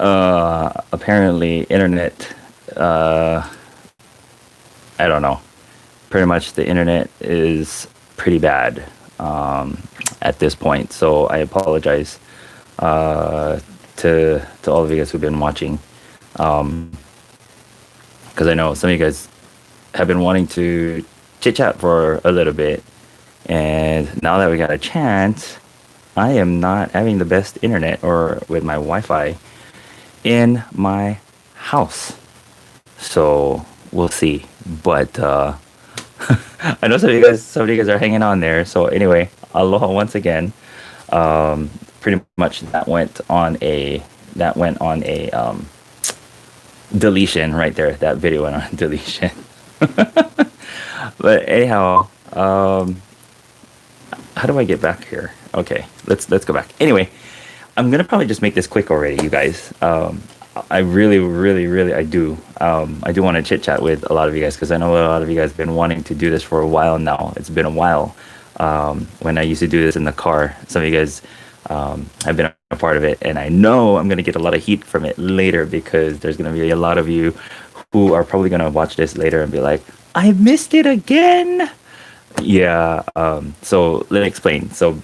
Apparently, internet. Uh, I don't know. Pretty much, the internet is pretty bad at this point. So I apologize to all of you guys who've been watching, because I know some of you guys have been wanting to chit chat for a little bit, and now that we got a chance, I am not having the best internet or with my Wi-Fi in my house. So we'll see. But I know some of you guys are hanging on there. So anyway, aloha once again. Pretty much that went on a deletion right there. That video went on deletion. But anyhow, how do I get back here? Okay, let's go back. Anyway, I'm gonna probably just make this quick already, you guys. I really I do want to chit chat with a lot of you guys, because I know a lot of you guys have been wanting to do this for a while now. It's been a while. When I used to do this in the car, some of you guys have been a part of it, and I know I'm gonna get a lot of heat from it later, because there's gonna be a lot of you who are probably gonna watch this later and be like, I missed it again. Yeah. So let me explain. So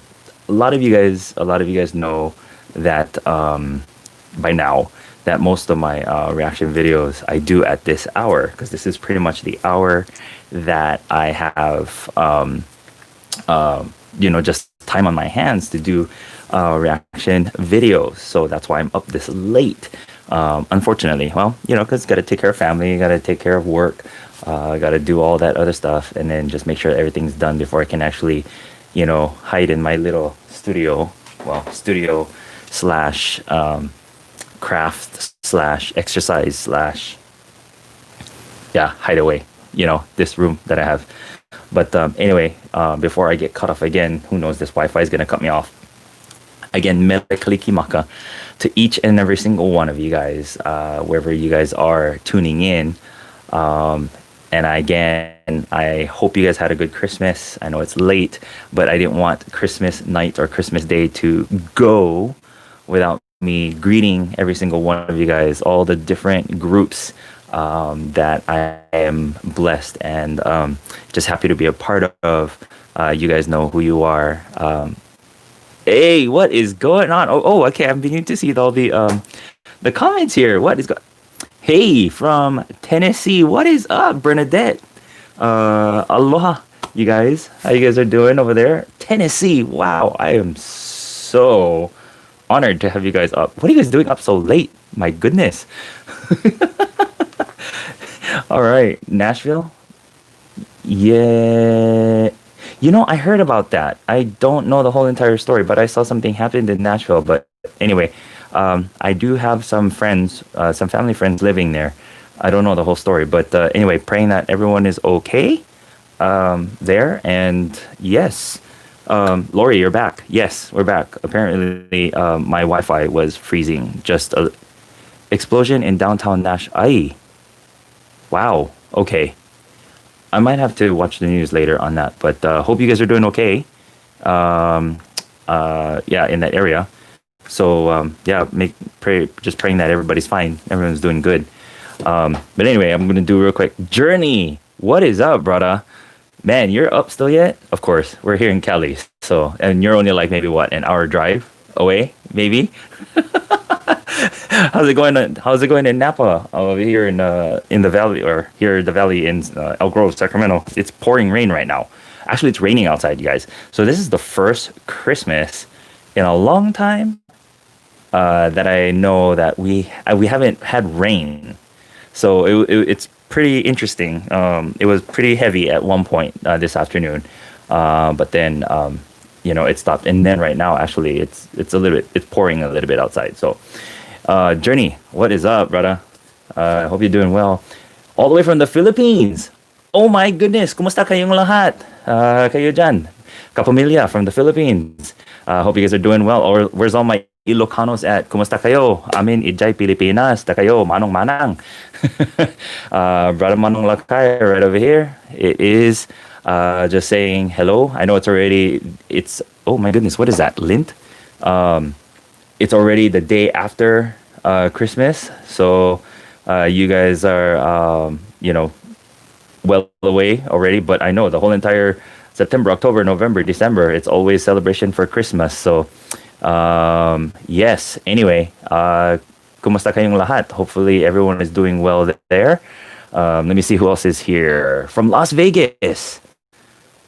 a lot of you guys know that by now that most of my reaction videos I do at this hour, because this is pretty much the hour that I have just time on my hands to do reaction videos. So that's why I'm up this late. Unfortunately, well, because got to take care of family, got to take care of work, got to do all that other stuff, and then just make sure everything's done before I can actually, hide in my little studio. Well, studio slash craft slash exercise slash hideaway. This room that I have. But anyway, before I get cut off again, who knows, this Wi-Fi is gonna cut me off. Again, MELE KALIKIMAKA to each and every single one of you guys, wherever you guys are tuning in. And again, I hope you guys had a good Christmas. I know it's late, but I didn't want Christmas night or Christmas day to go without me greeting every single one of you guys, all the different groups that I am blessed and just happy to be a part of. You guys know who you are. Hey, what is going on? Oh, okay. I'm beginning to see all the comments here. What is going? Hey, from Tennessee. What is up, Bernadette? Aloha, you guys. How you guys are doing over there? Tennessee. Wow, I am so honored to have you guys up. What are you guys doing up so late? My goodness. All right, Nashville. Yeah. I heard about that. I don't know the whole entire story, but I saw something happened in Nashville. But anyway, I do have some friends, some family friends living there. I don't know the whole story, but anyway, praying that everyone is okay there. And yes, Lori, you're back. Yes, we're back. Apparently, my Wi-Fi was freezing. Just a explosion in downtown Nash. Ay. Wow. Okay. I might have to watch the news later on that, but hope you guys are doing okay. In that area. So just praying that everybody's fine. Everyone's doing good. But anyway, I'm gonna do real quick. Journey, what is up, brother? Man, you're up still yet? Of course, we're here in Cali. So, and you're only like maybe what, an hour drive away, maybe. How's it going in Napa over here in the valley, or here in the valley in El Grove, Sacramento? It's pouring rain right now. Actually, it's raining outside, you guys. So this is the first Christmas in a long time that I know that we haven't had rain. So it's pretty interesting. It was pretty heavy at one point this afternoon, but then it stopped. And then right now, actually, it's pouring a little bit outside. So. Journey, what is up, brother? I hope you're doing well. All the way from the Philippines. Oh my goodness, kumusta kayong lahat? Kayo dyan? Kapamilya from the Philippines. Hope you guys are doing well. Or where's all my Ilocanos at? Kumusta kayo? Amin, Ijay, Pilipinas. Ta kayo, manong manang. Brother Manong Lakay right over here. It is just saying hello. I know oh my goodness, what is that? Lint? It's already the day after Christmas. So you guys are, well away already. But I know the whole entire September, October, November, December, it's always celebration for Christmas. So yes. Anyway, kumusta kayong lahat? Hopefully everyone is doing well there. Let me see who else is here from Las Vegas.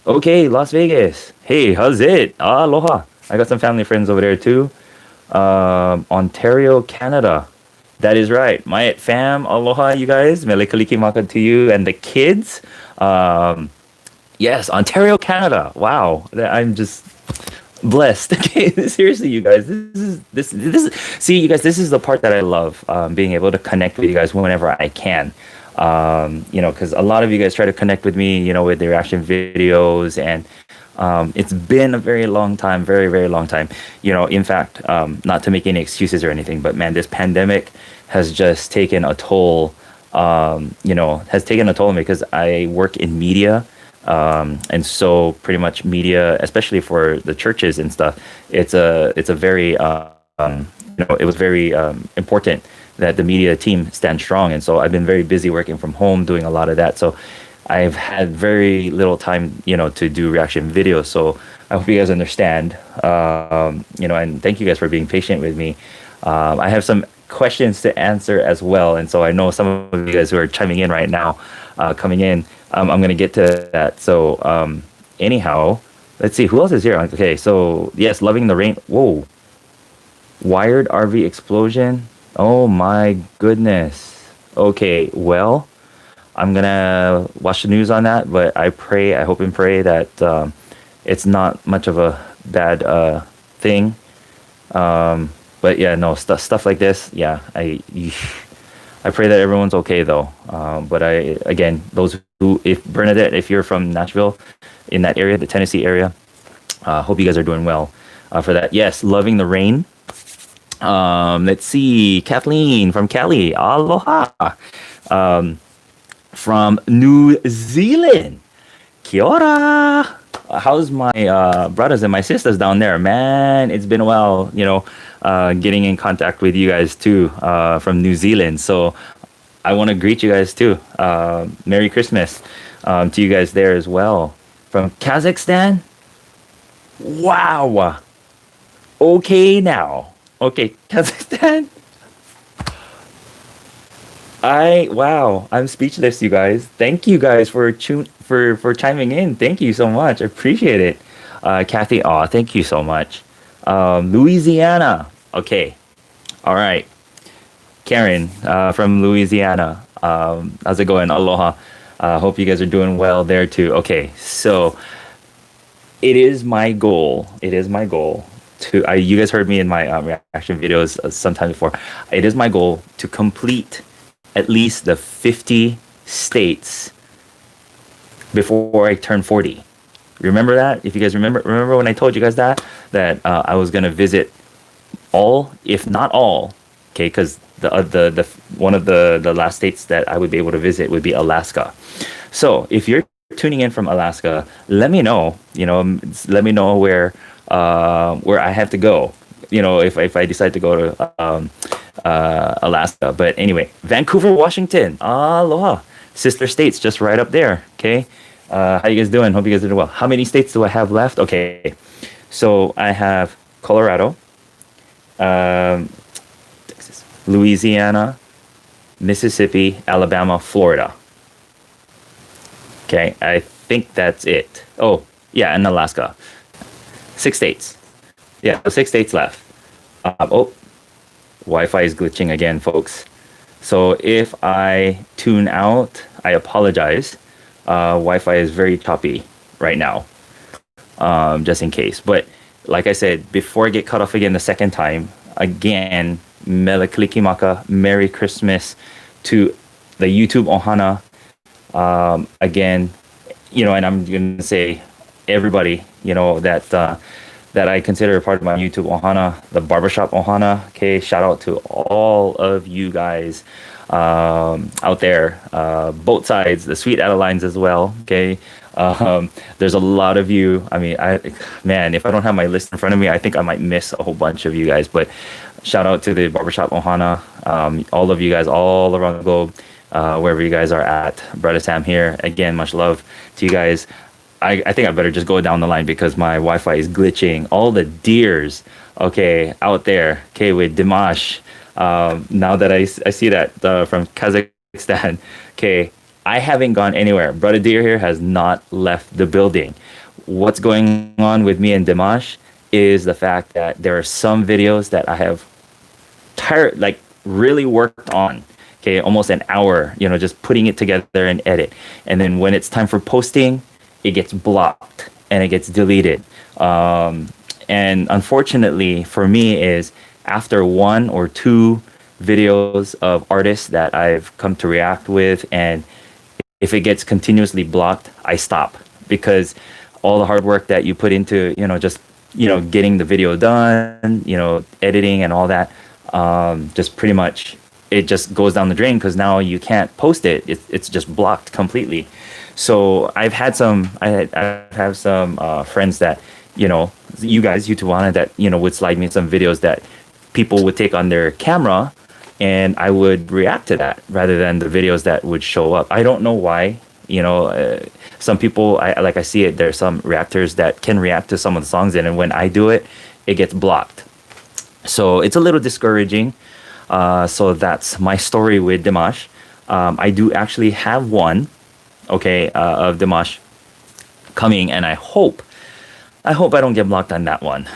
Okay, Las Vegas. Hey, how's it? Aloha. I got some family friends over there too. Ontario, Canada. That is right. My fam, aloha, you guys. Mele kalikimaka to you and the kids. Um, yes, Ontario, Canada. Wow, I'm just blessed. Okay, seriously, you guys. This is. See, you guys. This is the part that I love. Being able to connect with you guys whenever I can. Because a lot of you guys try to connect with me, with the reaction videos, and it's been a very long time, very, very long time. In fact, not to make any excuses or anything, but man, this pandemic has just taken a toll, has taken a toll on me because I work in media. And so pretty much media, especially for the churches and stuff, it's a very, it was very important that the media team stand strong. And so I've been very busy working from home, doing a lot of that. So I've had very little time, to do reaction videos. So I hope you guys understand, and thank you guys for being patient with me. I have some questions to answer as well. And so I know some of you guys who are chiming in right now, coming in, I'm going to get to that. So anyhow, let's see, who else is here? Okay, so yes, loving the rain. Whoa. Wired RV explosion. Oh my goodness. Okay, well, I'm gonna watch the news on that, but I hope and pray that it's not much of a bad thing. But yeah, no, stuff like this. Yeah, I pray that everyone's okay though. But again, those who, if Bernadette, if you're from Nashville, in that area, the Tennessee area, hope you guys are doing well for that. Yes, loving the rain. Let's see, Kathleen from Cali, aloha. From New Zealand, kia ora. How's my brothers and my sisters down there? Man, it's been a while, getting in contact with you guys too, from New Zealand. So I want to greet you guys too. Merry Christmas to you guys there as well. From Kazakhstan? Wow. Okay now. Okay, Kazakhstan. Wow, I'm speechless, you guys. Thank you guys for chiming in. Thank you so much. I appreciate it. Kathy, thank you so much. Louisiana. Okay. All right. Karen, from Louisiana. How's it going? Aloha. Hope you guys are doing well there too. Okay, so it is my goal. It is my goal to. You guys heard me in my reaction videos sometime before. It is my goal to complete at least the 50 states before I turn 40. Remember that? If you guys remember when I told you guys that I was gonna visit all, if not all, okay? Because the one of the last states that I would be able to visit would be Alaska. So if you're tuning in from Alaska, let me know. Let me know where I have to go. If I decide to go to Alaska. But anyway, Vancouver, Washington. Aloha. Sister states just right up there. Okay. How you guys doing? Hope you guys are doing well. How many states do I have left? Okay. So I have Colorado, Texas, Louisiana, Mississippi, Alabama, Florida. Okay. I think that's it. Oh, yeah. And Alaska. 6 states. Yeah. 6 states left. Wi-Fi is glitching again, folks. So if I tune out, I apologize. Wi-Fi is very choppy right now, just in case. But like I said, before I get cut off again the second time, again, MELE KALIKIMAKA, Merry Christmas to the YouTube Ohana. Again, and I'm going to say everybody, that I consider a part of my YouTube Ohana, the barbershop Ohana. Okay, shout out to all of you guys out there, both sides, the Sweet Adelines as well. Okay, There's a lot of you. I mean, man, if I don't have my list in front of me, I think I might miss a whole bunch of you guys. But shout out to the Barbershop Ohana, all of you guys all around the globe, wherever you guys are at. Bruddah Sam here. Again, much love to you guys. I think I better just go down the line because my Wi-Fi is glitching. All the deers, okay, out there, okay, with Dimash. Now that I see that from Kazakhstan, okay, I haven't gone anywhere. Brother Deer here has not left the building. What's going on with me and Dimash is the fact that there are some videos that I have like really worked on. Okay, almost an hour, just putting it together and edit. And then when it's time for posting, it gets blocked and it gets deleted. And unfortunately for me is after one or two videos of artists that I've come to react with, and if it gets continuously blocked, I stop because all the hard work that you put into, just, getting the video done, editing and all that, just pretty much it just goes down the drain because now you can't post it. It's just blocked completely. So I have some friends that, you guys, YouTubeana, that, would slide me some videos that people would take on their camera and I would react to that rather than the videos that would show up. I don't know why, some people, I see it, there's some reactors that can react to some of the songs and when I do it, it gets blocked. So it's a little discouraging. So that's my story with Dimash. I do actually have one, okay, of Dimash coming, and I hope I don't get blocked on that one.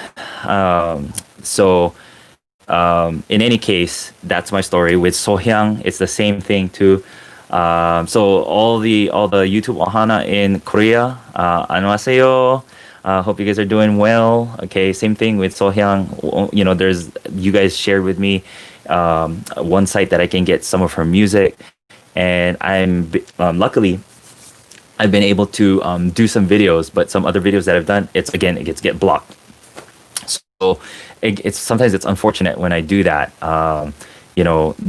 In any case, that's my story with Sohyang. It's the same thing too. So all the YouTube ohana in Korea, 안녕하세요. Hope you guys are doing well. Okay, same thing with Sohyang. You guys shared with me one site that I can get some of her music, and I'm luckily I've been able to do some videos, but some other videos that I've done, it gets blocked. So it's sometimes it's unfortunate when I do that.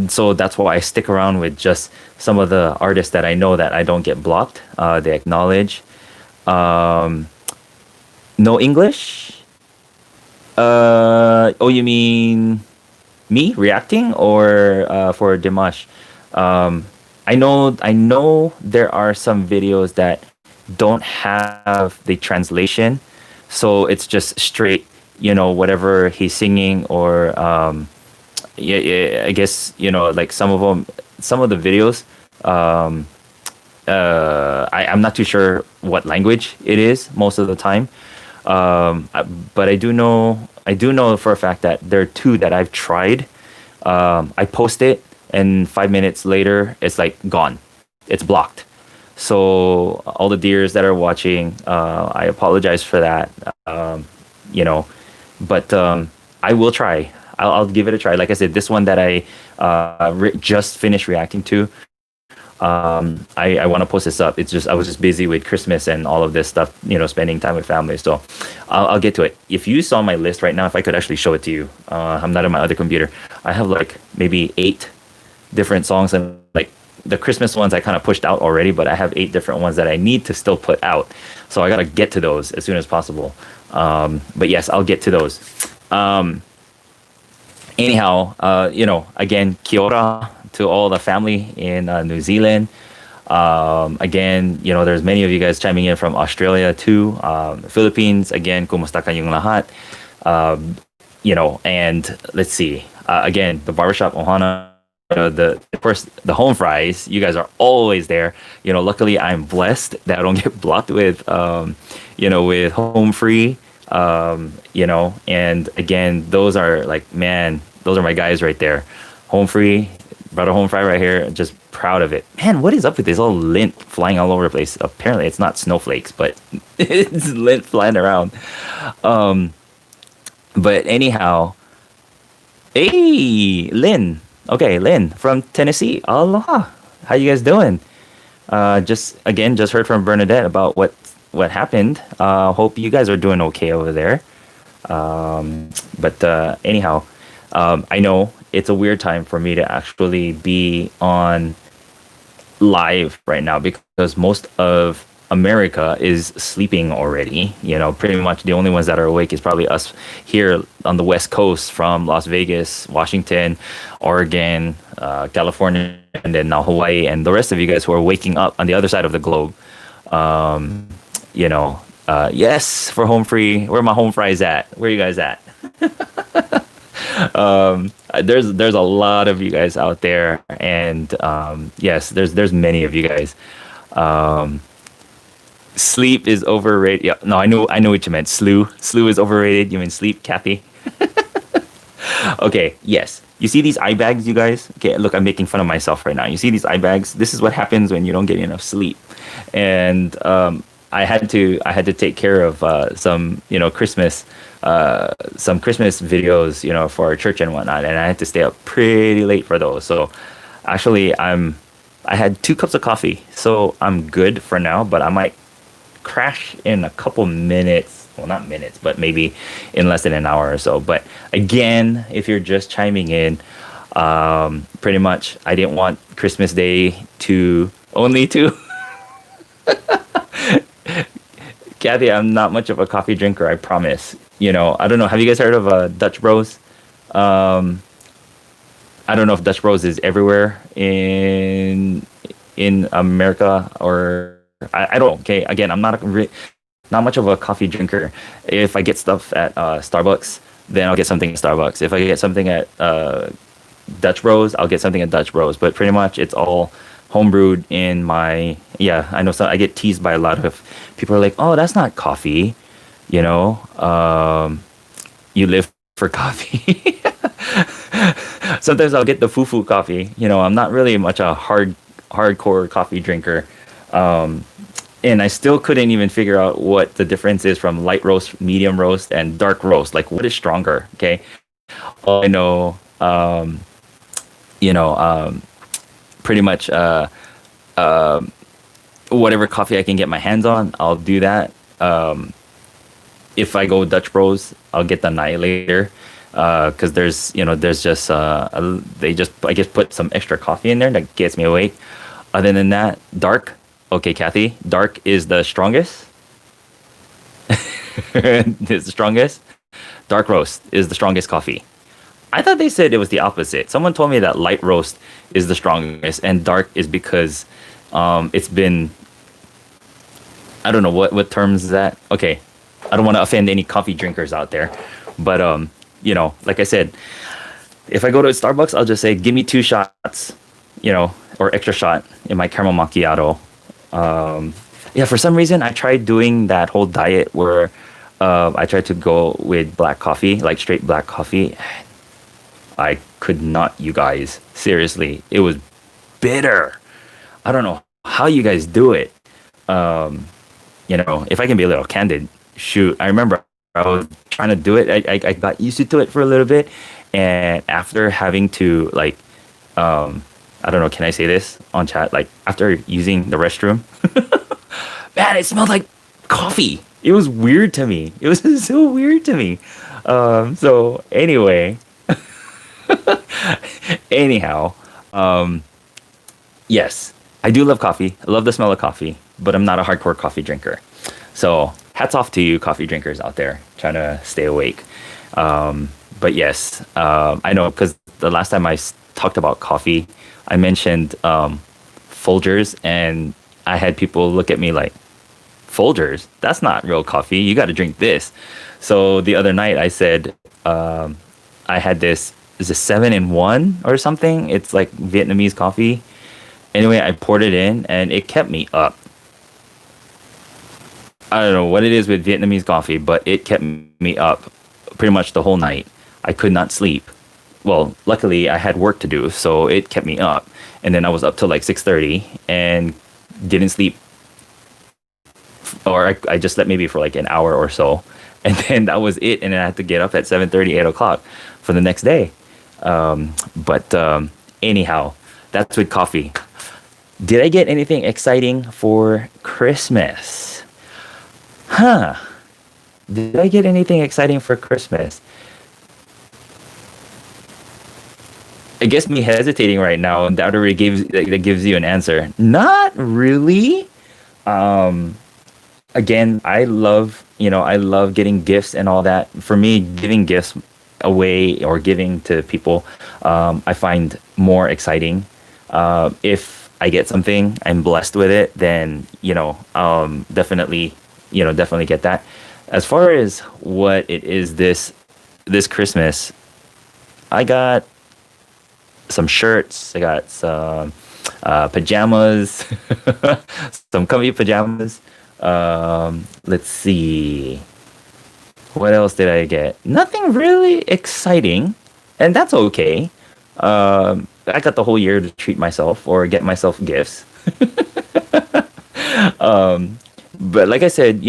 So that's why I stick around with just some of the artists that I know that I don't get blocked. They acknowledge. No English? Oh, you mean me reacting or for Dimash? I know there are some videos that don't have the translation, so it's just straight, whatever he's singing, or I guess like some of the videos. I'm not too sure what language it is most of the time, but I do know for a fact that there are two that I've tried. I post it, and 5 minutes later, it's like gone. It's blocked. So all the deers that are watching, I apologize for that. But I will try. I'll give it a try. Like I said, this one that I just finished reacting to, I want to post this up. It's just I was just busy with Christmas and all of this stuff, spending time with family. So I'll get to it. If you saw my list right now, if I could actually show it to you, I'm not on my other computer. I have like maybe 8 different songs, and like the Christmas ones I kind of pushed out already, but I have 8 different ones that I need to still put out. So I got to get to those as soon as possible. But yes, I'll get to those. Anyhow, again, kia ora to all the family in New Zealand. Again, there's many of you guys chiming in from Australia too. Philippines, again, kumusta kayong lahat? And let's see. Again, the Barbershop Ohana, of course, the home fries, you guys are always there. Luckily I'm blessed that I don't get blocked with, with home free. And again, those are like, man, those are my guys right there. Home free, Bruddah home fry right here. Just proud of it. Man, what is up with this all lint flying all over the place? Apparently it's not snowflakes, but it's lint flying around. But anyhow, hey, Lynn. Okay, Lynn from Tennessee. Aloha. How you guys doing? Just heard from Bernadette about what happened. Hope you guys are doing okay over there. But anyhow, I know it's a weird time for me to actually be on live right now because most of America is sleeping already. Pretty much the only ones that are awake is probably us here on the West Coast from Las Vegas, Washington, Oregon, California, and then now Hawaii, and the rest of you guys who are waking up on the other side of the globe. Um, yes, for home free. Where are my home fries at? Where are you guys at? There's a lot of you guys out there, and yes, there's many of you guys. Um, Sleep is overrated. Yeah, no, I know what you meant. Slew is overrated. You mean sleep, Kathy? Okay, yes. You see these eye bags, you guys? Okay, look, I'm making fun of myself right now. You see these eye bags? This is what happens when you don't get enough sleep. And I had to take care of some Christmas videos, for our church and whatnot, and I had to stay up pretty late for those. So actually, I had 2 cups of coffee, so I'm good for now. But I might crash in a couple minutes. Well, not minutes, but maybe in less than an hour or so. But again, if you're just chiming in, pretty much I didn't want Christmas Day to only to Kathy, I'm not much of a coffee drinker, I promise. I don't know. Have you guys heard of Dutch Bros? Um, I don't know if Dutch Bros is everywhere in America, or I don't. Okay, again, I'm not much of a coffee drinker. If I get stuff at Starbucks, then I'll get something at Starbucks. If I get something at Dutch Bros, I'll get something at Dutch Bros. But pretty much it's all homebrewed in my. Yeah, I know. So I get teased by a lot of people are like, "Oh, that's not coffee," you know. You live for coffee. Sometimes I'll get the foo coffee. I'm not really much a hardcore coffee drinker. And I still couldn't even figure out what the difference is from light roast, medium roast, and dark roast. Like, what is stronger? Okay. All I know, you know, pretty much whatever coffee I can get my hands on, I'll do that. If I go Dutch Bros, I'll get the Annihilator. Because there's just they just I guess put some extra coffee in there that gets me awake. Other than that, dark. Okay, Kathy, dark is the strongest. Is the strongest. Dark roast is the strongest coffee. I thought they said it was the opposite. Someone told me that light roast is the strongest, and dark is because it's been. I don't know what terms is that. Okay, I don't want to offend any coffee drinkers out there, but like I said, if I go to Starbucks, I'll just say, give me 2 shots, or extra shot in my caramel macchiato. Yeah, for some reason, I tried doing that whole diet where I tried to go with black coffee, like straight black coffee. I could not, you guys. Seriously, it was bitter. I don't know how you guys do it. If I can be a little candid, shoot, I remember I was trying to do it. I got used to it for a little bit, and after having to I don't know, can I say this on chat? Like after using the restroom, man, it smelled like coffee. It was weird to me. It was so weird to me. So anyway, anyhow, yes, I do love coffee. I love the smell of coffee, but I'm not a hardcore coffee drinker. So hats off to you coffee drinkers out there trying to stay awake. But yes, I know because the last time I talked about coffee, I mentioned Folgers, and I had people look at me like, Folgers? That's not real coffee. You got to drink this. So the other night I said I had this, is a 7-in-1 or something? It's like Vietnamese coffee. Anyway, I poured it in and it kept me up. I don't know what it is with Vietnamese coffee, but it kept me up pretty much the whole night. I could not sleep. Well, luckily I had work to do, so it kept me up. And then I was up till like 6:30 and didn't sleep. Or I just slept maybe for like an hour or so. And then that was it. And then I had to get up at 7:30, 8 o'clock for the next day. But anyhow, that's with coffee. Did I get anything exciting for Christmas? Did I get anything exciting for Christmas? I guess me hesitating right now, that already gives you an answer. Not really. Again, I love getting gifts and all that. For me, giving gifts away or giving to people, I find more exciting. If I get something, I'm blessed with it, then, definitely, definitely get that. As far as what it is this Christmas, I got some shirts, I got some pajamas, some comfy pajamas. Let's see. What else did I get? Nothing really exciting, and that's okay. I got the whole year to treat myself or get myself gifts. But like I said,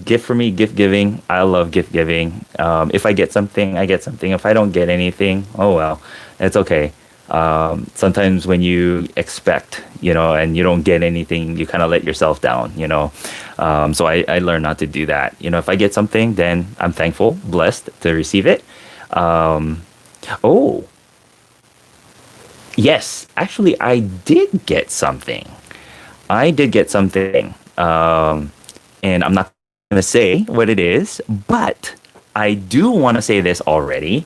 gift for me, gift giving. I love gift giving. If I get something, I get something. If I don't get anything, oh well, it's okay. Sometimes when you expect, and you don't get anything, you kind of let yourself down. So I learned not to do that. If I get something, then I'm thankful, blessed to receive it. Oh, yes, actually, I did get something. I did get something. And I'm not going to say what it is, but I do want to say this already.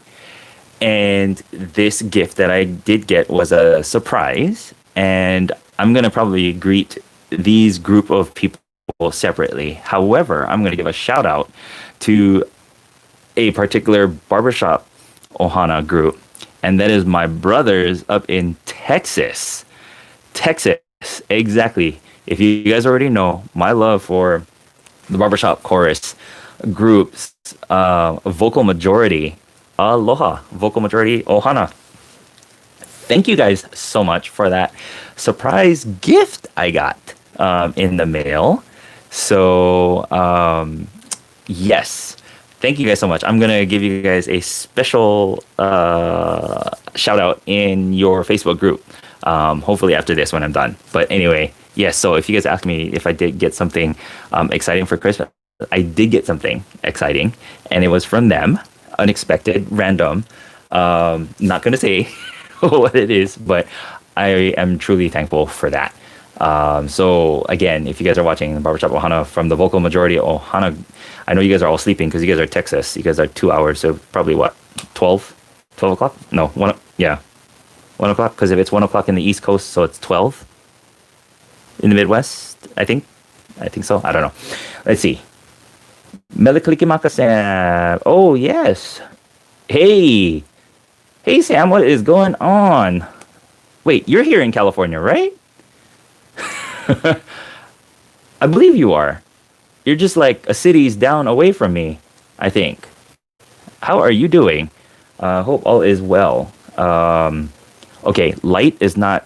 And this gift that I did get was a surprise. And I'm going to probably greet these group of people separately. However, I'm going to give a shout out to a particular barbershop Ohana group. And that is my brothers up in Texas. Texas, exactly. If you guys already know, my love for the barbershop chorus groups, vocal majority, aloha, vocal majority, ohana. Thank you guys so much for that surprise gift I got in the mail. So, yes, thank you guys so much. I'm going to give you guys a special shout out in your Facebook group. Hopefully after this when I'm done. But anyway, yes, so if you guys ask me if I did get something exciting for Christmas, I did get something exciting, and it was from them, unexpected, random. Not going to say what it is, but I am truly thankful for that. So again, if you guys are watching Barbershop Ohana from the vocal majority Ohana, I know you guys are all sleeping because you guys are Texas. You guys are 2 hours, so probably what, 12 o'clock? No, 1, yeah, 1 o'clock, because if it's 1 o'clock in the East Coast, so it's 12 in the Midwest, I think so. I don't know. Let's see. MELE KALIKIMAKA Sam. Oh, yes. Hey, Sam, what is going on? Wait, you're here in California, right? I believe you are. You're just like a city's down away from me, I think. How are you doing? Hope all is well. Okay, light is not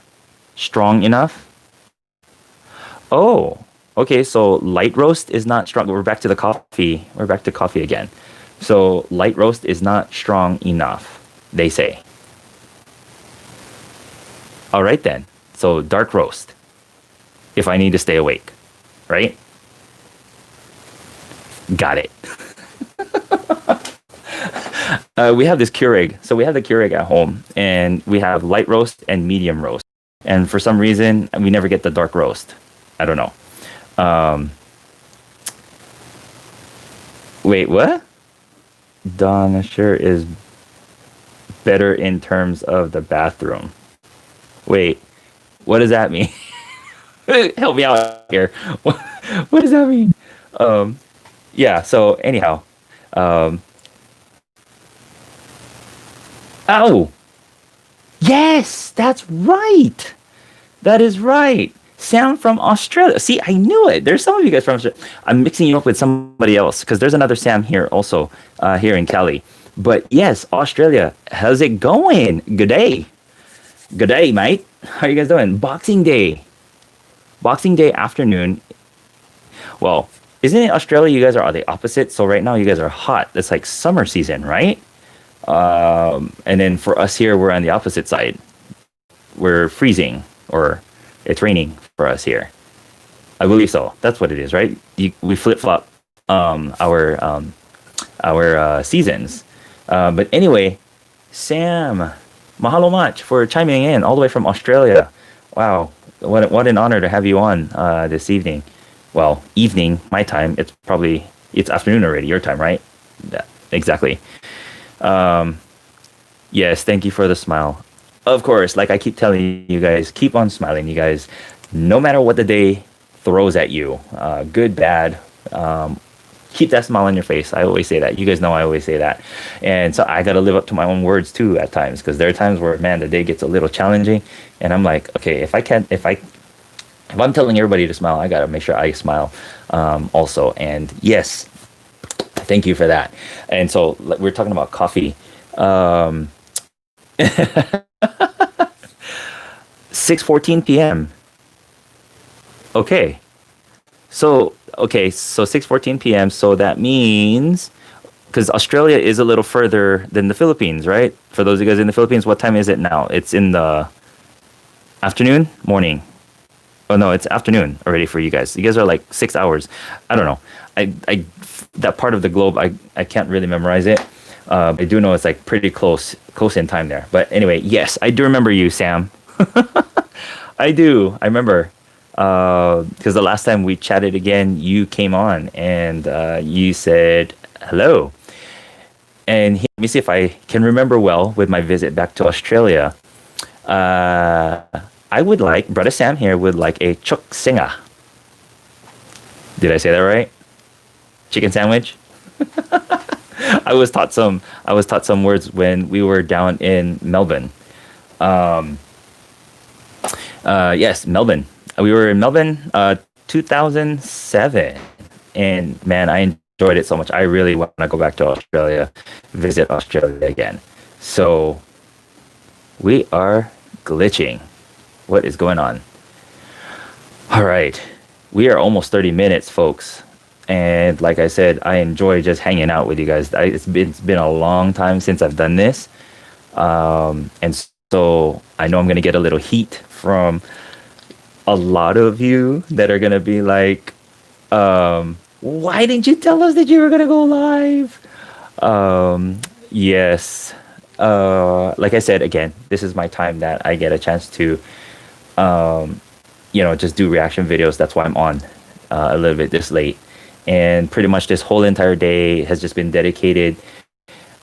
strong enough. Oh, okay, so light roast is not strong. We're back to the coffee. We're back to coffee again. So light roast is not strong enough, they say. All right then. So dark roast, if I need to stay awake, right? Got it. We have this Keurig. So we have the Keurig at home, and we have light roast and medium roast. And for some reason, we never get the dark roast. I don't know. Wait, what? Donna sure is better in terms of the bathroom. Wait, what does that mean? Help me out here. What does that mean? Yeah, so anyhow. Oh! Yes, that's right! That is right. Sam from Australia. See, I knew it. There's some of you guys from Australia. I'm mixing you up with somebody else because there's another Sam here also, here in Cali. But yes, Australia. How's it going? Good day. Good day, mate. How are you guys doing? Boxing Day. Boxing Day afternoon. Well, isn't it Australia? You guys are the opposite. So right now you guys are hot. It's like summer season, right? And then for us here, we're on the opposite side. We're freezing, or it's raining for us here. I believe so. That's what it is, right? We flip flop our seasons. But anyway, Sam, mahalo much for chiming in all the way from Australia. Wow, what an honor to have you on this evening. well, evening, my time. It's afternoon already, your time, right? Yeah, exactly. Um, yes, thank you for the smile. Of course, like I keep telling you guys, keep on smiling, you guys. No matter what the day throws at you, good, bad, um, keep that smile on your face. I always say that. You guys know I always say that. And so I got to live up to my own words too at times, because there are times where, man, the day gets a little challenging, and I'm like, okay, if I'm telling everybody to smile, I got to make sure I smile also. And yes, thank you for that. And so we're talking about coffee. Um, 6:14 p.m. Okay. So 6:14 p.m. So that means, because Australia is a little further than the Philippines, right? For those of you guys in the Philippines, what time is it now? It's in the afternoon, morning. Oh no, it's afternoon already for you guys. You guys are like 6 hours. I don't know. I that part of the globe, I can't really memorize it. I do know it's like pretty close in time there. But anyway, yes, I do remember you, Sam. I do. I remember because the last time we chatted again, you came on and you said hello. And let me see if I can remember well with my visit back to Australia. Uh, I would like, Brother Sam here would like a chuk singa. Did I say that right? Chicken sandwich? I was taught some words when we were down in Melbourne. Um, yes, Melbourne. We were in Melbourne 2007. And man, I enjoyed it so much. I really want to go back to Australia, visit Australia again. So we are glitching. What is going on? All right. We are almost 30 minutes, folks. And like I said, I enjoy just hanging out with you guys. It's been a long time since I've done this. And so I know I'm going to get a little heat from a lot of you that are going to be like, why didn't you tell us that you were going to go live? Yes. Like I said, again, this is my time that I get a chance to, um, just do reaction videos. That's why I'm on a little bit this late. And pretty much this whole entire day has just been dedicated.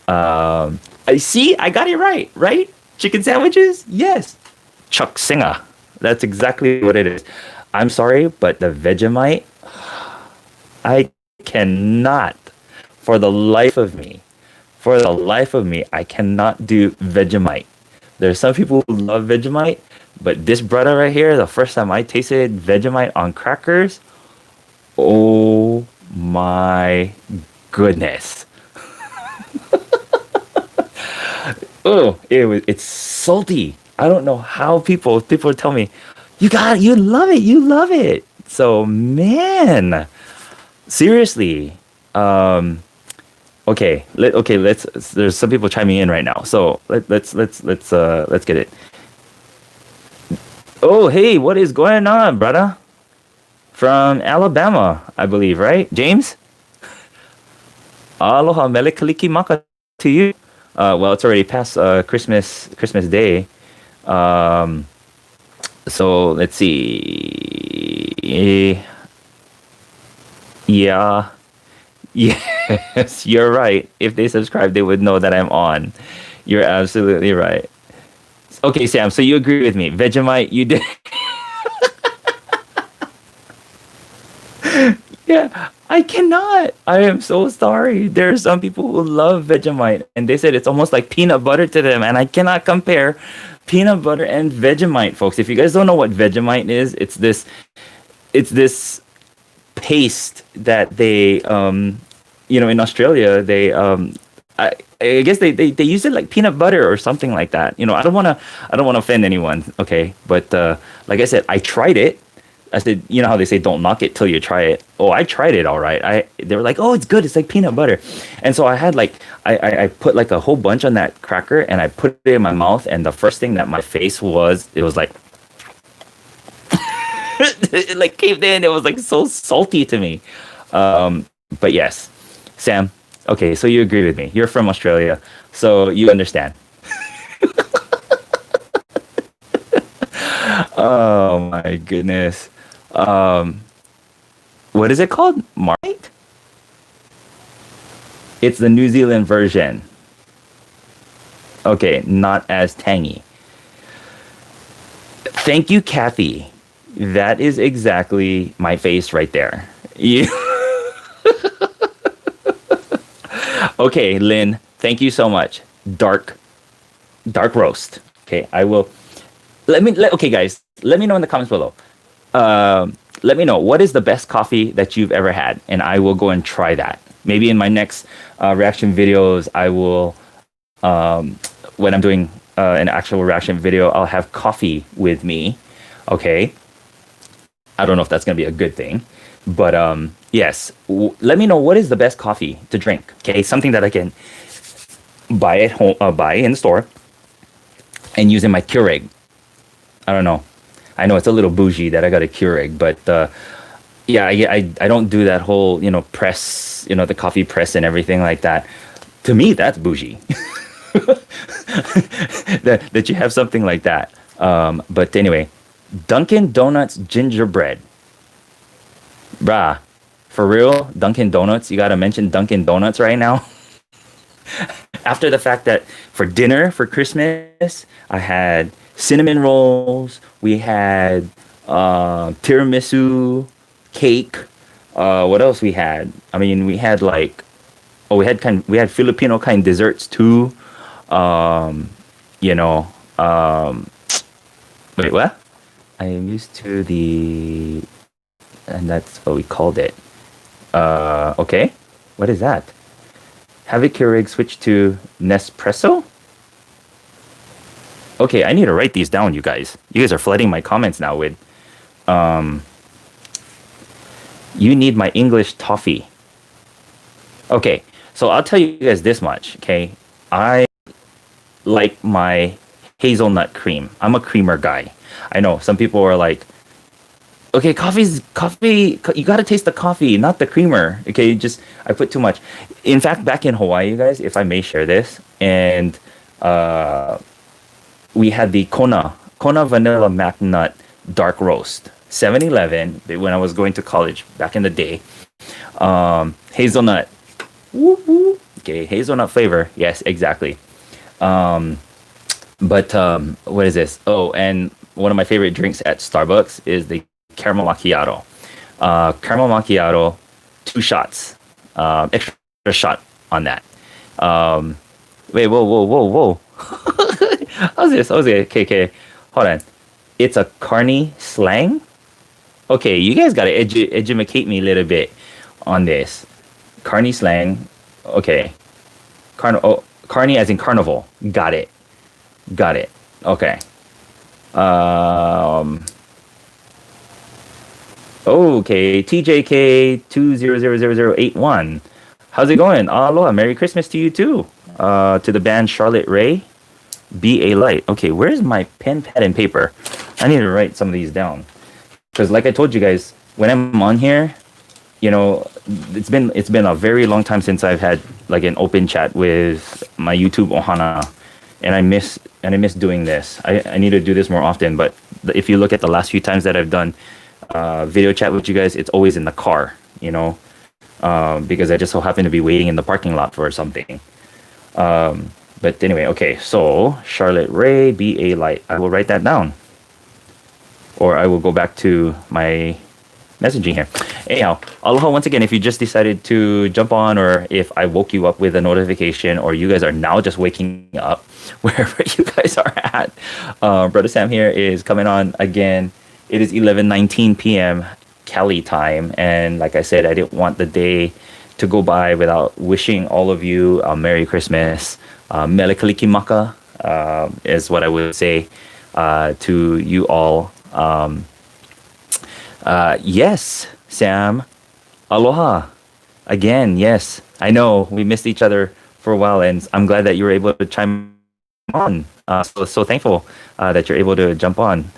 I see, I got it right, right? Chicken sandwiches? Yes. Chuck Singer. That's exactly what it is. I'm sorry, but the Vegemite, I cannot, for the life of me, I cannot do Vegemite. There's some people who love Vegemite, but this brother right here, the first time I tasted Vegemite on crackers, oh my goodness. Oh, it's salty. I don't know how people tell me, you love it. So man, seriously. Um, let's there's some people chiming in right now. So let's get it. Oh, hey, what is going on, brother? From Alabama, I believe, right? James? Aloha mele kalikimaka to you. Well, it's already past Christmas Day. Um, so let's see. Yeah. Yes, you're right. If they subscribe, they would know that I'm on. You're absolutely right. Okay, Sam, so you agree with me. Vegemite, you did. Yeah, I cannot. I am so sorry. There are some people who love Vegemite, and they said it's almost like peanut butter to them, and I cannot compare peanut butter and Vegemite, folks. If you guys don't know what Vegemite is, it's this paste that they, in Australia, I guess they use it like peanut butter or something like that. I don't want to offend anyone, okay? But like I said, I tried it. I said, you know how they say don't knock it till you try it. Oh, I tried it all right. They were like, oh, it's good. It's like peanut butter. And so I had like I put like a whole bunch on that cracker and I put it in my mouth. And the first thing that my face was, it was like it like caved in. It was like so salty to me. But yes, Sam. Okay, so you agree with me. You're from Australia, so you understand. Oh my goodness. Um, What is it called? Marmite? It's the New Zealand version. Okay, not as tangy. Thank you, Kathy. That is exactly my face right there. You... Okay, Lynn, thank you so much. Dark roast. Okay, I will. Okay, guys, let me know in the comments below. Let me know what is the best coffee that you've ever had, and I will go and try that. Maybe in my next reaction videos, I will. When I'm doing an actual reaction video, I'll have coffee with me. Okay. I don't know if that's gonna be a good thing, but yes. Let me know what is the best coffee to drink. Okay, something that I can buy at home, buy in the store, and use in my Keurig. I don't know. I know it's a little bougie that I got a Keurig, but yeah, I don't do that whole press, the coffee press and everything like that. To me, that's bougie. that you have something like that. But anyway, Dunkin' Donuts gingerbread. Bruh, for real, Dunkin' Donuts, you gotta mention Dunkin' Donuts right now. After the fact that for dinner, for Christmas, I had cinnamon rolls, we had tiramisu, cake. What else we had? I mean, we had we had Filipino kind desserts too. Wait, what? I am used to and that's what we called it. Okay. What is that? Have a Keurig switch to Nespresso? Okay, I need to write these down, you guys. You guys are flooding my comments now with, you need my English toffee. Okay, so I'll tell you guys this much, okay? I like my hazelnut cream. I'm a creamer guy. I know some people are like, okay, coffee, you gotta taste the coffee, not the creamer. Okay, I put too much. In fact, back in Hawaii, you guys, if I may share this, and we had the Kona Vanilla Mac Nut Dark Roast, 7-Eleven, when I was going to college back in the day. Hazelnut. Woo woo. Okay, hazelnut flavor. Yes, exactly. But what is this? Oh, and one of my favorite drinks at Starbucks is the caramel macchiato. Caramel macchiato, 2 shots. Extra shot on that. Wait, whoa. How's this? Okay. Hold on. It's a Carney slang? Okay, you guys gotta educate me a little bit on this. Carney slang. Okay. Carney as in carnival. Got it. Okay. Okay, TJK 2000081. How's it going? Aloha, Merry Christmas to you too. To the band Charlotte Ray, BA Light. Okay, where's my pen, pad, and paper? I need to write some of these down. Because like I told you guys, when I'm on here, it's been a very long time since I've had like an open chat with my YouTube ohana, and I miss doing this. I need to do this more often. But if you look at the last few times that I've done video chat with you guys, it's always in the car, because I just so happen to be waiting in the parking lot for something. But anyway, okay, so Charlotte Ray, BA Light. I will write that down, or I will go back to my messaging here. Anyhow, aloha once again. If you just decided to jump on, or if I woke you up with a notification, or you guys are now just waking up, wherever you guys are at, Brother Sam here is coming on again. It is 11:19 p.m. Cali time, and like I said, I didn't want the day to go by without wishing all of you a Merry Christmas. MELE KALIKIMAKA is what I would say to you all. Yes, Sam. Aloha. Again, yes. I know we missed each other for a while, and I'm glad that you were able to chime on. So thankful that you're able to jump on.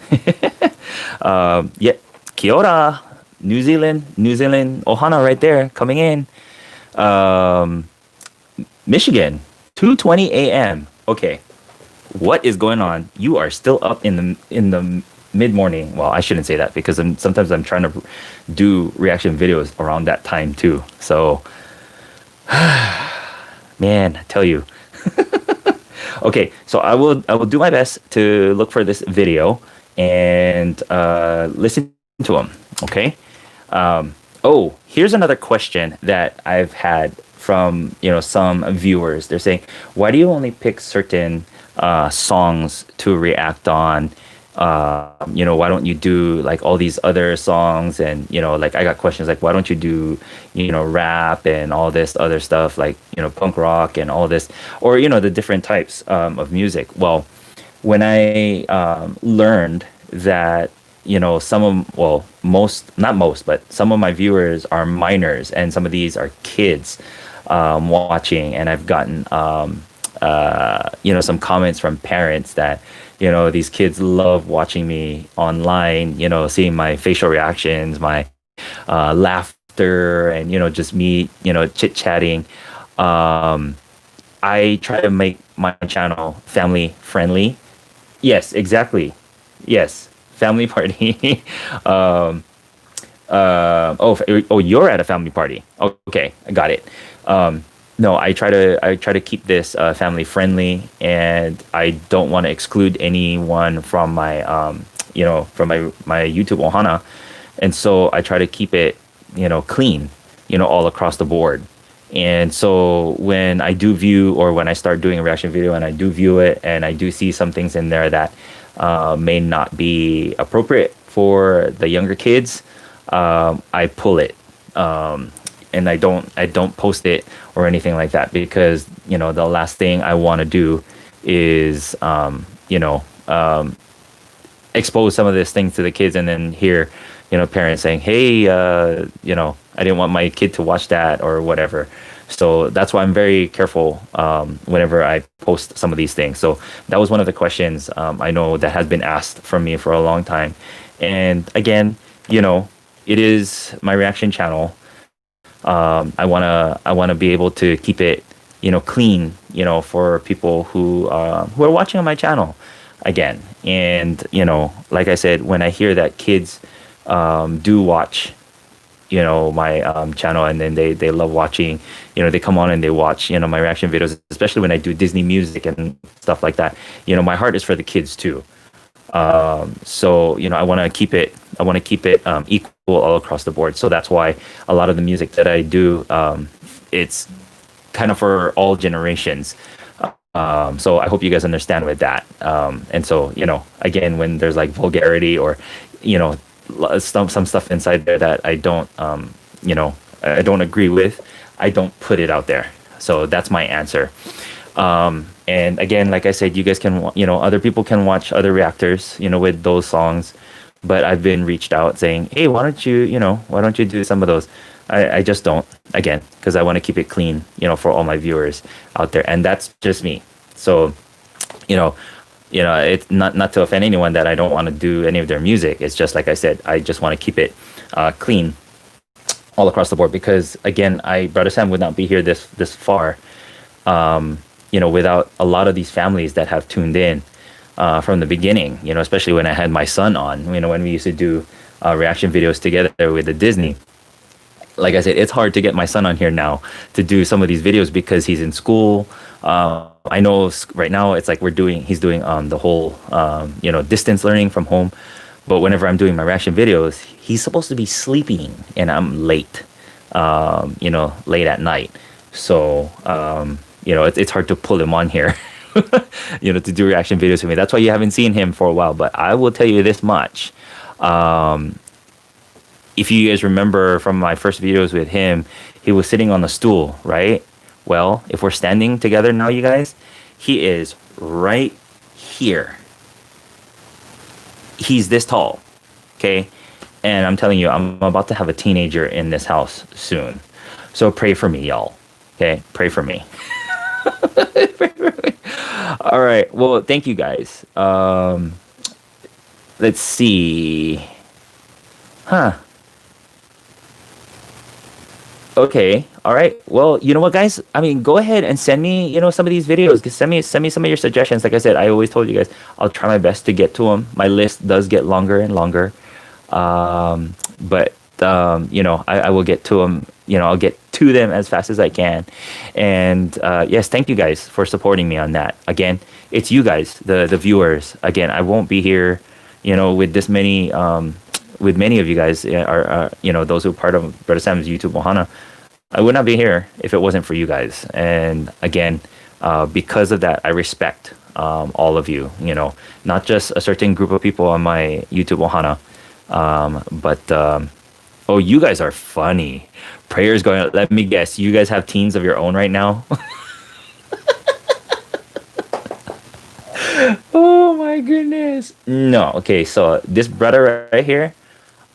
Yeah, kia ora. New Zealand, ohana right there, coming in. Michigan, 2:20 a.m. Okay, what is going on? You are still up in the mid morning. Well, I shouldn't say that because sometimes I'm trying to do reaction videos around that time too. So, man, I tell you. Okay, so I will do my best to look for this video and listen to them. Okay. Oh, here's another question that I've had from some viewers. They're saying, why do you only pick certain songs to react on? Why don't you do like all these other songs? And like I got questions like, why don't you do rap and all this other stuff like punk rock and all this, or the different types of music? Well, when I learned that some of, well, most, not most, but some of my viewers are minors and some of these are kids watching, and I've gotten some comments from parents that these kids love watching me online, seeing my facial reactions, my laughter, and just me chit chatting. I try to make my channel family friendly. Yes, exactly. Yes, family party. um, oh, you're at a family party. Okay, I got it. No, I try to keep this family friendly, and I don't want to exclude anyone from my from my YouTube ohana, and so I try to keep it clean, all across the board. And so when I do view, or when I start doing a reaction video and I do view it and I do see some things in there that may not be appropriate for the younger kids, I pull it. And I don't post it or anything like that, because the last thing I want to do is expose some of this things to the kids and then hear parents saying, hey, I didn't want my kid to watch that or whatever. So that's why I'm very careful whenever I post some of these things. So that was one of the questions I know that has been asked from me for a long time. And again, it is my reaction channel. I wanna be able to keep it clean, for people who are watching on my channel again. And like I said, when I hear that kids do watch my channel, and then they love watching, they come on and they watch my reaction videos, especially when I do Disney music and stuff like that. My heart is for the kids too. So I want to keep it equal all across the board. So that's why a lot of the music that I do, it's kind of for all generations. So I hope you guys understand with that. And so again, when there's like vulgarity or some stuff inside there that I don't agree with, I don't put it out there. So that's my answer. And again, like I said, you guys can, other people can watch other reactors, with those songs. But I've been reached out saying, hey, why don't you do some of those? I just don't, again, because I want to keep it clean, for all my viewers out there. And that's just me. So, it's not to offend anyone that I don't want to do any of their music. It's just, like I said, I just want to keep it clean all across the board. Because again, Brother Sam would not be here this far, without a lot of these families that have tuned in from the beginning, especially when I had my son on, when we used to do reaction videos together with the Disney. Like I said, it's hard to get my son on here now to do some of these videos because he's in school. I know right now it's like he's doing the whole, distance learning from home. But whenever I'm doing my reaction videos, he's supposed to be sleeping and I'm late, late at night. So, it's hard to pull him on here, to do reaction videos with me. That's why you haven't seen him for a while. But I will tell you this much. If you guys remember from my first videos with him, he was sitting on the stool, right? Well, if we're standing together now, you guys, he is right here. He's this tall, okay? And I'm telling you, I'm about to have a teenager in this house soon. So pray for me, y'all. Okay? Pray for me. Pray for me. All right. Well, thank you guys. Let's see. Huh. Okay. All right. Well, you know what, guys? I mean, go ahead and send me, some of these videos. Send me some of your suggestions. Like I said, I always told you guys, I'll try my best to get to them. My list does get longer and longer. But I will get to them. I'll get to them as fast as I can. And yes, thank you guys for supporting me on that. Again, it's you guys, the viewers. Again, I won't be here, with this many. With many of you guys are those who are part of Brother Sam's YouTube Ohana, I would not be here if it wasn't for you guys. And again, because of that, I respect all of you. Not just a certain group of people on my YouTube Ohana, but oh, you guys are funny. Prayers going. Let me guess, you guys have teens of your own right now. Oh my goodness. No, okay, so this brother right here,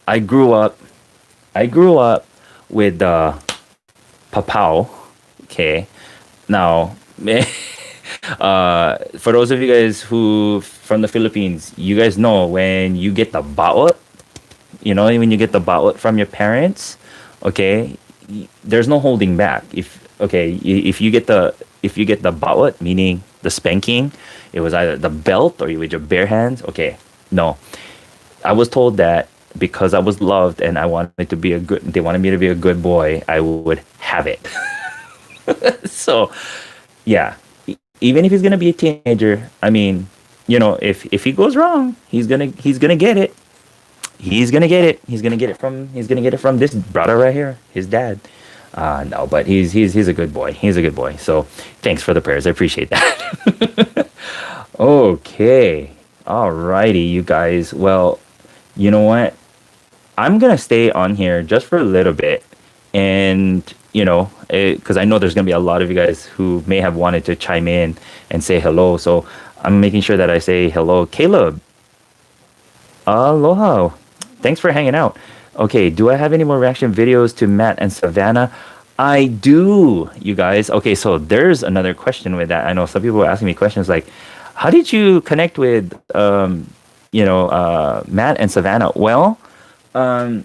I grew up with Papao. Okay. Now, for those of you guys who from the Philippines, you guys know when you get the baot, when you get the baot from your parents, okay, there's no holding back. If you get the baot, meaning the spanking, it was either the belt or you with your bare hands. Okay, no, I was told that because I was loved and they wanted me to be a good boy, I would have it. So, yeah, even if he's gonna be a teenager, I mean, if he goes wrong, he's gonna get it. He's gonna get it. He's gonna get it from this brother right here, his dad. No, but he's a good boy. He's a good boy. So thanks for the prayers. I appreciate that. Okay. Alrighty, you guys. Well, you know what? I'm gonna stay on here just for a little bit, and because I know there's gonna be a lot of you guys who may have wanted to chime in and say hello. So I'm making sure that I say hello, Caleb. Aloha. Thanks for hanging out. Okay, do I have any more reaction videos to Matt and Savannah? I do, you guys. Okay, so there's another question with that. I know some people are asking me questions like, how did you connect with, Matt and Savannah? Well, to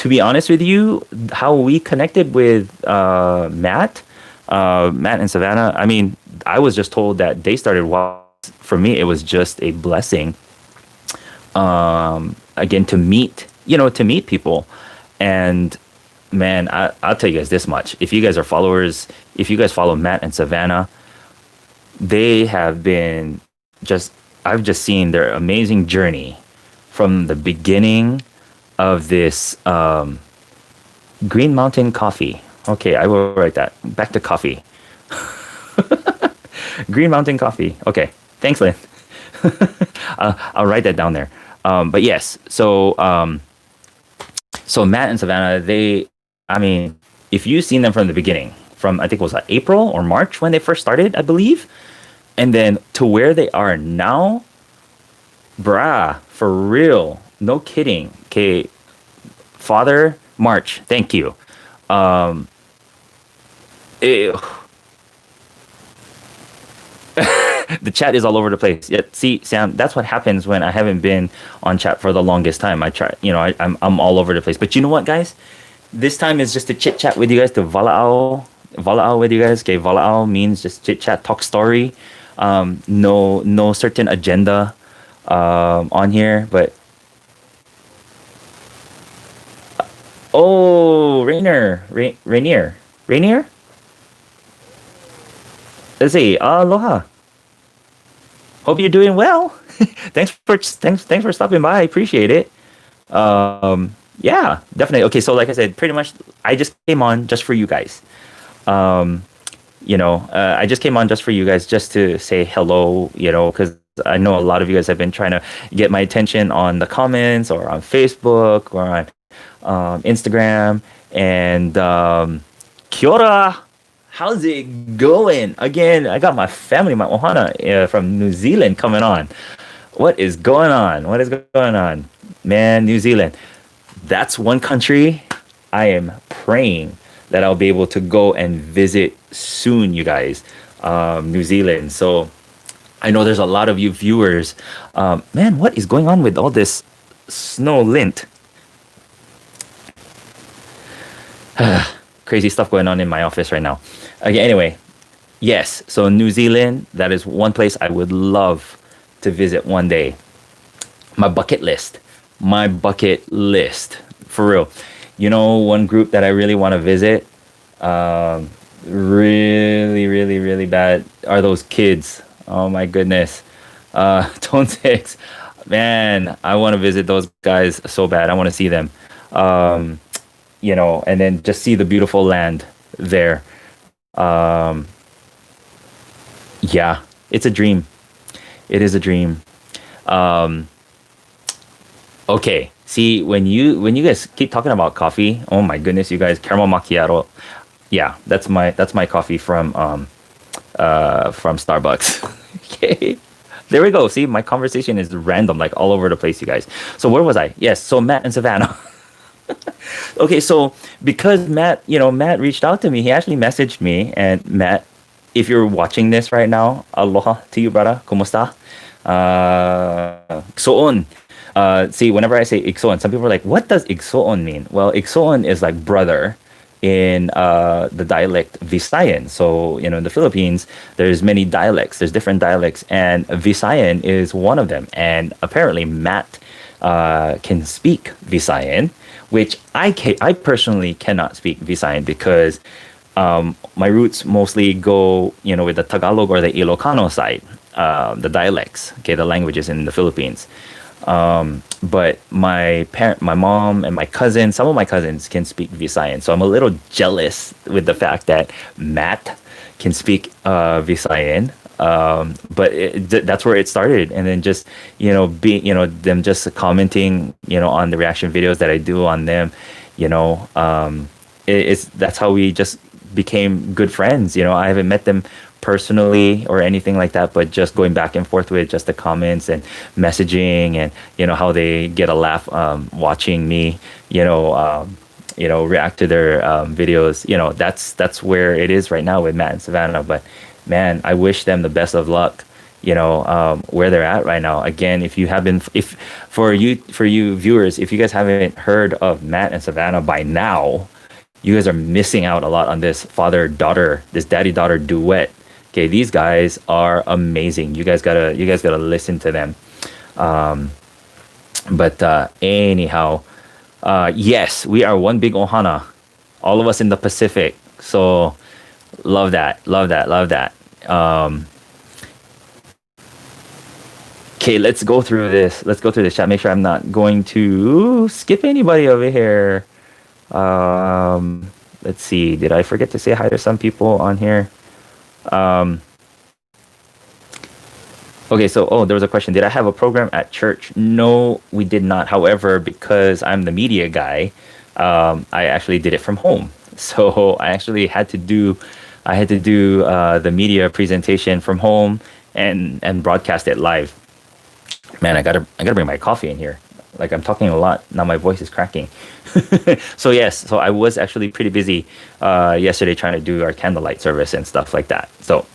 be honest with you, how we connected with Matt and Savannah, I mean, I was just told that they started. For me, it was just a blessing. Again, to meet people, and man, I'll tell you guys this much: if you guys are followers, if you guys follow Matt and Savannah, they have been just. I've just seen their amazing journey from the beginning of this Green Mountain Coffee. Okay, I will write that. Back to coffee. Green Mountain Coffee. Okay, thanks, Lynn. I'll write that down there. But yes, so Matt and Savannah, I mean, if you've seen them from the beginning, from I think it was April or March when they first started, I believe, and then to where they are now, brah, for real, no kidding. Okay, Father March, thank you. Ew. The chat is all over the place. Yeah, see, Sam, that's what happens when I haven't been on chat for the longest time. I try, I'm all over the place. But you know what, guys? This time is just to chit chat with you guys, to vala'au with you guys. Okay, vala'au means just chit chat, talk story. No certain agenda on here, but oh, Rainier. Let's see. Aloha. Hope you're doing well. thanks for stopping by. I appreciate it. Yeah, definitely. Okay, so like I said, pretty much I just came on just for you guys. I just came on just for you guys, just to say hello, because I know a lot of you guys have been trying to get my attention on the comments or on Facebook or on Instagram. And kia ora. How's it going? Again, I got my family, my ohana from New Zealand coming on. What is going on? Man, New Zealand. That's one country I am praying that I'll be able to go and visit soon, you guys. New Zealand. So I know there's a lot of you viewers. Man, what is going on with all this snow lint? crazy stuff going on in my office right now. Okay, anyway, yes. So New Zealand, that is one place I would love to visit one day. My bucket list. My bucket list. For real. You know, one group that I really want to visit, um, really, really, really bad, are those kids. Oh my goodness. Tone Six. Man, I want to visit those guys so bad. I want to see them. Um, and then just see the beautiful land there. Um, yeah, it's a dream. It is a dream. Um, okay. See, when you guys keep talking about coffee, oh my goodness, you guys, caramel macchiato. Yeah, that's my coffee from Starbucks. Okay. There we go. See, my conversation is random, like all over the place, you guys. So where was I? Yes, so Matt and Savannah. Okay, so because Matt reached out to me, he actually messaged me, and Matt, if you're watching this right now, aloha to you, brother. Kumusta? Iksoon. See, whenever I say Iksoon, some people are like, what does Iksoon mean? Well, Iksoon is like brother in the dialect Visayan. So, in the Philippines, there's many dialects, there's different dialects, and Visayan is one of them. And apparently, Matt can speak Visayan, which I personally cannot speak Visayan because my roots mostly go, with the Tagalog or the Ilocano side, the dialects, okay, the languages in the Philippines. But my mom and my cousin, some of my cousins can speak Visayan. So I'm a little jealous with the fact that Matt can speak Visayan. But that's where it started. And then just, them just commenting, on the reaction videos that I do on them, that's how we just became good friends. I haven't met them personally or anything like that, but just going back and forth with just the comments and messaging, and how they get a laugh watching me react to their videos. That's where it is right now with Matt and Savannah. But man, I wish them the best of luck, where they're at right now. Again, if for you viewers, if you guys haven't heard of Matt and Savannah by now, you guys are missing out a lot on this this daddy-daughter duet. Okay, these guys are amazing. You guys gotta listen to them. But anyhow, yes, we are one big ohana, all of us in the Pacific. So love that, love that, love that. Okay, let's go through this. Let's go through this chat. Make sure I'm not going to skip anybody over here. Let's see. Did I forget to say hi to some people on here? Um, okay, so there was a question. Did I have a program at church? No, we did not. However, because I'm the media guy, I actually did it from home. So I actually had to do the media presentation from home and broadcast it live. Man, I gotta bring my coffee in here. Like, I'm talking a lot now, my voice is cracking. So yes, so I was actually pretty busy yesterday trying to do our candlelight service and stuff like that. So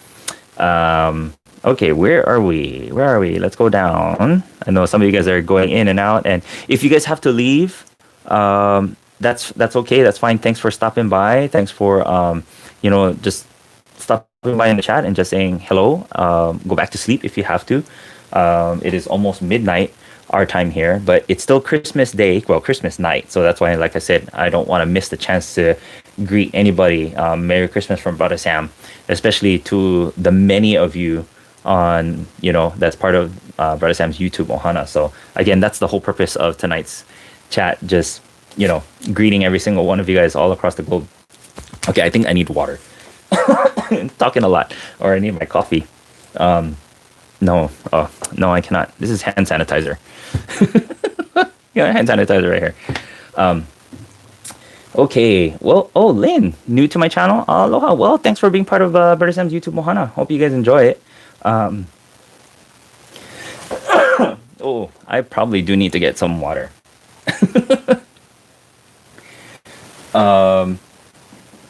okay, where are we? Let's go down. I know some of you guys are going in and out, and if you guys have to leave, that's okay, that's fine. Thanks for stopping by. Thanks for just stopping by in the chat and just saying hello. Go back to sleep if you have to. It is almost midnight our time here, but it's still Christmas Day, well, Christmas night. So that's why, like I said, I don't want to miss the chance to greet anybody. Merry Christmas from Brother Sam, especially to the many of you on, that's part of Brother Sam's YouTube Ohana. So again, that's the whole purpose of tonight's chat. Just, greeting every single one of you guys all across the globe. Okay, I think I need water. Talking a lot, or I need my coffee. No, no, I cannot. This is hand sanitizer. Hand sanitizer right here. Okay, well, Lynn, new to my channel. Aloha. Well, thanks for being part of Brother Sam's YouTube Mohana. Hope you guys enjoy it. I probably do need to get some water.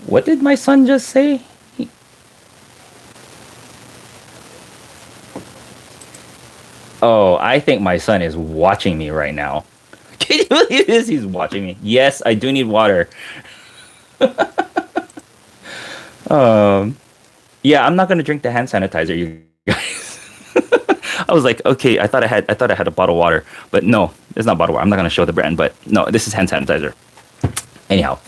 What did my son just say? Oh, I think my son is watching me right now. Can you believe this? He's watching me. Yes, I do need water. Um, yeah, I'm not gonna drink the hand sanitizer, you guys. I was like, okay, I thought I had a bottle of water, but no, it's not bottled water. I'm not gonna show the brand, but no, this is hand sanitizer. Anyhow,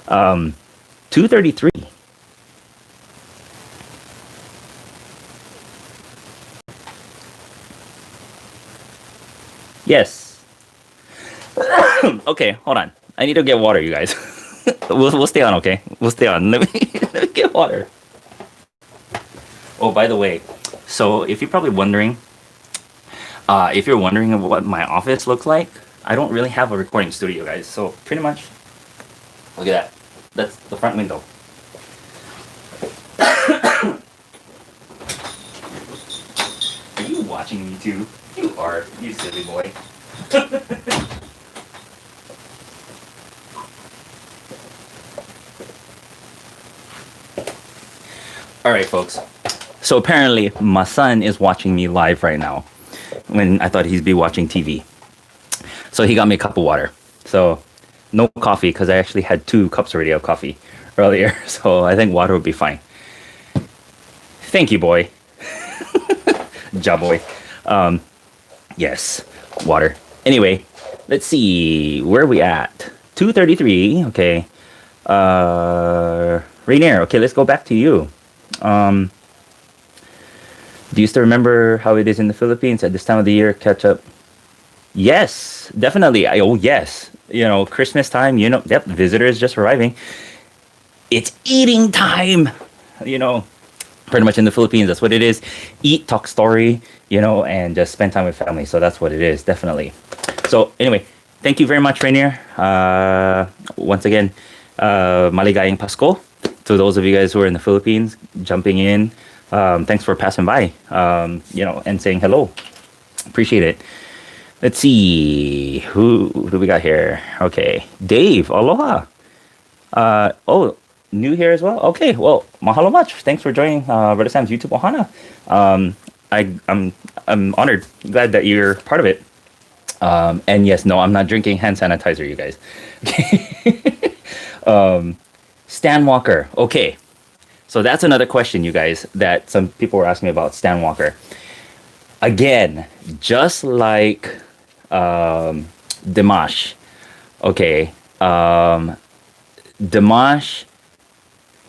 233. Yes. Okay, hold on. I need to get water, you guys. We'll stay on, okay? We'll stay on. Let me get water. Oh, by the way, so if you're wondering of what my office looks like, I don't really have a recording studio, guys. So pretty much, look at that. That's the front window. Are you watching me too? You are, you silly boy. All right, folks. So apparently, my son is watching me live right now when I thought he'd be watching TV. So he got me a cup of water. So no coffee because I actually had 2 cups already of coffee earlier. So I think water would be fine. Thank you, boy. Ja, boy. Yes, water. Anyway, let's see. Where are we at? 233. Okay. Rainier. Okay, let's go back to you. Um, do you still remember how it is in the Philippines at this time of the year? Catch up. Yes, definitely. Oh, yes. You know, Christmas time, yep, visitors just arriving. It's eating time. You know, pretty much in the Philippines, that's what it is. Eat, talk story, and just spend time with family. So that's what it is, definitely. So anyway, thank you very much, Rainier. Once again, maligayang Pasko to those of you guys who are in the Philippines, jumping in. Thanks for passing by, and saying hello. Appreciate it. Let's see. Who do we got here? Okay. Dave, aloha. Oh, new here as well? Okay, well, mahalo much. Thanks for joining Brother Sam's YouTube Ohana. I'm honored. Glad that you're part of it. And yes, no, I'm not drinking hand sanitizer, you guys. Stan Walker. Okay. So that's another question, you guys, that some people were asking me about Stan Walker. Again, just like Dimash. Okay. Dimash,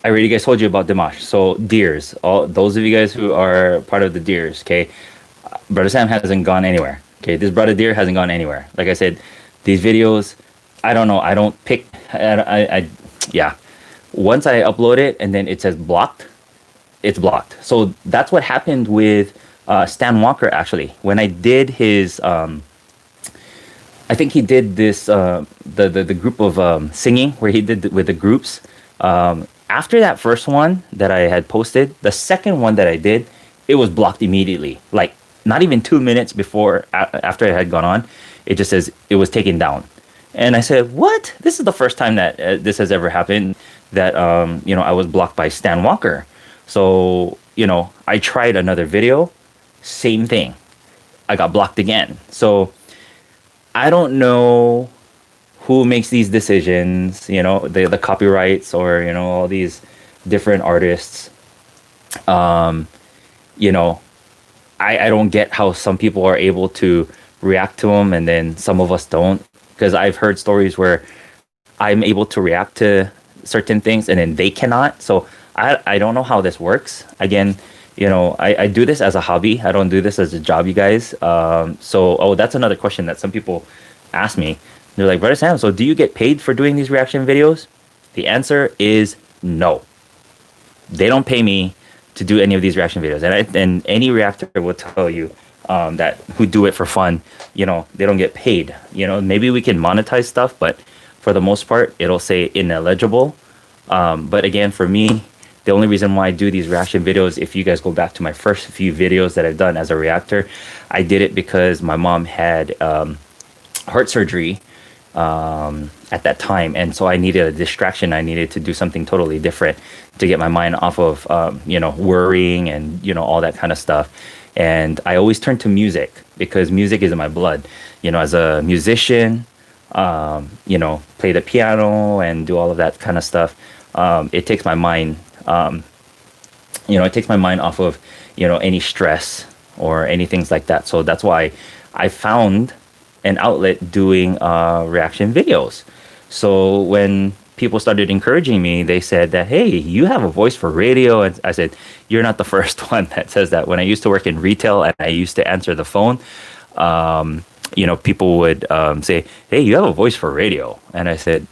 I already guys told you about Dimash. So Deers, all those of you guys who are part of the Deers, okay, Brother Sam hasn't gone anywhere. Okay, this Brother Deer hasn't gone anywhere. Like I said, these videos, I don't know. I don't pick. Yeah. Once I upload it and then it says blocked, it's blocked. So that's what happened with Stan Walker actually. When I did his, I think he did this the group of singing where he did with the groups. After that first one that I had posted, the second one that I did, it was blocked immediately. Like not even 2 minutes before after I had gone on, it just says it was taken down. And I said, "What? This is the first time that this has ever happened that I was blocked by Stan Walker." So I tried another video, same thing. I got blocked again. So I don't know who makes these decisions, the copyrights or, all these different artists. I don't get how some people are able to react to them and then some of us don't. Because I've heard stories where I'm able to react to certain things and then they cannot. So I don't know how this works. Again, I do this as a hobby. I don't do this as a job, you guys. That's another question that some people ask me. They're like, Brother Sam, so do you get paid for doing these reaction videos? The answer is no. They don't pay me to do any of these reaction videos. And any reactor will tell you that who do it for fun, they don't get paid. Maybe we can monetize stuff, but for the most part, it'll say ineligible. But again, for me, the only reason why I do these reaction videos, if you guys go back to my first few videos that I've done as a reactor, I did it because my mom had heart surgery at that time. And so I needed a distraction. I needed to do something totally different to get my mind off of, worrying and, all that kind of stuff. And I always turn to music because music is in my blood. As a musician, play the piano and do all of that kind of stuff. It takes my mind It takes my mind off of, any stress or any things like that. So that's why I found an outlet doing reaction videos. So when people started encouraging me, they said that, hey, you have a voice for radio. And I said, you're not the first one that says that. When I used to work in retail and I used to answer the phone, people would say, hey, you have a voice for radio. And I said,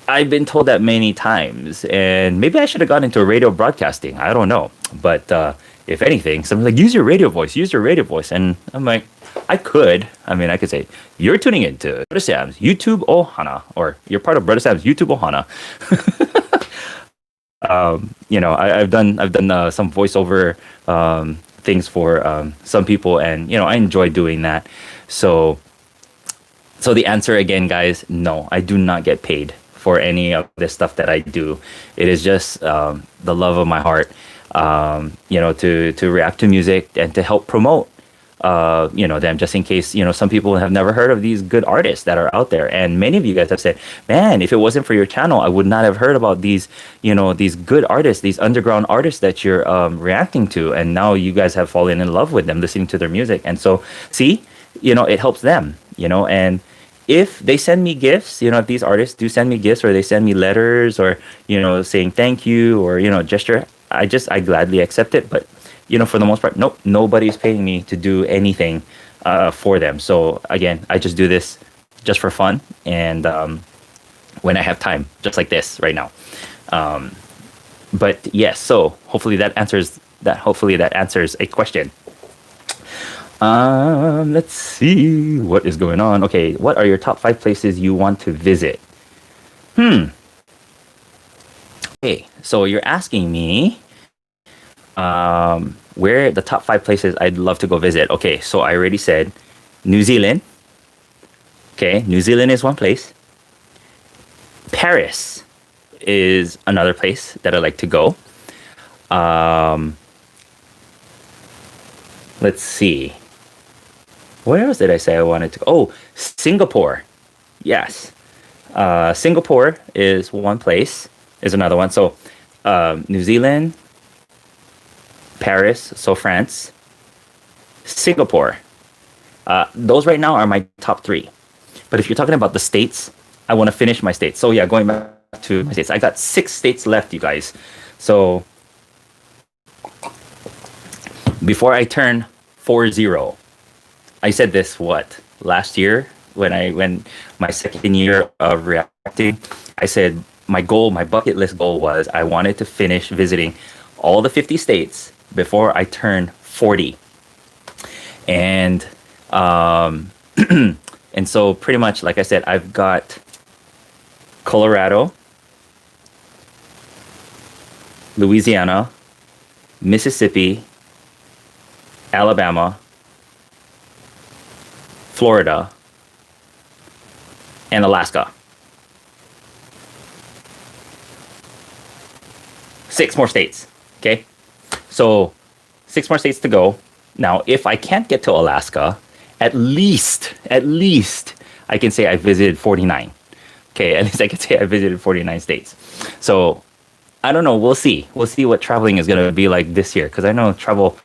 I've been told that many times, and maybe I should have gone into radio broadcasting. I don't know. But if anything, someone's like, use your radio voice. And I'm like, I could say, you're tuning into Bruddah Sam's YouTube Ohana, or you're part of Bruddah Sam's YouTube Ohana. I've done some voiceover things for some people, and I enjoy doing that. So the answer again, guys, no, I do not get paid for any of this stuff that I do. It is just the love of my heart, to react to music and to help promote them, just in case, some people have never heard of these good artists that are out there. And many of you guys have said, man, if it wasn't for your channel, I would not have heard about these, these good artists, these underground artists that you're reacting to. And now you guys have fallen in love with them, listening to their music. And so, see, it helps them, and if they send me gifts, if these artists do send me gifts, or they send me letters, or, saying thank you, or, gesture, I gladly accept it. But, for the most part, nope, nobody's paying me to do anything for them. So again, I just do this just for fun. And when I have time, just like this right now. But yes, so hopefully that answers a question. Let's see what is going on. Okay, what are your top 5 places you want to visit? Okay, so you're asking me where the top 5 places I'd love to go visit. Okay, so I already said New Zealand. Okay, New Zealand is one place. Paris is another place that I'd like to go. Let's see. Where else did I say I wanted to go? Oh, Singapore. Yes. Singapore is one place, is another one. So New Zealand, Paris, so France, Singapore. Those right now are my top 3. But if you're talking about the states, I want to finish my states. So yeah, going back to my states, I got 6 states left, you guys. So before I turn 40, I said this, last year when my second year of reacting, I said my bucket list goal was I wanted to finish visiting all the 50 states before I turn 40. And and so pretty much, like I said, I've got Colorado, Louisiana, Mississippi, Alabama, Florida, and Alaska. 6 more states. Okay, so 6 more states to go. Now, if I can't get to Alaska, at least I can say I visited 49. Okay, at least I can say I visited 49 states. So I don't know. We'll see what traveling is going to be like this year, because I know travel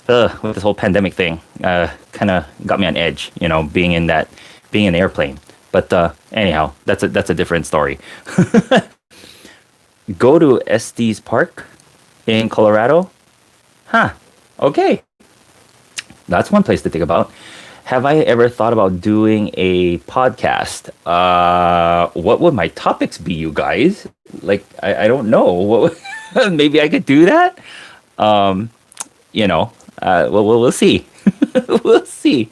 with this whole pandemic thing kind of got me on edge, being in the airplane. But anyhow, that's a different story. Go to Estes Park in Colorado. Okay, that's one place to think about. Have I ever thought about doing a podcast? What would my topics be, you guys? Like, I don't know. Maybe I could do that. Well, we'll see. We'll see.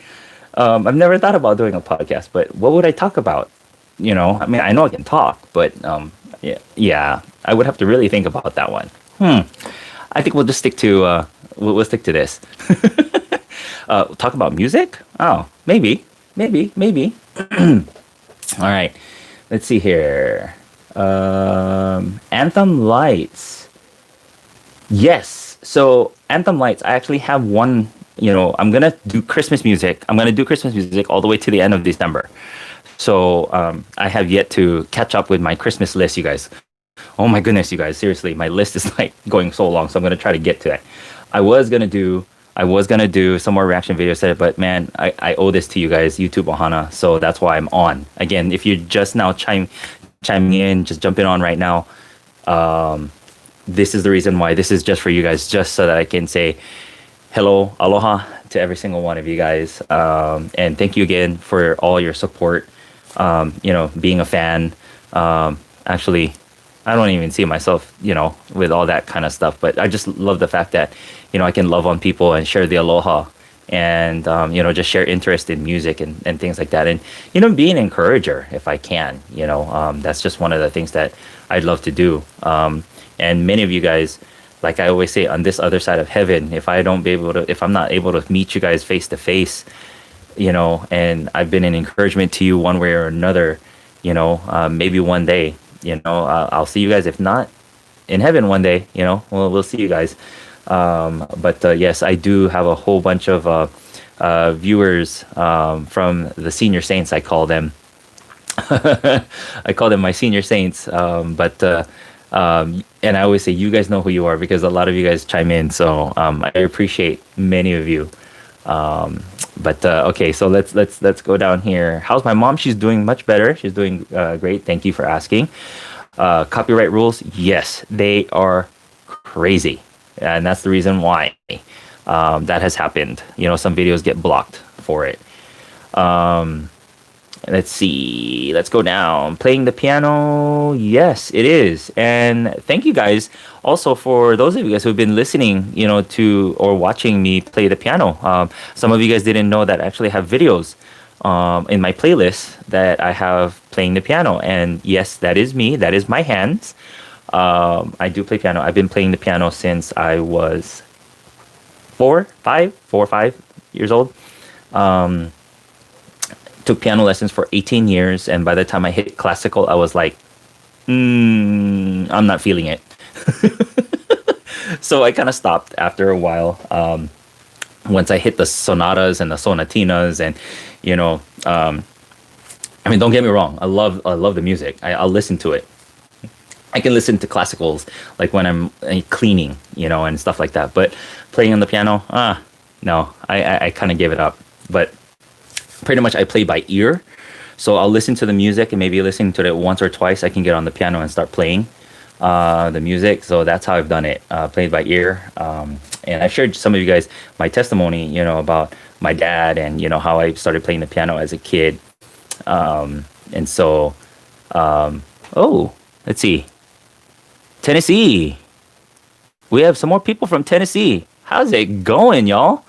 I've never thought about doing a podcast, but what would I talk about? I know I can talk, but yeah, I would have to really think about that one. I think we'll just stick to we'll stick to this. Talk about music? Oh, maybe. All right, let's see here. Anthem Lights. Yes. So Anthem Lights, I actually have one. I'm gonna do Christmas music. I'm gonna do Christmas music all the way to the end of December. So I have yet to catch up with my Christmas list, you guys. Oh my goodness, you guys! Seriously, my list is like going so long, so I'm gonna try to get to it. I was gonna do some more reaction videos today, but man, I owe this to you guys, YouTube Ohana. So that's why I'm on. Again, if you're just now chiming in, just jumping on right now. This is the reason why. This is just for you guys, just so that I can say hello, aloha to every single one of you guys. And thank you again for all your support. Being a fan. Actually, I don't even see myself, with all that kind of stuff. But I just love the fact that, I can love on people and share the aloha and, just share interest in music and things like that. And, be an encourager if I can, that's just one of the things that I'd love to do. And many of you guys, like I always say, on this other side of heaven, if I'm not able to meet you guys face to face, and I've been an encouragement to you one way or another, maybe one day, I'll see you guys. If not in heaven one day, we'll see you guys. But yes, I do have a whole bunch of viewers from the senior saints. I call them. I call them my senior saints. And I always say, you guys know who you are because a lot of you guys chime in. So I appreciate many of you. Okay, so let's go down here. How's my mom? She's doing much better. She's doing great. Thank you for asking. Copyright rules, yes, they are crazy, and that's the reason why that has happened. Some videos get blocked for it. Let's see. Let's go down. Playing the piano. Yes, it is. And thank you guys also for those of you guys who've been listening, to or watching me play the piano. Some of you guys didn't know that I actually have videos in my playlist that I have playing the piano. And yes, that is me. That is my hands. I do play piano. I've been playing the piano since I was 4 or 5 years old. Took piano lessons for 18 years, and by the time I hit classical, I was like, I'm not feeling it. So I kind of stopped after a while. Once I hit the sonatas and the sonatinas, and don't get me wrong, I love the music. I'll listen to it. I can listen to classicals like when I'm cleaning, and stuff like that. But playing on the piano, no, I kind of gave it up. But pretty much I play by ear. So I'll listen to the music, and maybe listening to it once or twice, I can get on the piano and start playing the music. So that's how I've done it, played by ear. And I shared some of you guys my testimony, about my dad and, how I started playing the piano as a kid. And so, let's see. Tennessee. We have some more people from Tennessee. How's it going, y'all?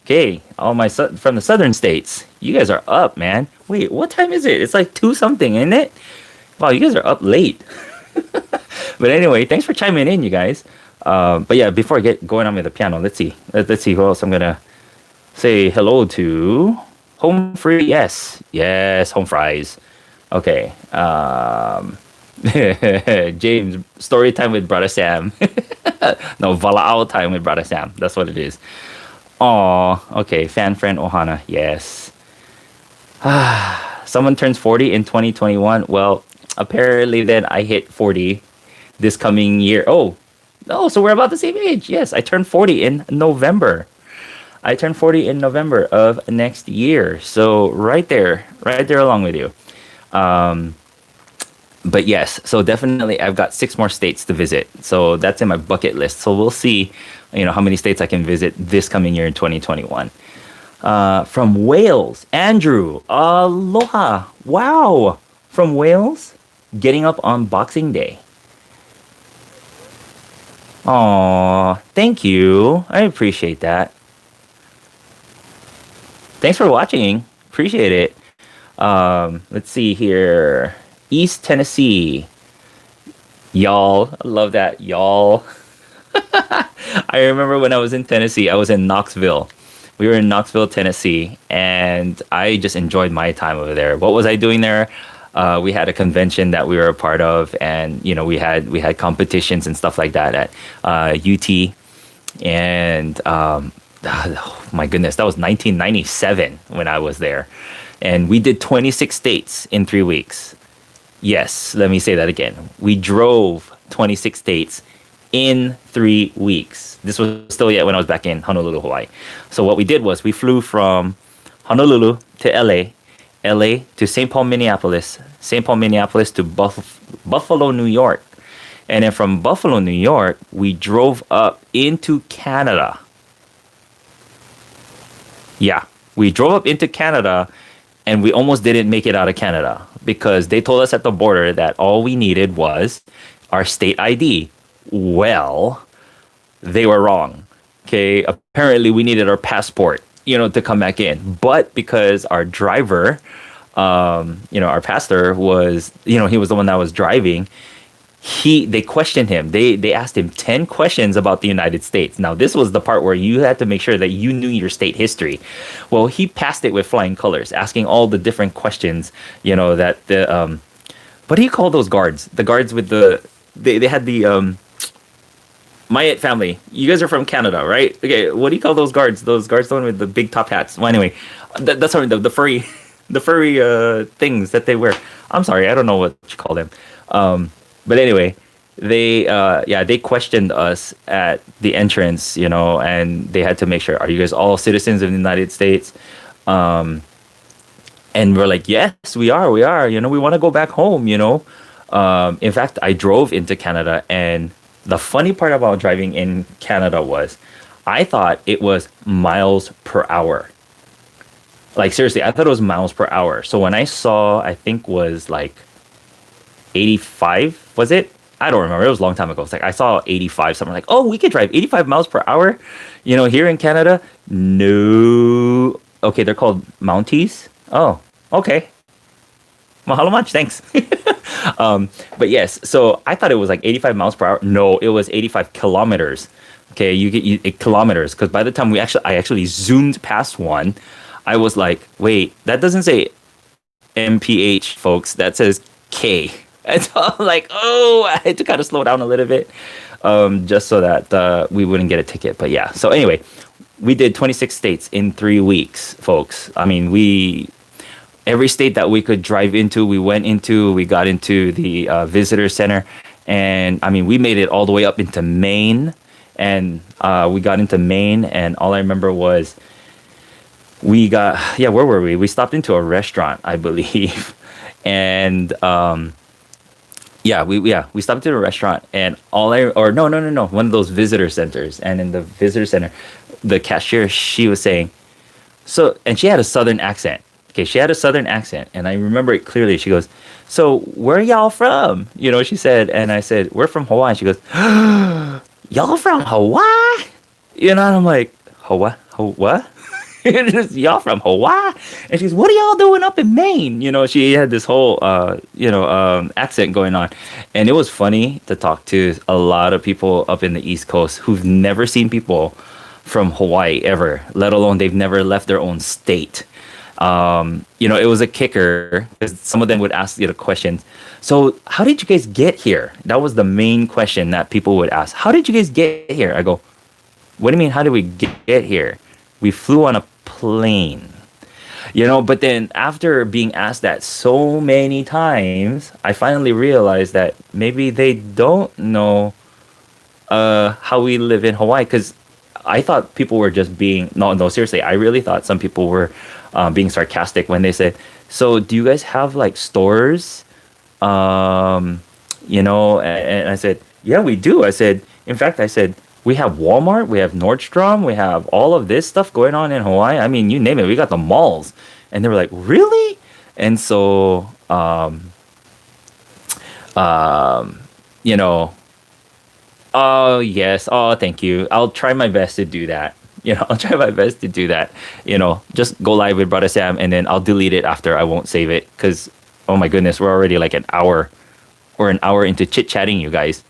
Okay, all my from the southern states. You guys are up, man. Wait, what time is it? It's like 2 something, isn't it? Wow, you guys are up late. But anyway, thanks for chiming in, you guys. But yeah, before I get going on with the piano, let's see. Let's see who else I'm gonna say hello to. Home free, yes, home fries. Okay. James, story time with Brother Sam. No, Vala'au time with Brother Sam. That's what it is. Oh, okay. Fan friend Ohana. Yes. Someone turns 40 in 2021. Well, apparently then I hit 40 this coming year. Oh, no. So we're about the same age. Yes. I turned 40 in November. I turned 40 in November of next year. So right there along with you. But yes, so definitely I've got 6 more states to visit. So that's in my bucket list. So we'll see, how many states I can visit this coming year in 2021. From Wales, Andrew, aloha. Wow. From Wales, getting up on Boxing Day. Aw, thank you. I appreciate that. Thanks for watching. Appreciate it. Let's see here. East Tennessee. Y'all. I love that. Y'all. I remember when I was in Tennessee, I was in Knoxville. We were in Knoxville, Tennessee, and I just enjoyed my time over there. What was I doing there? We had a convention that we were a part of, and we had competitions and stuff like that at UT. And oh my goodness, that was 1997 when I was there, and we did 26 states in 3 weeks. Yes, let me say that again. We drove 26 states in 3 weeks. This was still yet when I was back in Honolulu, Hawaii. So what we did was we flew from Honolulu to LA, LA to St. Paul, Minneapolis, St. Paul, Minneapolis to Buffalo, New York. And then from Buffalo, New York, we drove up into Canada. Yeah, we drove up into Canada and we almost didn't make it out of Canada because they told us at the border that all we needed was our state ID. Well, they were wrong. Okay, apparently we needed our passport, to come back in. But because our driver, our pastor was, he was the one that was driving. They questioned him. They asked him 10 questions about the United States. Now, this was the part where you had to make sure that you knew your state history. Well, he passed it with flying colors, asking all the different questions, that the, what do you call those guards? The guards with they had the, Myatt family. You guys are from Canada, right? Okay, what do you call those guards? Those guards, the one with the big top hats. Well, anyway, that's the furry, the furry things that they wear. I'm sorry, I don't know what you call them. But anyway, they questioned us at the entrance, and they had to make sure, are you guys all citizens of the United States? And we're like, yes, we are. We want to go back home, In fact, I drove into Canada, and the funny part about driving in Canada was I thought it was miles per hour. Like, seriously, I thought it was miles per hour. So when I saw, I think was like 85, was it? I don't remember. It was a long time ago. It's like I saw 85, something like, oh, we could drive 85 miles per hour, here in Canada. No. Okay, they're called Mounties. Oh, okay. Mahalo much, thanks. But yes, so I thought it was like 85 miles per hour. No, it was 85 kilometers. Okay, you get kilometers because by the time I actually zoomed past one, I was like, wait, that doesn't say MPH, folks. That says K. And so I'm like, oh, I had to kind of slow down a little bit, just so that we wouldn't get a ticket. But yeah, so anyway, we did 26 states in 3 weeks, folks. I mean, every state that we could drive into, we went into. We got into the visitor center, and I mean, we made it all the way up into Maine, and we got into Maine, and all I remember was where were we? We stopped into a restaurant, I believe, and we stopped into a restaurant, and no, one of those visitor centers, and in the visitor center, the cashier, she was saying, and she had a southern accent. Okay, she had a southern accent, and I remember it clearly. She goes, so where are y'all from? She said, and I said, we're from Hawaii. She goes, y'all from Hawaii? And I'm like, Hawaii? What? Y'all from Hawaii? And she goes, what are y'all doing up in Maine? She had this whole, accent going on. And it was funny to talk to a lot of people up in the East Coast who've never seen people from Hawaii ever, let alone they've never left their own state. It was a kicker because some of them would ask the questions. So how did you guys get here? That was the main question that people would ask. How did you guys get here? I go, what do you mean? How did we get here? We flew on a plane, but then after being asked that so many times, I finally realized that maybe they don't know, how we live in Hawaii. Cause I thought people were just being, no, seriously. I really thought some people were being sarcastic when they said, so do you guys have like stores? And I said, yeah, we do. I said, in fact, we have Walmart, we have Nordstrom, we have all of this stuff going on in Hawaii. I mean, you name it, we got the malls. And they were like, really? And so, oh, yes. Oh, thank you. I'll try my best to do that. I'll try my best to do that. Just go live with Brother Sam, and then I'll delete it after. I won't save it because, oh my goodness, we're already like an hour into chit-chatting, you guys.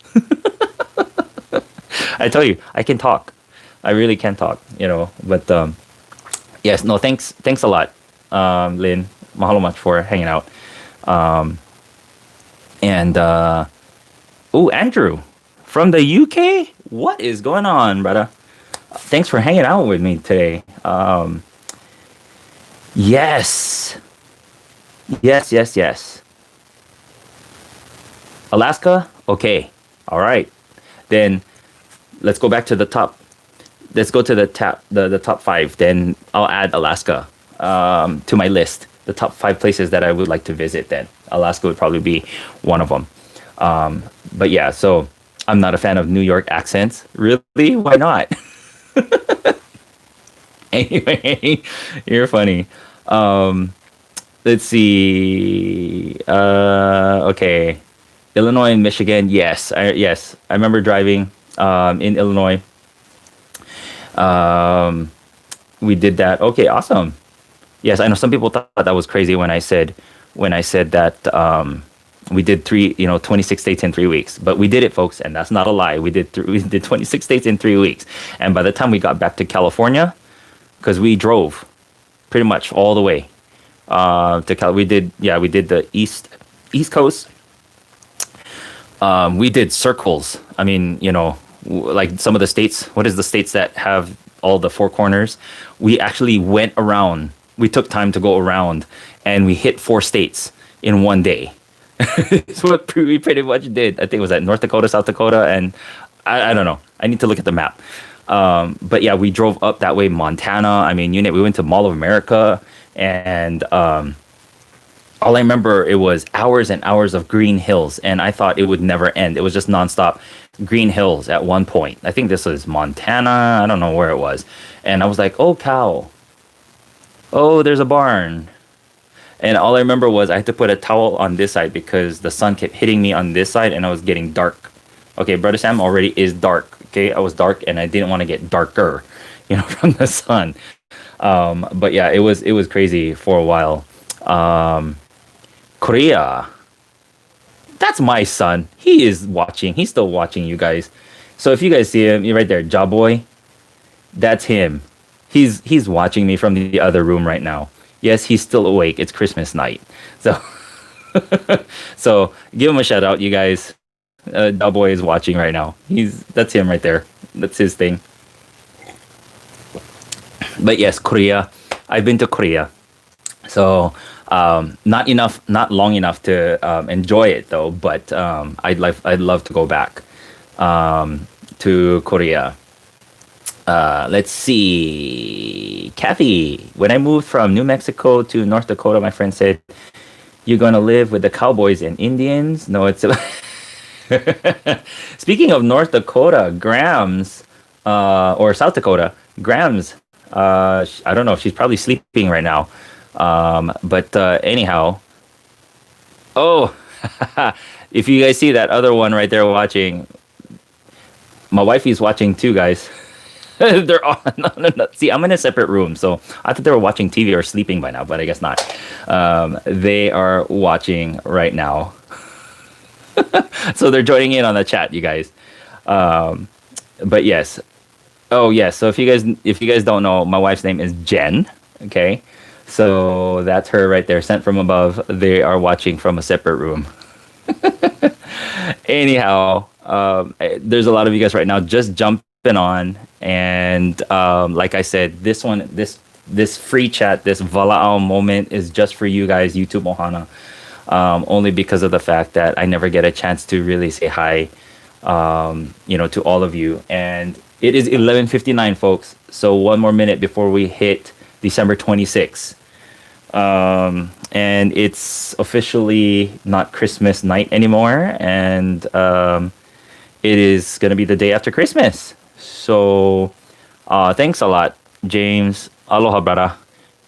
I tell you, I can talk. I really can talk, But, yes, no, thanks a lot, Lynn. Mahalo much for hanging out. Andrew from the UK. What is going on, brother? Thanks for hanging out with me today. Yes. Alaska? Okay. All right. Then let's go back to the top. Let's go to the top five. Then I'll add Alaska to my list. The top five places that I would like to visit. Then Alaska would probably be one of them. But yeah, so I'm not a fan of New York accents. Really? Why not? Anyway, you're funny. Um, let's see. Okay, Illinois and Michigan. Yes, I remember driving in Illinois. Um, we did that. Okay, awesome. Yes, I know some people thought that was crazy when I said that we did 26 states in 3 weeks. But we did it, folks, and that's not a lie. We did 26 states in 3 weeks, and by the time we got back to California, because we drove pretty much all the way to Cal. We did the East Coast. We did circles. I mean, like some of the states. What is the states that have all the four corners? We actually went around. We took time to go around, and we hit 4 states in one day. It's what we pretty much did. I think it was at North Dakota, South Dakota, and I don't know. I need to look at the map. But yeah, we drove up that way, Montana. I mean, we went to Mall of America, and all I remember, it was hours and hours of green hills, and I thought it would never end. It was just nonstop green hills at one point. I think this was Montana. I don't know where it was. And I was like, oh, cow. Oh, there's a barn. And all I remember was I had to put a towel on this side because the sun kept hitting me on this side, and I was getting dark. Okay, Brother Sam already is dark. Okay, I was dark, and I didn't want to get darker, from the sun. But yeah, it was crazy for a while. Korea. That's my son. He is watching. He's still watching, you guys. So if you guys see him, you're right there, Jaboy. That's him. He's watching me from the other room right now. Yes, he's still awake. It's Christmas night. So so give him a shout out, you guys. Jaboy is watching right now. That's him right there. That's his thing. But yes, Korea. I've been to Korea. So not long enough to enjoy it though. But I'd love to go back to Korea. Let's see, Kathy. When I moved from New Mexico to North Dakota, my friend said, "You're gonna live with the cowboys and Indians." No, it's. Speaking of North Dakota, Grams, or South Dakota, Grams. I don't know. She's probably sleeping right now. But anyhow, oh, if you guys see that other one right there watching, my wifey's watching too, guys. They're on. No. See, I'm in a separate room, so I thought they were watching TV or sleeping by now, but I guess not. They are watching right now, so they're joining in on the chat, you guys. But yes, oh yes. So if you guys don't know, my wife's name is Jen. Okay, so that's her right there, sent from above. They are watching from a separate room. Anyhow, there's a lot of you guys right now just jumping on, and like I said, this free chat, this Vala'au moment is just for you guys, YouTube Ohana. Only because of the fact that I never get a chance to really say hi, to all of you. And it is 11:59, folks. So one more minute before we hit December 26th. And it's officially not Christmas night anymore, and it is going to be the day after Christmas. So thanks a lot, James. Aloha, brother.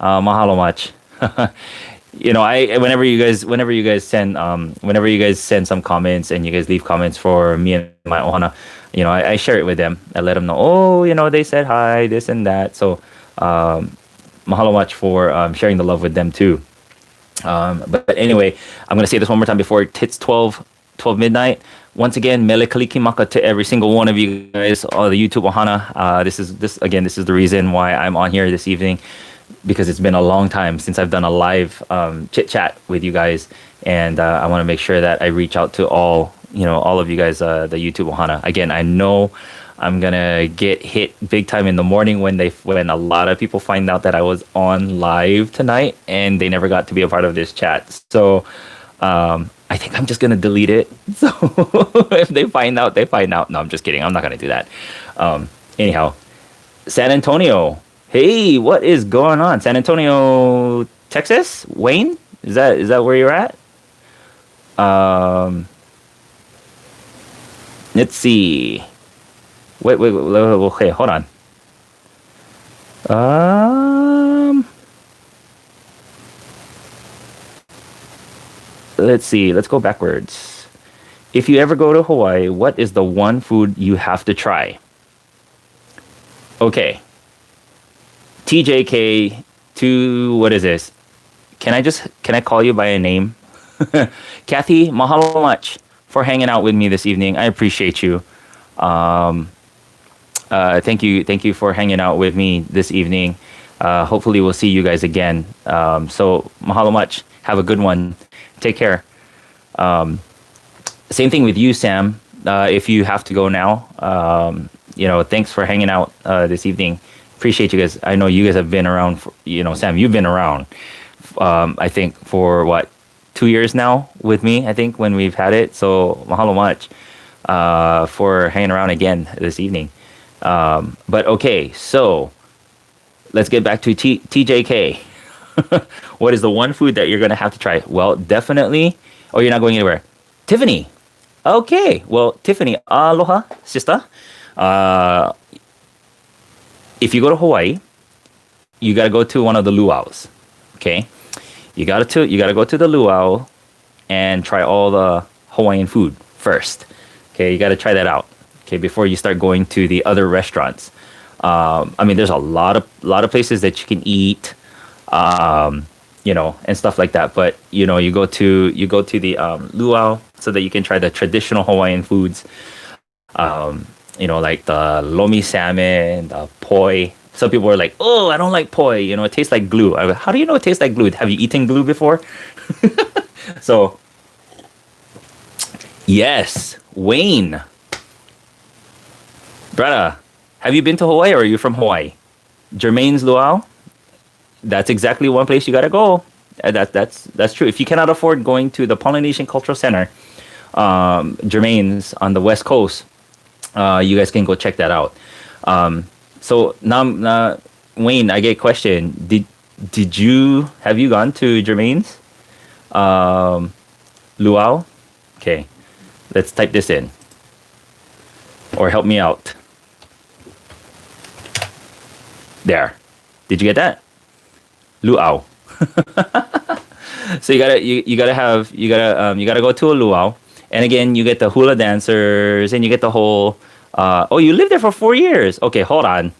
Mahalo much. I whenever you guys send some comments and you guys leave comments for me and my ohana, I share it with them. I let them know, they said hi, this and that. So mahalo much for sharing the love with them too. But anyway, I'm gonna say this one more time before it hits 12 midnight. Once again, MELE KALIKIMAKA to every single one of you guys, all the YouTube Ohana. This is the reason why I'm on here this evening, because it's been a long time since I've done a live chit chat with you guys, and I want to make sure that I reach out to all of you guys, the YouTube Ohana. Again, I know I'm gonna get hit big time in the morning when a lot of people find out that I was on live tonight and they never got to be a part of this chat. So I think I'm just gonna delete it. So if they find out, they find out. No, I'm just kidding. I'm not gonna do that. Anyhow, San Antonio. Hey, what is going on? San Antonio, Texas? Wayne? Is that where you're at? Um, let's see. Wait, okay, hold on. Um, let's see. Let's go backwards. If you ever go to Hawaii, what is the one food you have to try? Okay. TJK to what is this? Can I call you by a name? Kathy, mahalo much for hanging out with me this evening. I appreciate you. Um, thank you for hanging out with me this evening. Hopefully we'll see you guys again. So mahalo much. Have a good one. Take care. Same thing with you, Sam. If you have to go now, thanks for hanging out this evening. Appreciate you guys. I know you guys have been around. Sam, you've been around. I think for what, 2 years now with me. I think when we've had it. So mahalo much for hanging around again this evening. But okay, so let's get back to TJK. What is the one food that you're gonna have to try? Well, definitely. Oh, you're not going anywhere. Tiffany. Okay. Well, Tiffany, aloha, sister. If you go to Hawaii, you gotta go to one of the luau's. Okay. You gotta go to the luau and try all the Hawaiian food first. Okay, you gotta try that out. Okay, before you start going to the other restaurants. There's a lot of places that you can eat, and stuff like that. But you go to the luau so that you can try the traditional Hawaiian foods. Like the lomi salmon, the poi. Some people are like, "Oh, I don't like poi. It tastes like glue." How do you know it tastes like glue? Have you eaten glue before? So, yes, Wayne, Bruddah, have you been to Hawaii or are you from Hawaii? Jermaine's Luau. That's exactly one place you gotta go. That's true. If you cannot afford going to the Polynesian Cultural Center, Jermaine's on the West Coast, you guys can go check that out. So now, Wayne, I get a question. Have you gone to Jermaine's luau? Okay, let's type this in, or help me out. There, did you get that? Luau. So you gotta go to a luau, and again you get the hula dancers, and you get the whole. You lived there for 4 years. Okay, hold on,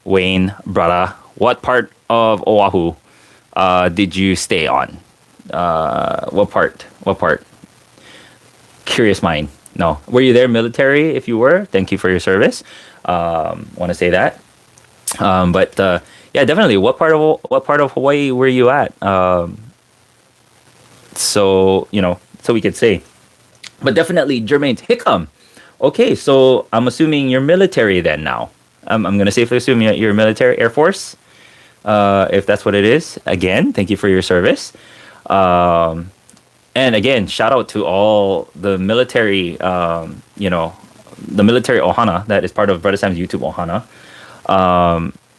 Wayne, Bruddah. What part of Oahu did you stay on? What part? Curious mind. No. Were you there military? If you were, thank you for your service. Want to say that. But yeah, definitely. What part of Hawaii were you at? So we could say. But definitely Jermaine's Hickam. Okay, so I'm assuming you're military then now. I'm going to safely assume you're military, Air Force, if that's what it is. Again, thank you for your service. And again, shout out to all the military, the military ohana that is part of Bruddah Sam's YouTube ohana.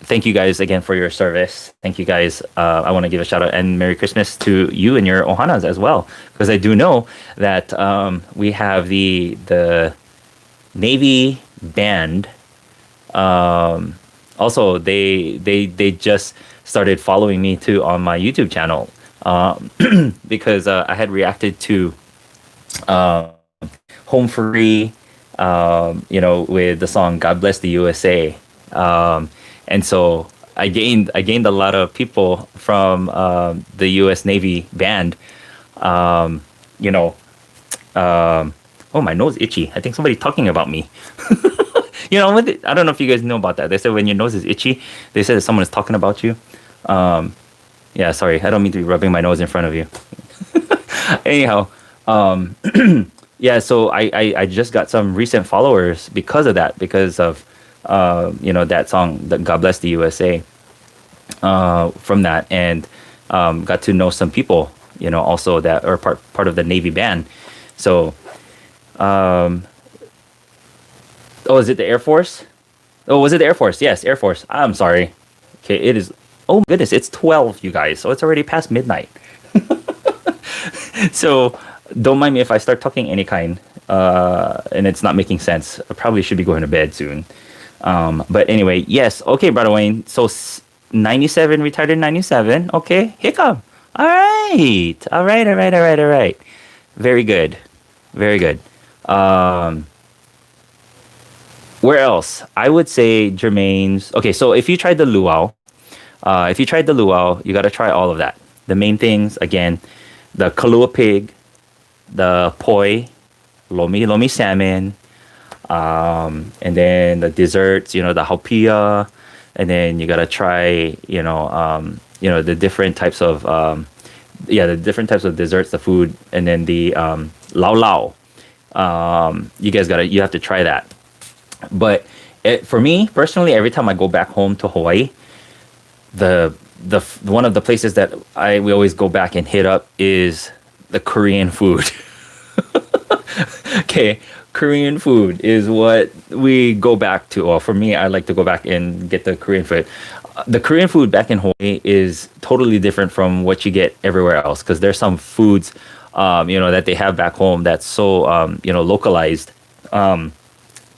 Thank you guys again for your service. Thank you guys. I want to give a shout out and Merry Christmas to you and your ohanas as well, because I do know that we have the Navy band. Also, they just started following me too on my YouTube channel because I had reacted to Home Free, with the song "God Bless the USA," and so I gained a lot of people from the U.S. Navy band. Oh, my nose itchy. I think somebody's talking about me. I don't know if you guys know about that. They said when your nose is itchy, they said that someone is talking about you. Yeah, sorry. I don't mean to be rubbing my nose in front of you. Anyhow, yeah, so I just got some recent followers because of that, because of, that song, that God Bless the USA, from that. And got to know some people, also that are part of the Navy band. So Um, oh, is it the Air Force? Oh, was it the Air Force? Yes, Air Force. I'm sorry. Okay, it is. Oh my goodness, it's 12, you guys. So it's already past midnight. So don't mind me if I start talking any kind, and it's not making sense. I probably should be going to bed soon. But anyway, yes. Okay, Brother Wayne. So 97 retired in 97. Okay, Hickam. All right. All right. All right. All right. All right. Very good. Very good. Um, where else? I would say Jermaine's. Okay, so if you tried the luau, you got to try all of that. The main things again, the kalua pig, the poi, lomi salmon, and then the desserts. The haupia, and then you gotta try. The different types of the different types of desserts, the food, and then the lao lao. You have to try that. But for me personally, every time I go back home to Hawaii, the one of the places that we always go back and hit up is the Korean food. Okay, Korean food is what we go back to. Well, for me, I like to go back and get the Korean food. The Korean food back in Hawaii is totally different from what you get everywhere else because there's some foods, that they have back home that's so, localized, that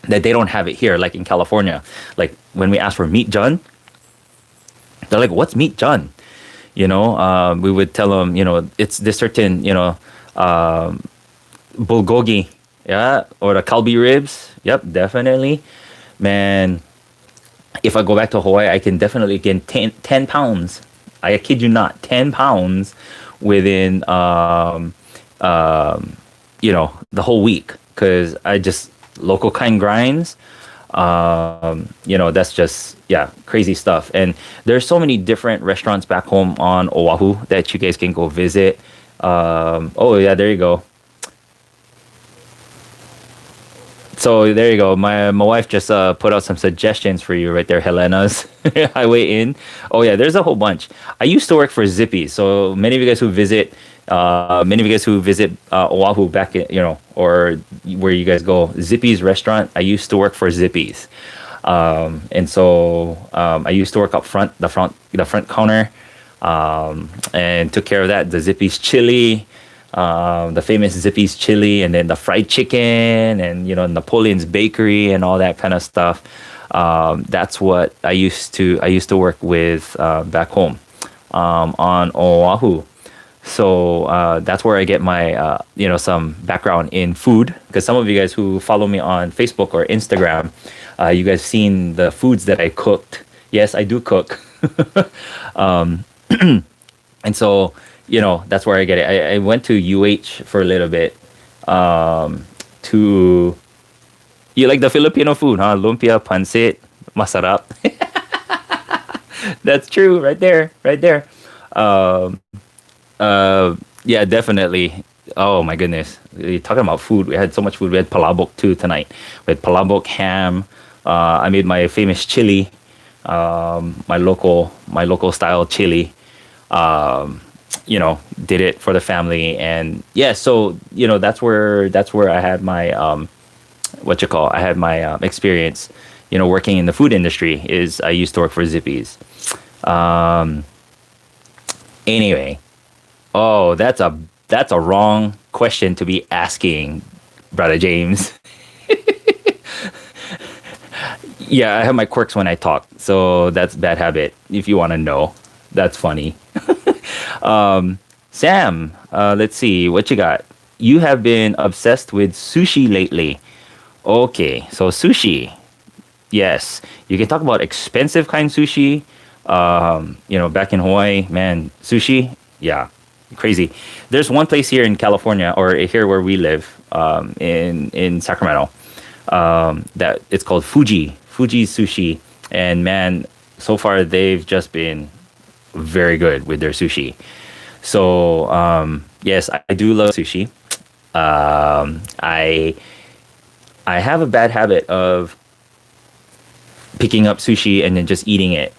they don't have it here, like in California. Like when we ask for meat jun, they're like, "What's meat jun?" We would tell them, it's this certain, bulgogi, yeah, or the kalbi ribs. Yep, definitely, man. If I go back to Hawaii, I can definitely gain 10 pounds. I kid you not, 10 pounds within, the whole week because I just local kind grinds. That's just, yeah, crazy stuff. And there's so many different restaurants back home on Oahu that you guys can go visit. Oh yeah, there you go. So there you go. My wife just put out some suggestions for you right there, Helena's Highway Inn. Oh yeah, there's a whole bunch. I used to work for Zippy, so many of you guys who visit Oahu back in, or where you guys go, Zippy's restaurant. I used to work for Zippy's, and so I used to work up front, the front counter, and took care of that. The Zippy's chili, the famous Zippy's chili, and then the fried chicken, and Napoleon's Bakery, and all that kind of stuff. That's what I used to work with back home on Oahu. So that's where I get my some background in food because some of you guys who follow me on Facebook or Instagram, you guys seen the foods that I cooked. Yes, I do cook. um, and so that's where I get it. I went to UH for a little bit. To You like the Filipino food, huh? Lumpia, pancit, masarap. That's true, right there, right there. Um, yeah, definitely. Oh my goodness, you're talking about food. We had so much food. We had palabok too tonight. We had palabok ham. I made my famous chili, my local style chili. Um, did it for the family, and yeah. So that's where I had my what you call. I had my experience. Working in the food industry is I used to work for Zippy's. Um, anyway, oh, that's a wrong question to be asking, brother James. Yeah, I have my quirks when I talk, so that's bad habit. If you want to know, that's funny. Sam, let's see what you got. You have been obsessed with sushi lately. Okay, so sushi. Yes, you can talk about expensive kind sushi. Back in Hawaii, man, sushi. Yeah, crazy. There's one place here in California, or here where we live, in Sacramento, that it's called Fuji Sushi, and man, so far they've just been very good with their sushi. So yes, I do love sushi. I have a bad habit of picking up sushi and then just eating it,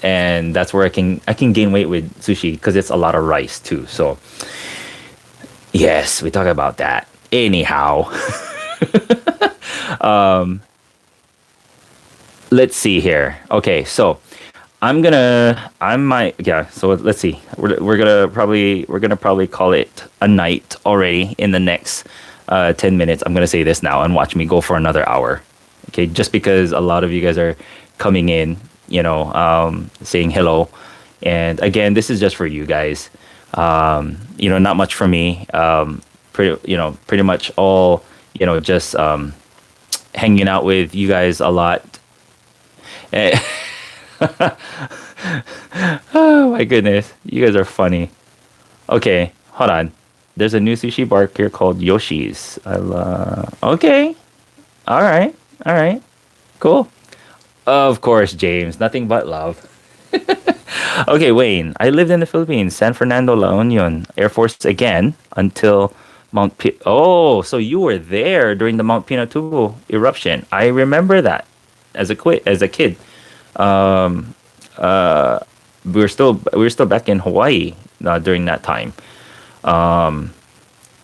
and that's where I can gain weight with sushi because it's a lot of rice too. So yes, we talk about that. Anyhow, let's see here. Okay, so I might, yeah. So let's see. We're gonna probably call it a night already in the next 10 minutes. I'm gonna say this now and watch me go for another hour. Okay, just because a lot of you guys are coming in, saying hello, and again, this is just for you guys. Not much for me. Pretty much all, just hanging out with you guys a lot. Eh, oh my goodness, you guys are funny. Okay, hold on. There's a new sushi bar here called Yoshi's. Okay, all right, cool. Of course, James. Nothing but love. Okay, Wayne. I lived in the Philippines, San Fernando, La Union Air Force again until Oh, so you were there during the Mount Pinatubo eruption. I remember that as a kid. Um, uh, we were still back in Hawaii during that time. Um,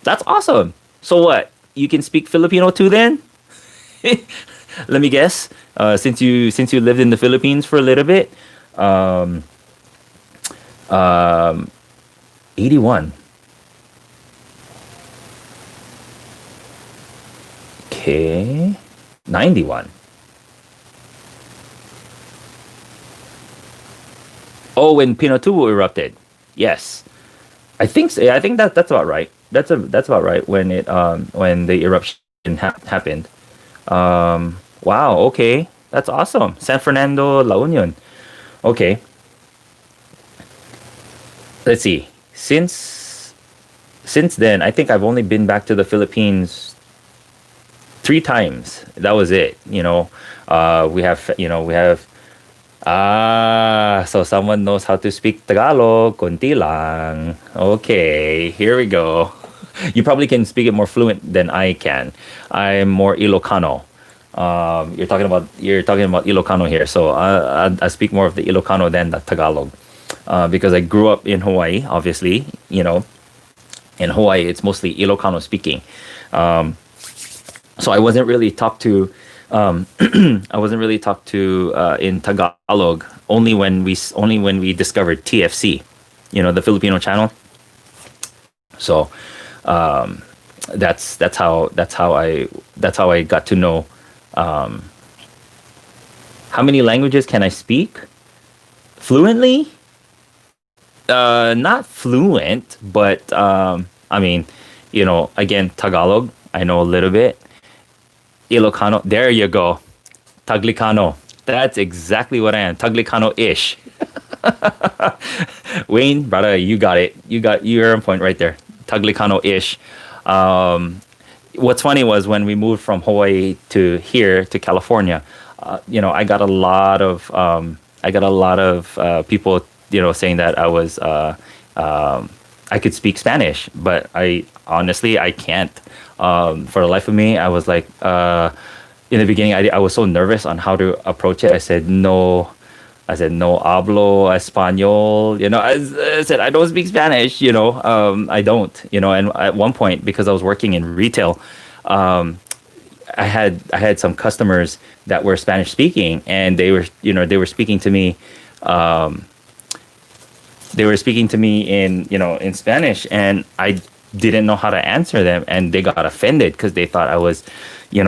that's awesome. So what? You can speak Filipino too then? Let me guess. Since you lived in the Philippines for a little bit, um, um, 81. Okay, 91. Oh, when Pinatubo erupted. Yes, I think so. Yeah, I think that's about right. That's about right when the eruption happened. Wow. Okay, that's awesome. San Fernando, La Union. Okay, let's see. Since then, I think I've only been back to the Philippines 3 times. That was it. We have. So someone knows how to speak Tagalog. Konti lang. Okay, here we go. You probably can speak it more fluent than I can. I'm more Ilocano. You're talking about Ilocano here, so I speak more of the Ilocano than the Tagalog, because I grew up in Hawaii. Obviously, in Hawaii it's mostly Ilocano speaking. Um, so I wasn't really talked to. I wasn't really talked to in Tagalog only when we discovered TFC, the Filipino channel. So um, that's how I got to know um, how many languages can I speak fluently. Not fluent, but I mean, again, Tagalog I know a little bit. Ilocano, there you go. Taglicano. That's exactly what I am. Taglicano-ish. Wayne, brother, you got it. You're on point right there. Taglicano-ish. Um, what's funny was when we moved from Hawaii to here to California, I got a lot of people, saying that I could speak Spanish, but I can't. For the life of me, I was like, in the beginning, I was so nervous on how to approach it. I said no hablo español. I said I don't speak Spanish. I don't. And at one point, because I was working in retail, um, I had some customers that were Spanish speaking, and they were speaking to me. Um, they were speaking to me in Spanish, and I didn't know how to answer them, and they got offended because they thought I was I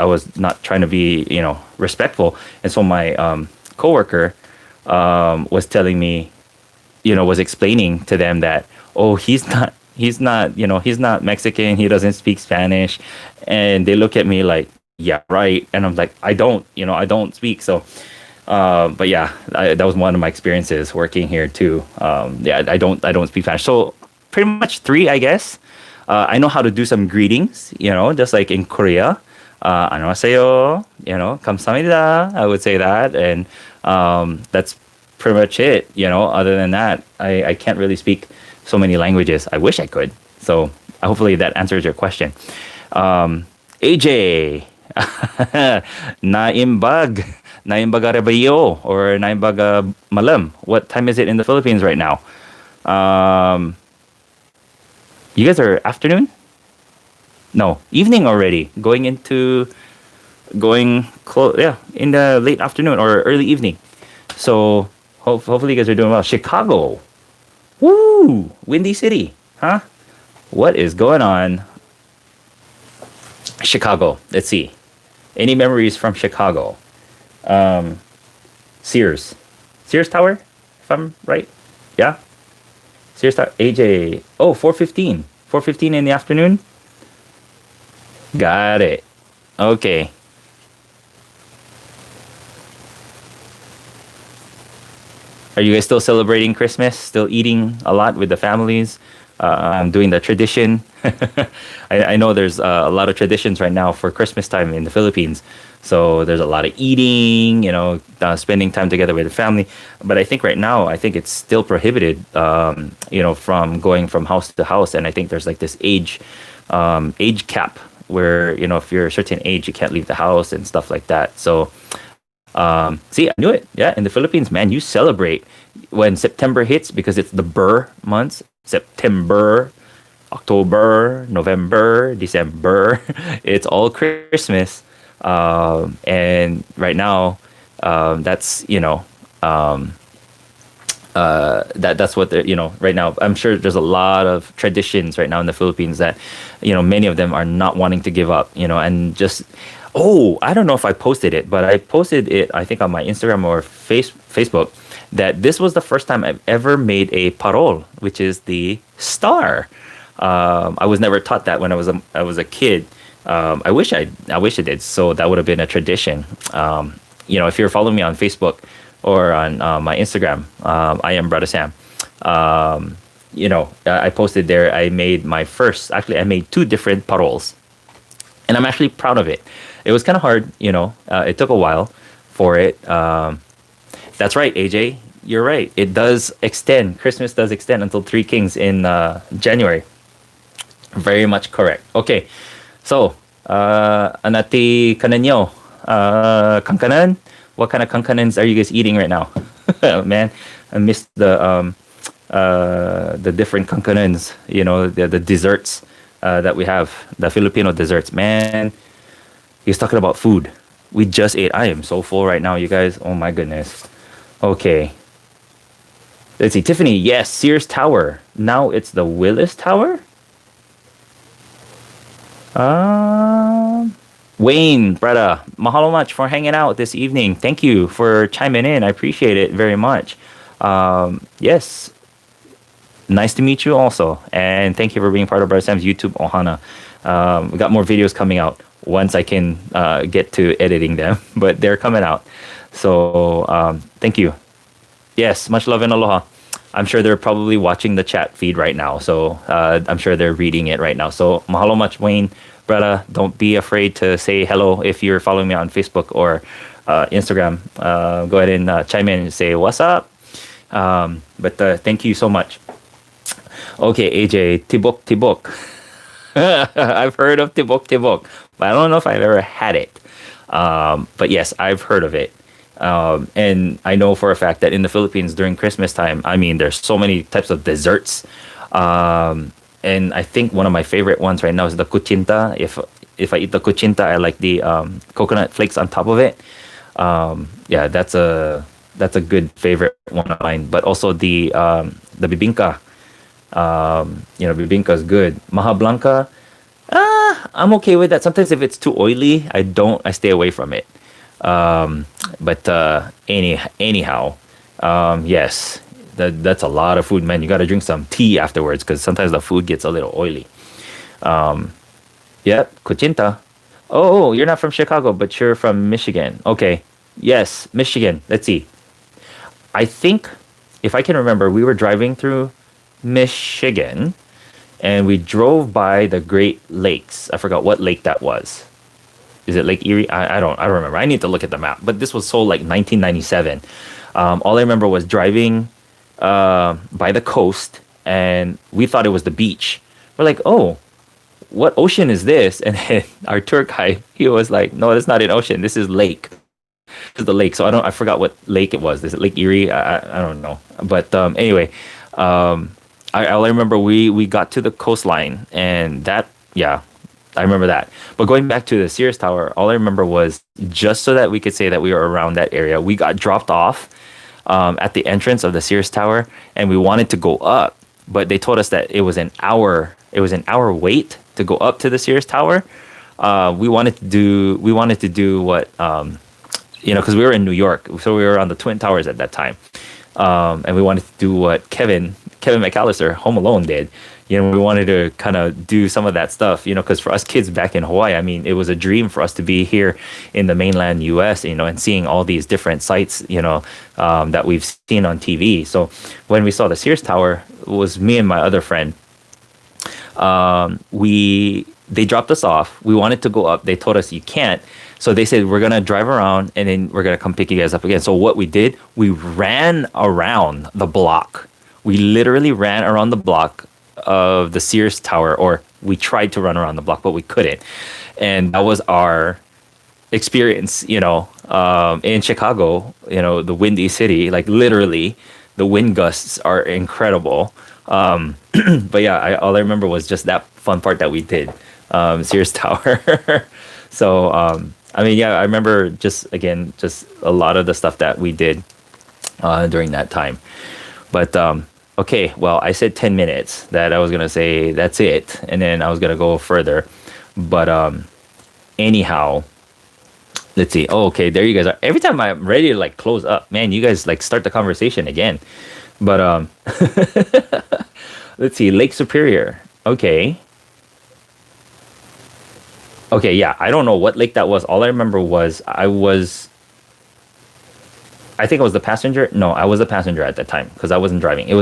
was not trying to be respectful. And so my coworker was telling me, was explaining to them that, oh, he's not Mexican, he doesn't speak Spanish. And they look at me like, yeah, right. And I'm like, I don't speak. So but yeah, that was one of my experiences working here too. Yeah, I don't speak Spanish. So pretty much 3, I guess. I know how to do some greetings, just like in Korea. 안녕하세요, 감사합니다. I would say that, and that's pretty much it. Other than that, I can't really speak so many languages. I wish I could. So hopefully that answers your question. AJ, naimbag, naimbag arabayo, or naimbag malam. What time is it in the Philippines right now? You guys are afternoon? No, evening already. Yeah, in the late afternoon or early evening. So hopefully you guys are doing well. Chicago. Woo! Windy City. Huh? What is going on? Chicago. Let's see. Any memories from Chicago? Um, Sears. Sears Tower, if I'm right. Yeah. Sears Tower. AJ. Oh, 4:15. 4:15 in the afternoon. Got it. Okay. Are you guys still celebrating Christmas? Still eating a lot with the families? Doing the tradition. I know there's a lot of traditions right now for Christmas time in the Philippines. So there's a lot of eating, spending time together with the family. But I think right now, I think it's still prohibited, from going from house to house. And I think there's like this age cap where, if you're a certain age, you can't leave the house and stuff like that. So, see, I knew it. Yeah, in the Philippines, man, you celebrate when September hits because it's the Burr months. September, October, November, December. It's all Christmas. And right now, that's that's what they're right now. I'm sure there's a lot of traditions right now in the Philippines that many of them are not wanting to give up. And just I don't know if I posted it, but I posted it I think on my Instagram or Facebook that this was the first time I've ever made a parol, which is the star. I was never taught that when I was a kid. I wish I did. So that would have been a tradition. If you're following me on Facebook or on my Instagram, I am Bruddah Sam. I posted there. I made my first. Actually, I made 2 different paroles, and I'm actually proud of it. It was kind of hard. It took a while for it. That's right, AJ. You're right. It does extend. Christmas does extend until Three Kings in January. Very much correct. Okay. So, anati kananyo, kankanan. What kind of kankanans are you guys eating right now? Man, I missed the different kankanans. The desserts that we have, the Filipino desserts. Man, he's talking about food. We just ate. I am so full right now, you guys. Oh my goodness. Okay. Let's see. Tiffany, yes, Sears Tower. Now it's the Willis Tower. Wayne, Bruddah, mahalo much for hanging out this evening. Thank you for chiming in. I appreciate it very much. Yes, nice to meet you also. And thank you for being part of Bruddah Sam's YouTube Ohana. We got more videos coming out once I can get to editing them, but they're coming out. So thank you. Yes, much love and aloha. I'm sure they're probably watching the chat feed right now. So I'm sure they're reading it right now. So mahalo much, Wayne. Bruddah, don't be afraid to say hello if you're following me on Facebook or Instagram. Go ahead and chime in and say, what's up? But thank you so much. Okay, AJ, tibok. I've heard of tibok, but I don't know if I've ever had it. But yes, I've heard of it. And I know for a fact that in the Philippines during Christmas time, I mean, there's so many types of desserts. And I think one of my favorite ones right now is the kuchinta. If I eat the kuchinta, I like the coconut flakes on top of it. Yeah, that's a good favorite one of mine. But also the bibingka. Bibingka is good. Maha Blanca, I'm okay with that. Sometimes if it's too oily, I stay away from it. But anyhow, yes. That's a lot of food, man. You got to drink some tea afterwards because sometimes the food gets a little oily. Yeah, kuchinta. Oh, you're not from Chicago, but you're from Michigan. Okay. Yes, Michigan. Let's see. I think, if I can remember, we were driving through Michigan and we drove by the Great Lakes. I forgot what lake that was. Is it Lake Erie? I don't remember. I need to look at the map. But this was so like 1997. All I remember was driving by the coast, and we thought it was the beach. We're like, oh, what ocean is this? And then our tour guide, he was like, no, that's not an ocean. This is lake. This is the lake. So I forgot what lake it was. Is it Lake Erie? I don't know. But anyway, all I remember, we got to the coastline, and that, yeah, I remember that. But going back to the Sears Tower, all I remember was just so that we could say that we were around that area, we got dropped off at the entrance of the Sears Tower, and we wanted to go up, but they told us that it was an hour. It was an hour wait to go up to the Sears Tower. We wanted to do what because we were in New York, so we were on the Twin Towers at that time, and we wanted to do what Kevin McAllister, Home Alone, did. We wanted to kind of do some of that stuff, because for us kids back in Hawaii, I mean, it was a dream for us to be here in the mainland U.S., and seeing all these different sites, that we've seen on TV. So when we saw the Sears Tower, it was me and my other friend. They dropped us off. We wanted to go up. They told us you can't. So they said, we're going to drive around and then we're going to come pick you guys up again. So what we did, we ran around the block. We literally ran around the block of the Sears Tower, or we tried to run around the block, but we couldn't. And that was our experience, in Chicago, the windy city, like literally the wind gusts are incredible. But yeah, all I remember was just that fun part that we did, Sears Tower. So, I mean, yeah, I remember just a lot of the stuff that we did during that time. But okay, well, I said 10 minutes that I was going to say that's it. And then I was going to go further. But anyhow, let's see. Oh, okay, there you guys are. Every time I'm ready to like close up, man, you guys like start the conversation again. But let's see, Lake Superior. Okay. Okay, yeah, I don't know what lake that was. All I remember was I think I was the passenger. No, I was the passenger at that time because I wasn't driving. There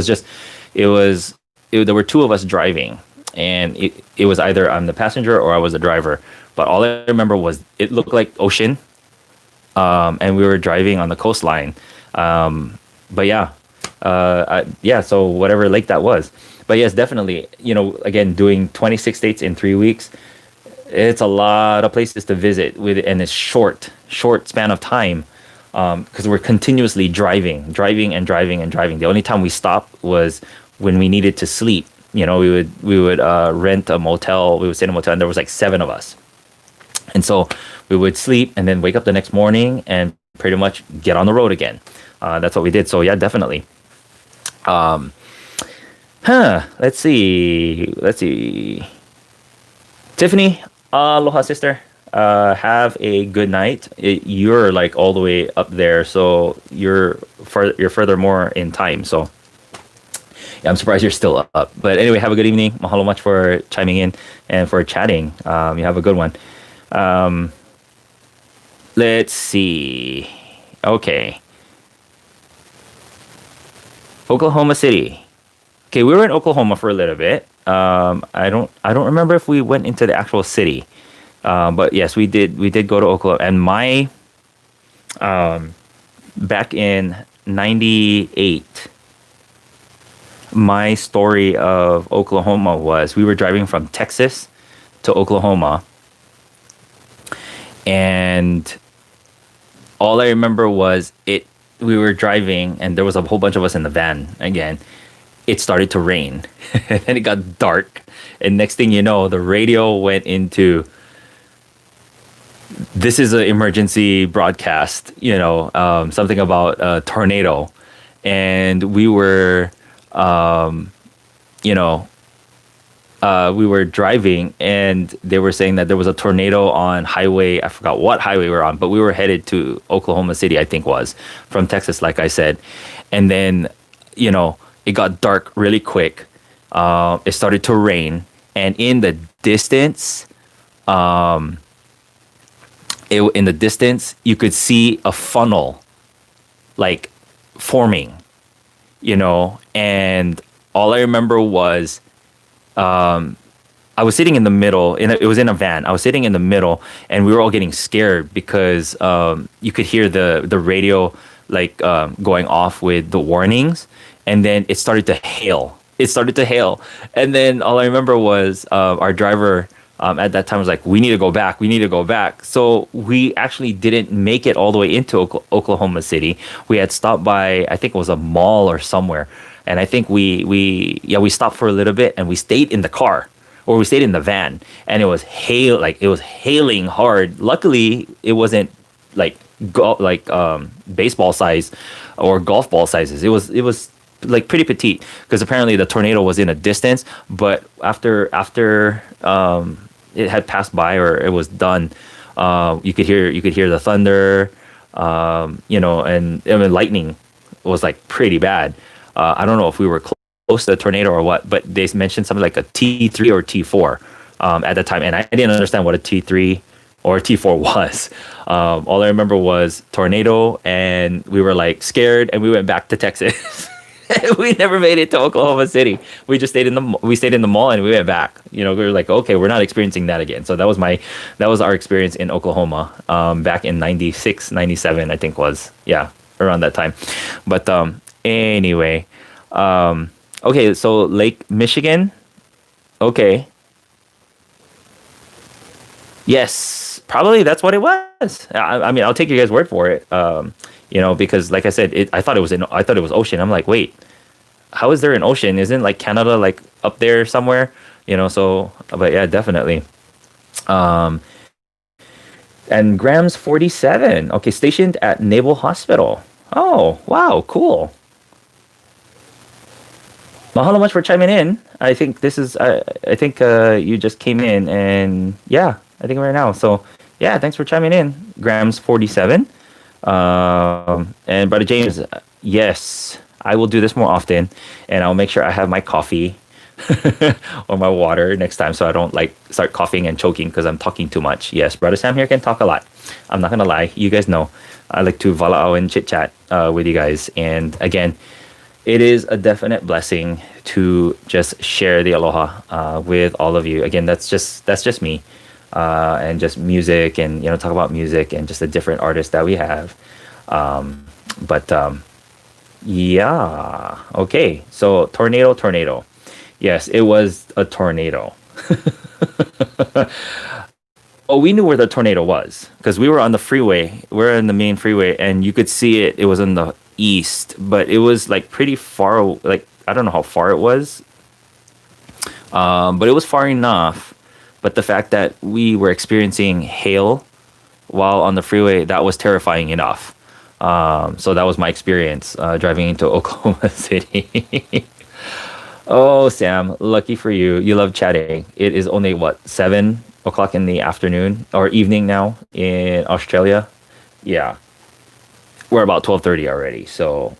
were two of us driving, and it was either I'm the passenger or I was the driver. But all I remember was it looked like ocean, and we were driving on the coastline. But yeah, so whatever lake that was. But yes, definitely, again, doing 26 states in 3 weeks, it's a lot of places to visit and it's short span of time. Because we're continuously driving. The only time we stopped was when we needed to sleep. We would rent a motel. We would stay in a motel, and there was like 7 of us. And so we would sleep and then wake up the next morning and pretty much get on the road again. That's what we did. So yeah, definitely. Let's see. Tiffany, aloha, sister. Have a good night. You're like all the way up there, so you're further more in time. So yeah, I'm surprised you're still up. But anyway, have a good evening. Mahalo much for chiming in and for chatting. You have a good one. Let's see. Okay. Oklahoma City. Okay, we were in Oklahoma for a little bit. I don't remember if we went into the actual city. But yes, we did go to Oklahoma, and my back in '98, my story of Oklahoma was we were driving from Texas to Oklahoma, and all I remember was we were driving, and there was a whole bunch of us in the van again. It started to rain, and it got dark, and next thing you know, the radio went into, this is an emergency broadcast, something about a tornado. And we were, we were driving, and they were saying that there was a tornado on highway. I forgot what highway we were on, but we were headed to Oklahoma City, I think was, from Texas, like I said. And then, it got dark really quick. It started to rain. And in the distance, you could see a funnel like forming, and all I remember was I was sitting in the middle, and it was in a van. I was sitting in the middle, and we were all getting scared because you could hear the radio like going off with the warnings, and then it started to hail. And then all I remember was our driver at that time was like, we need to go back. So we actually didn't make it all the way into Oklahoma City. We had stopped by, I think it was a mall or somewhere. And I think we stopped for a little bit, and we stayed in the car. or we stayed in the van, and it was hailing hard. Luckily, it wasn't like baseball size or golf ball sizes. It was like pretty petite, because apparently the tornado was in a distance, but after it had passed by, or it was done, you could hear the thunder, and I mean, lightning was like pretty bad. I don't know if we were close to the tornado or what, but they mentioned something like a T3 or T4 at the time, and I didn't understand what a T3 or T4 was. All I remember was tornado, and we were like scared, and we went back to Texas. We never made it to Oklahoma City. We just stayed in the mall, and we went back. We were like, okay, we're not experiencing that again. So that was our experience in Oklahoma, back in 96, 97, I think was, yeah, around that time. But anyway, okay, so Lake Michigan, okay, yes, probably that's what it was. I mean, I'll take you guys' word for it. Because like I said, I thought it was ocean. I'm like, wait, how is there an ocean? Isn't like Canada like up there somewhere? So, but yeah, definitely. And Grams 47. Okay, stationed at Naval Hospital. Oh, wow, cool. Mahalo much for chiming in. I think you just came in, and yeah, I think right now. So yeah, thanks for chiming in, Grams 47. And Brother James, yes, I will do this more often, and I'll make sure I have my coffee or my water next time, so I don't like start coughing and choking because I'm talking too much. Yes, Brother Sam here can talk a lot. I'm not gonna lie, you guys know I like to valao and chit chat with you guys, and again, it is a definite blessing to just share the aloha with all of you. Again, that's just me. And just music, and talk about music and just the different artists that we have. Yeah, okay, so tornado, yes, it was a tornado. Oh, we knew where the tornado was because we were on the freeway. We're in the main freeway, and you could see it. It was in the east, but it was like pretty far, like I don't know how far it was, but it was far enough. But the fact that we were experiencing hail while on the freeway, that was terrifying enough. So that was my experience driving into Oklahoma City. Oh, Sam, lucky for you. You love chatting. It is only, what, 7 o'clock in the afternoon or evening now in Australia? Yeah. We're about 12:30 already. So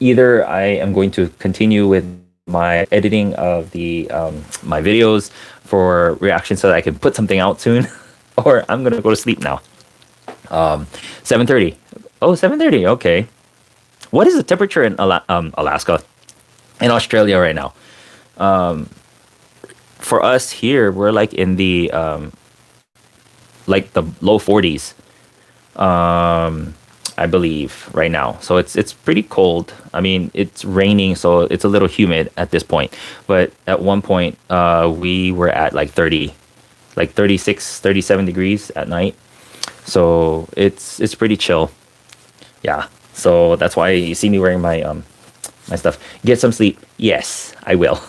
either I am going to continue with my editing of the my videos for reaction so that I can put something out soon, or I'm gonna go to sleep now. 7:30. Oh, 7:30. Okay. What is the temperature in Alaska, in Australia right now? For us here, we're like in the low 40s. I believe right now. So it's pretty cold. I mean, it's raining, so it's a little humid at this point. But at one point, we were at like 30, like 36, 37 degrees at night. So it's pretty chill. Yeah. So that's why you see me wearing my my stuff. Get some sleep. Yes, I will.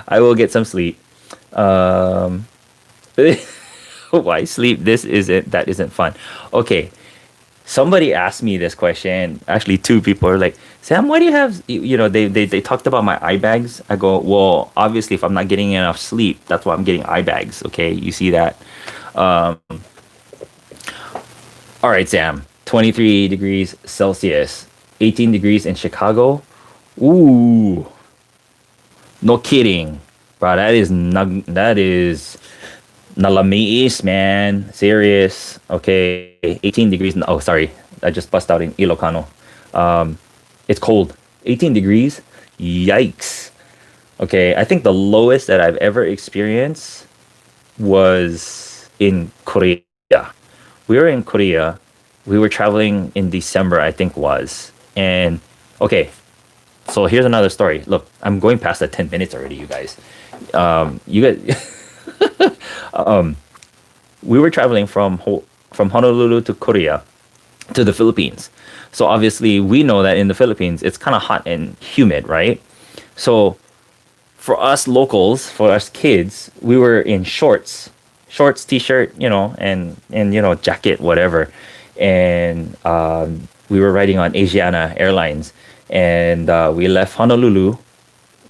I will get some sleep. Why sleep? That isn't fun. Okay. Somebody asked me this question. Actually, 2 people are like, Sam, why do you have, they talked about my eye bags. I go, well, obviously, if I'm not getting enough sleep, that's why I'm getting eye bags. Okay, you see that? All right, Sam, 23 degrees Celsius, 18 degrees in Chicago. Ooh, no kidding, bro. That is Nalamiis, man. Serious. Okay. 18 degrees. Oh, sorry. I just bust out in Ilocano. It's cold. 18 degrees. Yikes. Okay. I think the lowest that I've ever experienced was in Korea. We were in Korea. We were traveling in December, I think was. And okay. So here's another story. Look, I'm going past the 10 minutes already, you guys. You guys. We were traveling from Honolulu to Korea to the Philippines. So obviously we know that in the Philippines it's kind of hot and humid, right? So for us locals, for us kids, we were in shorts, t-shirt, and jacket, whatever, and we were riding on Asiana Airlines, and we left Honolulu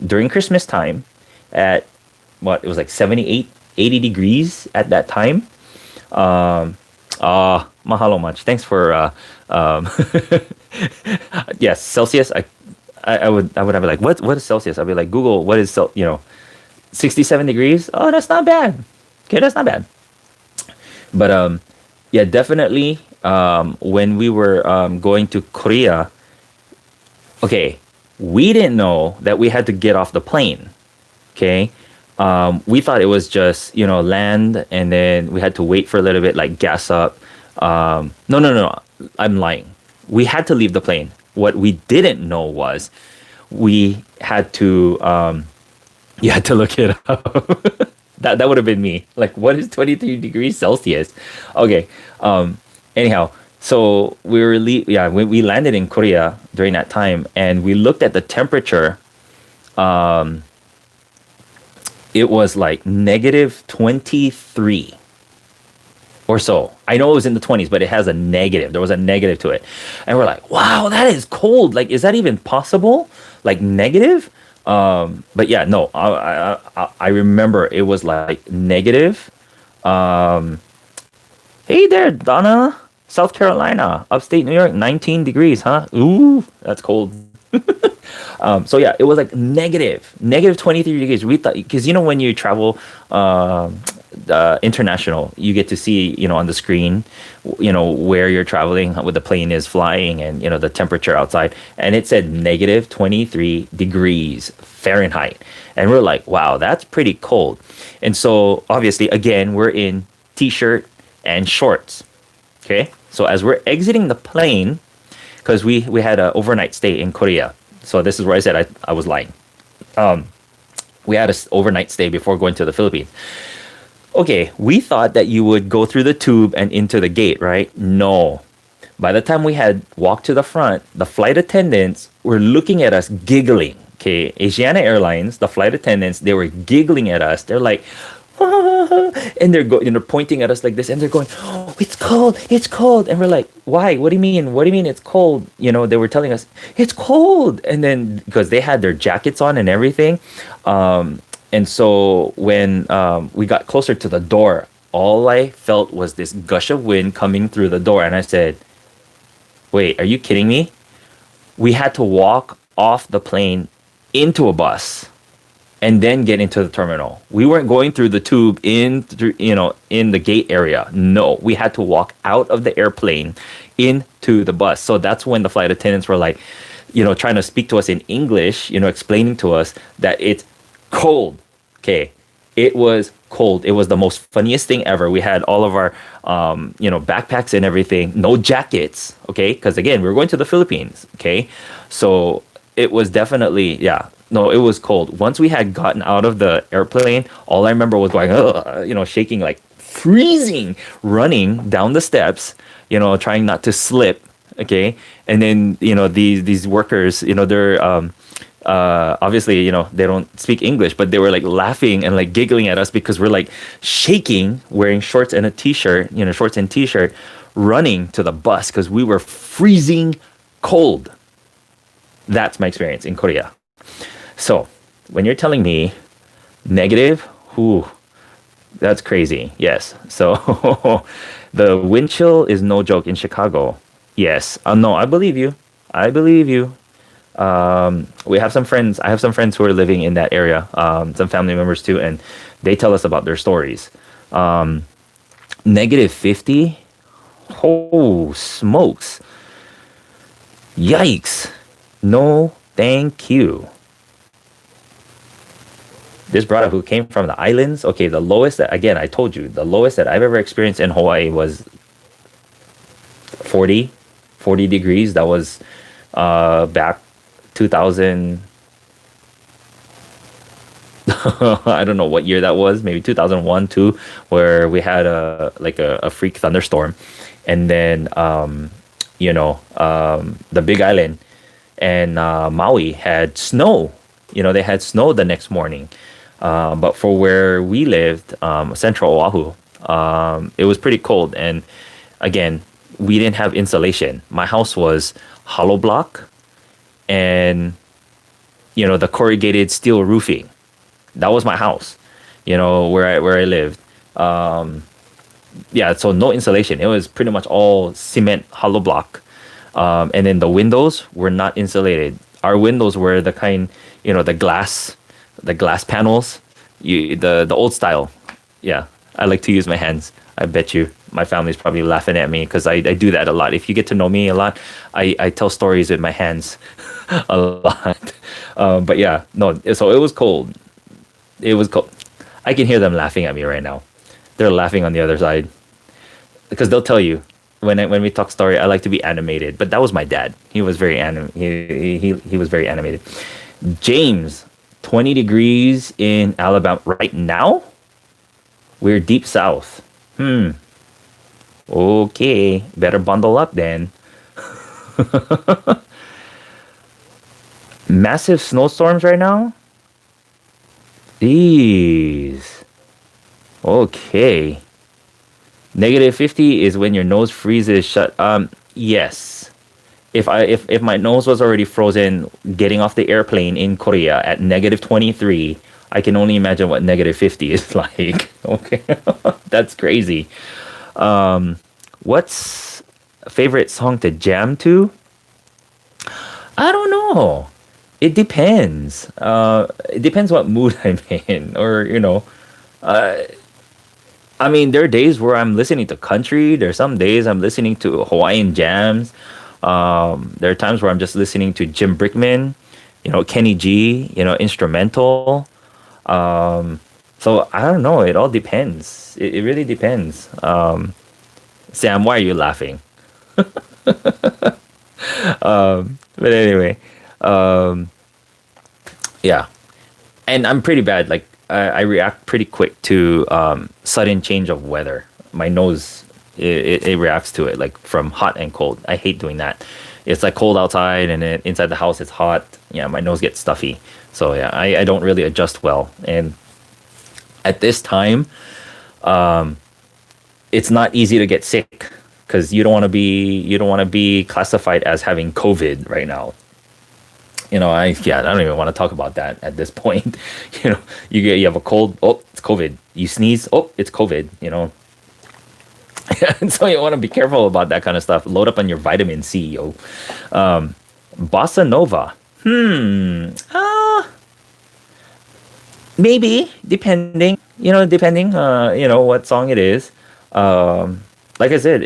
during Christmas time at what it was like 78, 80 degrees at that time. Mahalo much. Thanks for um, yes, Celsius. I would have like what is Celsius? I'd be like Google what is 67 degrees. Oh, that's not bad. Okay, that's not bad. But yeah, definitely when we were going to Korea, okay, we didn't know that we had to get off the plane. Okay. We thought it was just, land and then we had to wait for a little bit, like gas up. No, no, no, no. I'm lying. We had to leave the plane. What we didn't know was we had to, you had to look it up. That would have been me. Like, what is 23 degrees Celsius? Okay. Anyhow, so we landed in Korea during that time and we looked at the temperature. It was like negative 23 or so. I know it was in the 20s, but it has a negative. There was a negative to it. And we're like, wow, that is cold. Like, is that even possible? Like negative? But yeah, no, I remember it was like negative. Hey there, Donna, South Carolina, upstate New York, 19 degrees, huh? Ooh, that's cold. So yeah, it was like negative 23 degrees. We thought, because when you travel international, you get to see on the screen where you're traveling, where the plane is flying, and the temperature outside, and it said negative 23 degrees Fahrenheit, and we're like, wow, that's pretty cold. And so obviously, again, we're in t-shirt and shorts. Okay, so as we're exiting the plane, because we had an overnight stay in Korea. So this is where I said I was lying. We had an overnight stay before going to the Philippines. Okay, we thought that you would go through the tube and into the gate, right? No. By the time we had walked to the front, the flight attendants were looking at us giggling. Okay, Asiana Airlines, the flight attendants, they were giggling at us. They're like, and they're pointing at us like this, and they're going, "Oh, it's cold," and we're like, "Why? What do you mean it's cold?" They were telling us it's cold, and then because they had their jackets on and everything, and so when we got closer to the door, all I felt was this gush of wind coming through the door, and I said, "Wait, are you kidding me?" We had to walk off the plane into a bus and then get into the terminal. We weren't going through the tube in the gate area. No, we had to walk out of the airplane into the bus. So that's when the flight attendants were like, trying to speak to us in English, explaining to us that it's cold. Okay, it was cold. It was the most funniest thing ever. We had all of our, backpacks and everything, no jackets. Okay, because again, we were going to the Philippines. Okay, so it was definitely, yeah. No, it was cold. Once we had gotten out of the airplane, all I remember was going, shaking, like freezing, running down the steps, trying not to slip. Okay. And then, these workers, they're, obviously, they don't speak English, but they were like laughing and like giggling at us because we're like shaking, wearing shorts and a t-shirt, shorts and t-shirt, running to the bus because we were freezing cold. That's my experience in Korea. So, when you're telling me negative, that's crazy. Yes. So, the wind chill is no joke in Chicago. Yes. No, I believe you. We have some friends. I have some friends who are living in that area. Some family members too, and they tell us about their stories. Negative 50. Oh, smokes. Yikes. No, thank you. This Bruddah who came from the islands, okay, the lowest that, again, I told you, the lowest that I've ever experienced in Hawaii was 40 degrees. That was back 2000, I don't know what year that was, maybe 2001, 2, where we had a freak thunderstorm. And then, the Big Island and Maui had snow they had snow the next morning. But for where we lived, Central Oahu, it was pretty cold. And again, we didn't have insulation. My house was hollow block and, the corrugated steel roofing. That was my house, where I lived. Yeah, so no insulation. It was pretty much all cement hollow block. And then the windows were not insulated. Our windows were the kind, the glass panels, the old style. Yeah, I like to use my hands. I bet you my family's probably laughing at me because I do that a lot. If you get to know me a lot, I tell stories with my hands a lot. But yeah, no, so it was cold. It was cold. I can hear them laughing at me right now. They're laughing on the other side because they'll tell you when we talk story, I like to be animated. But that was my dad. He was very he was very animated. James, 20 degrees in Alabama right now. We're deep south. Okay, better bundle up then. Massive snowstorms right now. Jeez. Okay. -50 is when your nose freezes shut. Yes. If my nose was already frozen getting off the airplane in Korea at -23, I can only imagine what -50 is like. Okay. That's crazy. What's a favorite song to jam to? I don't know. It depends. It depends what mood I'm in, or I mean, there are days where I'm listening to country. There's some days I'm listening to Hawaiian jams. There are times where I'm just listening to Jim Brickman, Kenny G, instrumental. So I don't know. It all depends. It really depends. Sam, why are you laughing? But anyway, yeah. And I'm pretty bad. Like I react pretty quick to sudden change of weather. My nose it reacts to it, like from hot and cold. I hate doing that. It's like cold outside and then inside the house it's hot. Yeah, my nose gets stuffy. So yeah, I don't really adjust well. And at this time, it's not easy to get sick because you don't want to be classified as having COVID right now. I don't even want to talk about that at this point. You have a cold, oh, it's COVID. You sneeze, oh, it's COVID. And so you want to be careful about that kind of stuff. Load up on your vitamin C, yo. Bossa Nova. Maybe depending. What song it is. Like I said,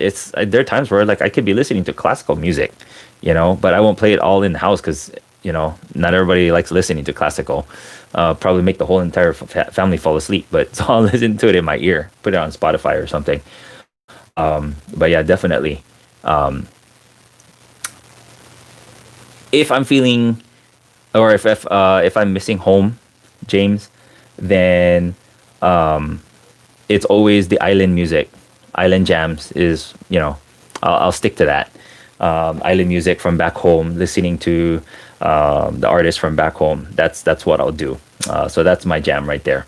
there are times where like I could be listening to classical music, but I won't play it all in the house because not everybody likes listening to classical. Probably make the whole entire family fall asleep. But so I'll listen to it in my ear, put it on Spotify or something. But yeah, definitely. If I'm feeling, or if I'm missing home, James, then it's always the island music. Island jams is, I'll stick to that. Island music from back home, listening to the artists from back home. That's what I'll do. So that's my jam right there.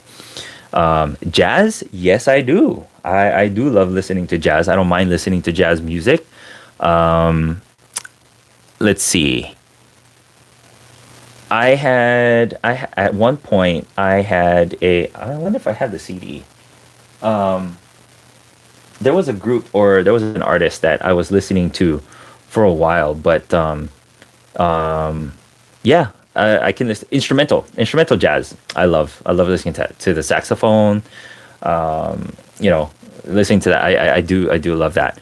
Jazz, yes, I do. I do love listening to jazz. I don't mind listening to jazz music. Let's see. At one point I wonder if I had the CD. There was a group or there was an artist that I was listening to for a while, but yeah, I can listen instrumental jazz. I love listening to the saxophone. Listening to that, I do love that.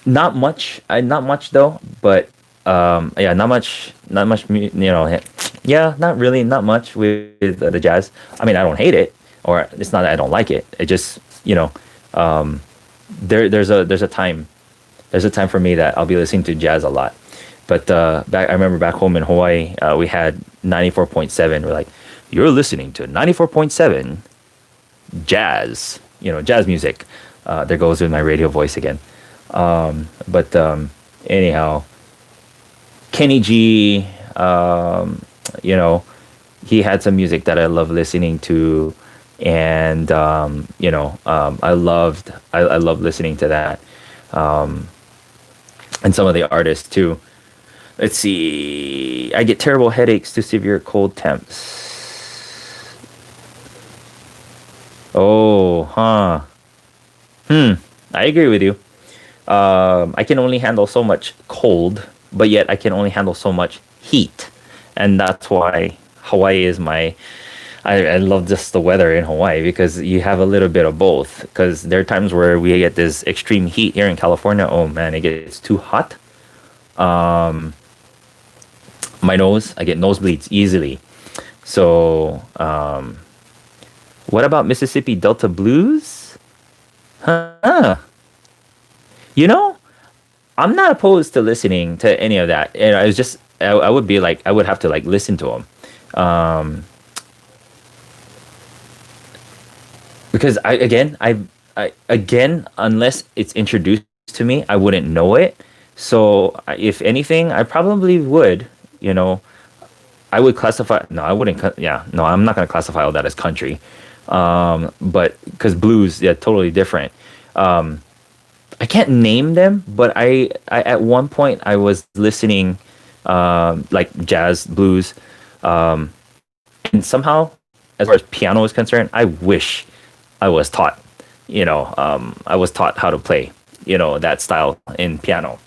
Not much though, but yeah, not much. Yeah, not really, not much with the jazz. I mean, I don't hate it, or it's not that I don't like it. It just there's a time for me that I'll be listening to jazz a lot. But I remember back home in Hawaii, we had 94.7. We're like, you're listening to 94.7 jazz, jazz music. There goes with my radio voice again. But anyhow, Kenny G, you know, he had some music that I love listening to, and I love listening to that, and some of the artists too. Let's see. I get terrible headaches to severe cold temps. Oh, huh. I agree with you. I can only handle so much cold, but yet I can only handle so much heat, and that's why Hawaii is my. I love just the weather in Hawaii because you have a little bit of both. Because there are times where we get this extreme heat here in California. Oh man, it gets too hot. Um, my nose, I get nosebleeds easily. So, what about Mississippi Delta blues? Huh? You know, I'm not opposed to listening to any of that. And I was just, I would be like, I would have to like listen to them. Um, because again, unless it's introduced to me, I wouldn't know it. So if anything, I probably would, you know, I would classify, no, I wouldn't, yeah, no, I'm not going to classify all that as country. But because blues, yeah, totally different. Um, I can't name them, but I at one point I was listening like jazz, blues, um, and somehow, as far as piano is concerned, I wish I was taught, I was taught how to play, that style in piano.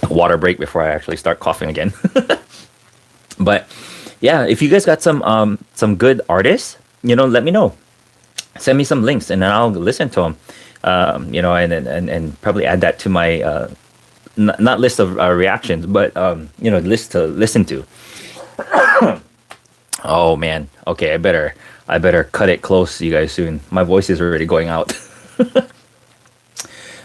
Water break before I actually start coughing again. But yeah, if you guys got some good artists, let me know. Send me some links and then I'll listen to them. And probably add that to my not list of reactions, but list to listen to. Oh man, okay, I better cut it close to you guys soon. My voice is already going out.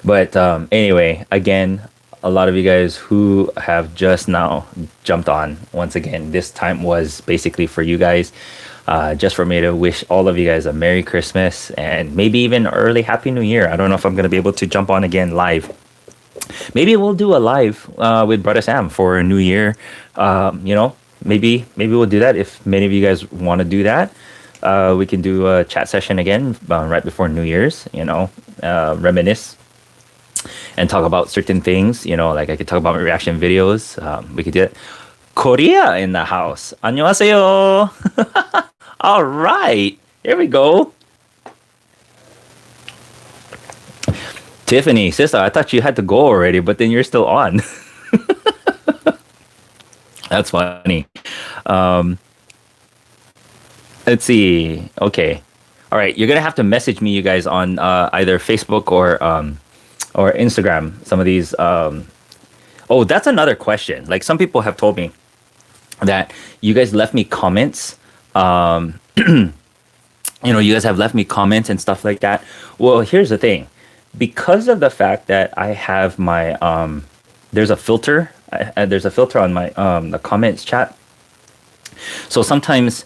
But anyway, again, a lot of you guys who have just now jumped on, once again, this time was basically for you guys. Just for me to wish all of you guys a Merry Christmas and maybe even early Happy New Year. I don't know if I'm going to be able to jump on again live. Maybe we'll do a live with Brother Sam for New Year. Maybe we'll do that if many of you guys want to do that. We can do a chat session again right before New Year's, reminisce and talk about certain things, like I could talk about my reaction videos. We could do it. Korea in the house. 안녕하세요. All right. Here we go. Tiffany, sister, I thought you had to go already, but then you're still on. That's funny. Um, let's see. Okay. All right. You're going to have to message me, you guys, on either Facebook or Instagram. Some of these. Oh, that's another question. Like some people have told me that you guys left me comments. You guys have left me comments and stuff like that. Well, here's the thing. Because of the fact that I have my there's a filter. There's a filter on my the comments chat. So sometimes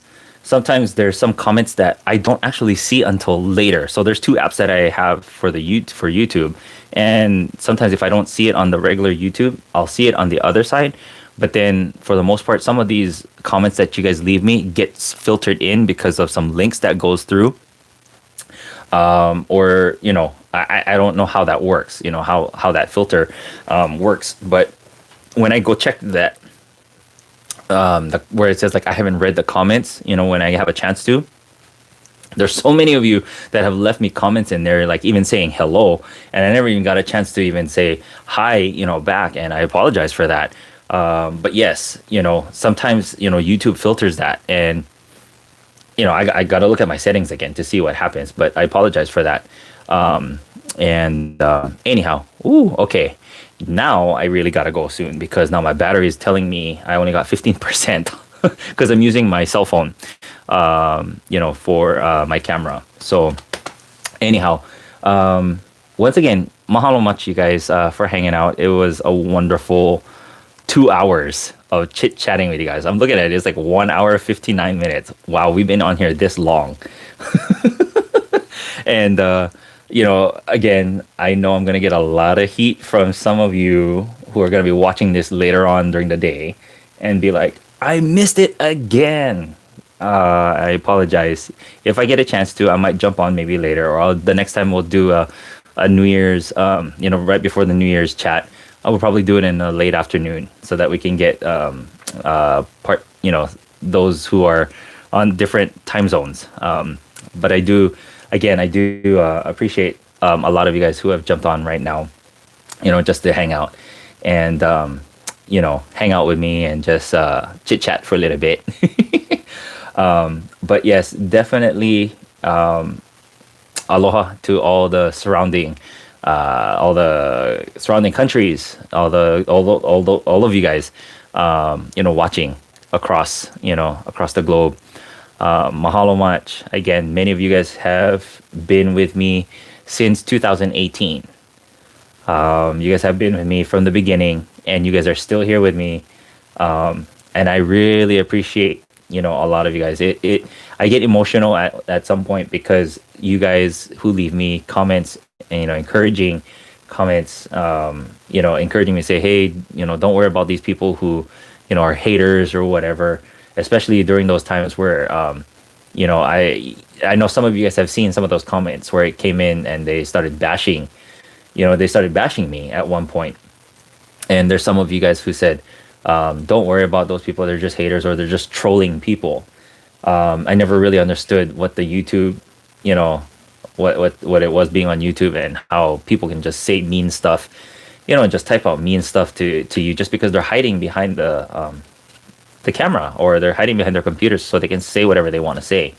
there's some comments that I don't actually see until later. So there's two apps that I have for for YouTube, and sometimes if I don't see it on the regular YouTube, I'll see it on the other side. But then for the most part, some of these comments that you guys leave me gets filtered in because of some links that goes through. Or I don't know how that works. How that filter works. But when I go check that, where it says like I haven't read the comments, when I have a chance to, there's so many of you that have left me comments in there, like even saying hello, and I never even got a chance to even say hi, back, and I apologize for that. But yes, sometimes YouTube filters that, and I got to look at my settings again to see what happens. But I apologize for that. Anyhow, okay. Now I really gotta go soon because now my battery is telling me I only got 15% because I'm using my cell phone, for my camera. So anyhow, once again, mahalo much you guys for hanging out. It was a wonderful 2 hours of chit chatting with you guys. I'm looking at it; it's like 1 hour 59 minutes. Wow, we've been on here this long, and. Again, I know I'm going to get a lot of heat from some of you who are going to be watching this later on during the day. and be like, I missed it again. I apologize. If I get a chance to, I might jump on maybe later, or the next time we'll do a New Year's, right before the New Year's chat. I will probably do it in a late afternoon so that we can get those who are on different time zones. But I do appreciate a lot of you guys who have jumped on right now, just to hang out and hang out with me and just chit chat for a little bit. But yes, definitely aloha to all the surrounding countries, all of you guys, watching across the globe. Mahalo much. Again, many of you guys have been with me since 2018. You guys have been with me from the beginning, and you guys are still here with me. And I really appreciate, a lot of you guys. I get emotional at some point because you guys who leave me comments, and, encouraging comments, encouraging me to say, hey, don't worry about these people who, are haters or whatever, especially during those times where, I know some of you guys have seen some of those comments where it came in and they started bashing me at one point. And there's some of you guys who said, don't worry about those people. They're just haters, or they're just trolling people. I never really understood what the YouTube, what it was being on YouTube, and how people can just say mean stuff, and just type out mean stuff to you just because they're hiding behind the camera, or they're hiding behind their computers so they can say whatever they want to say.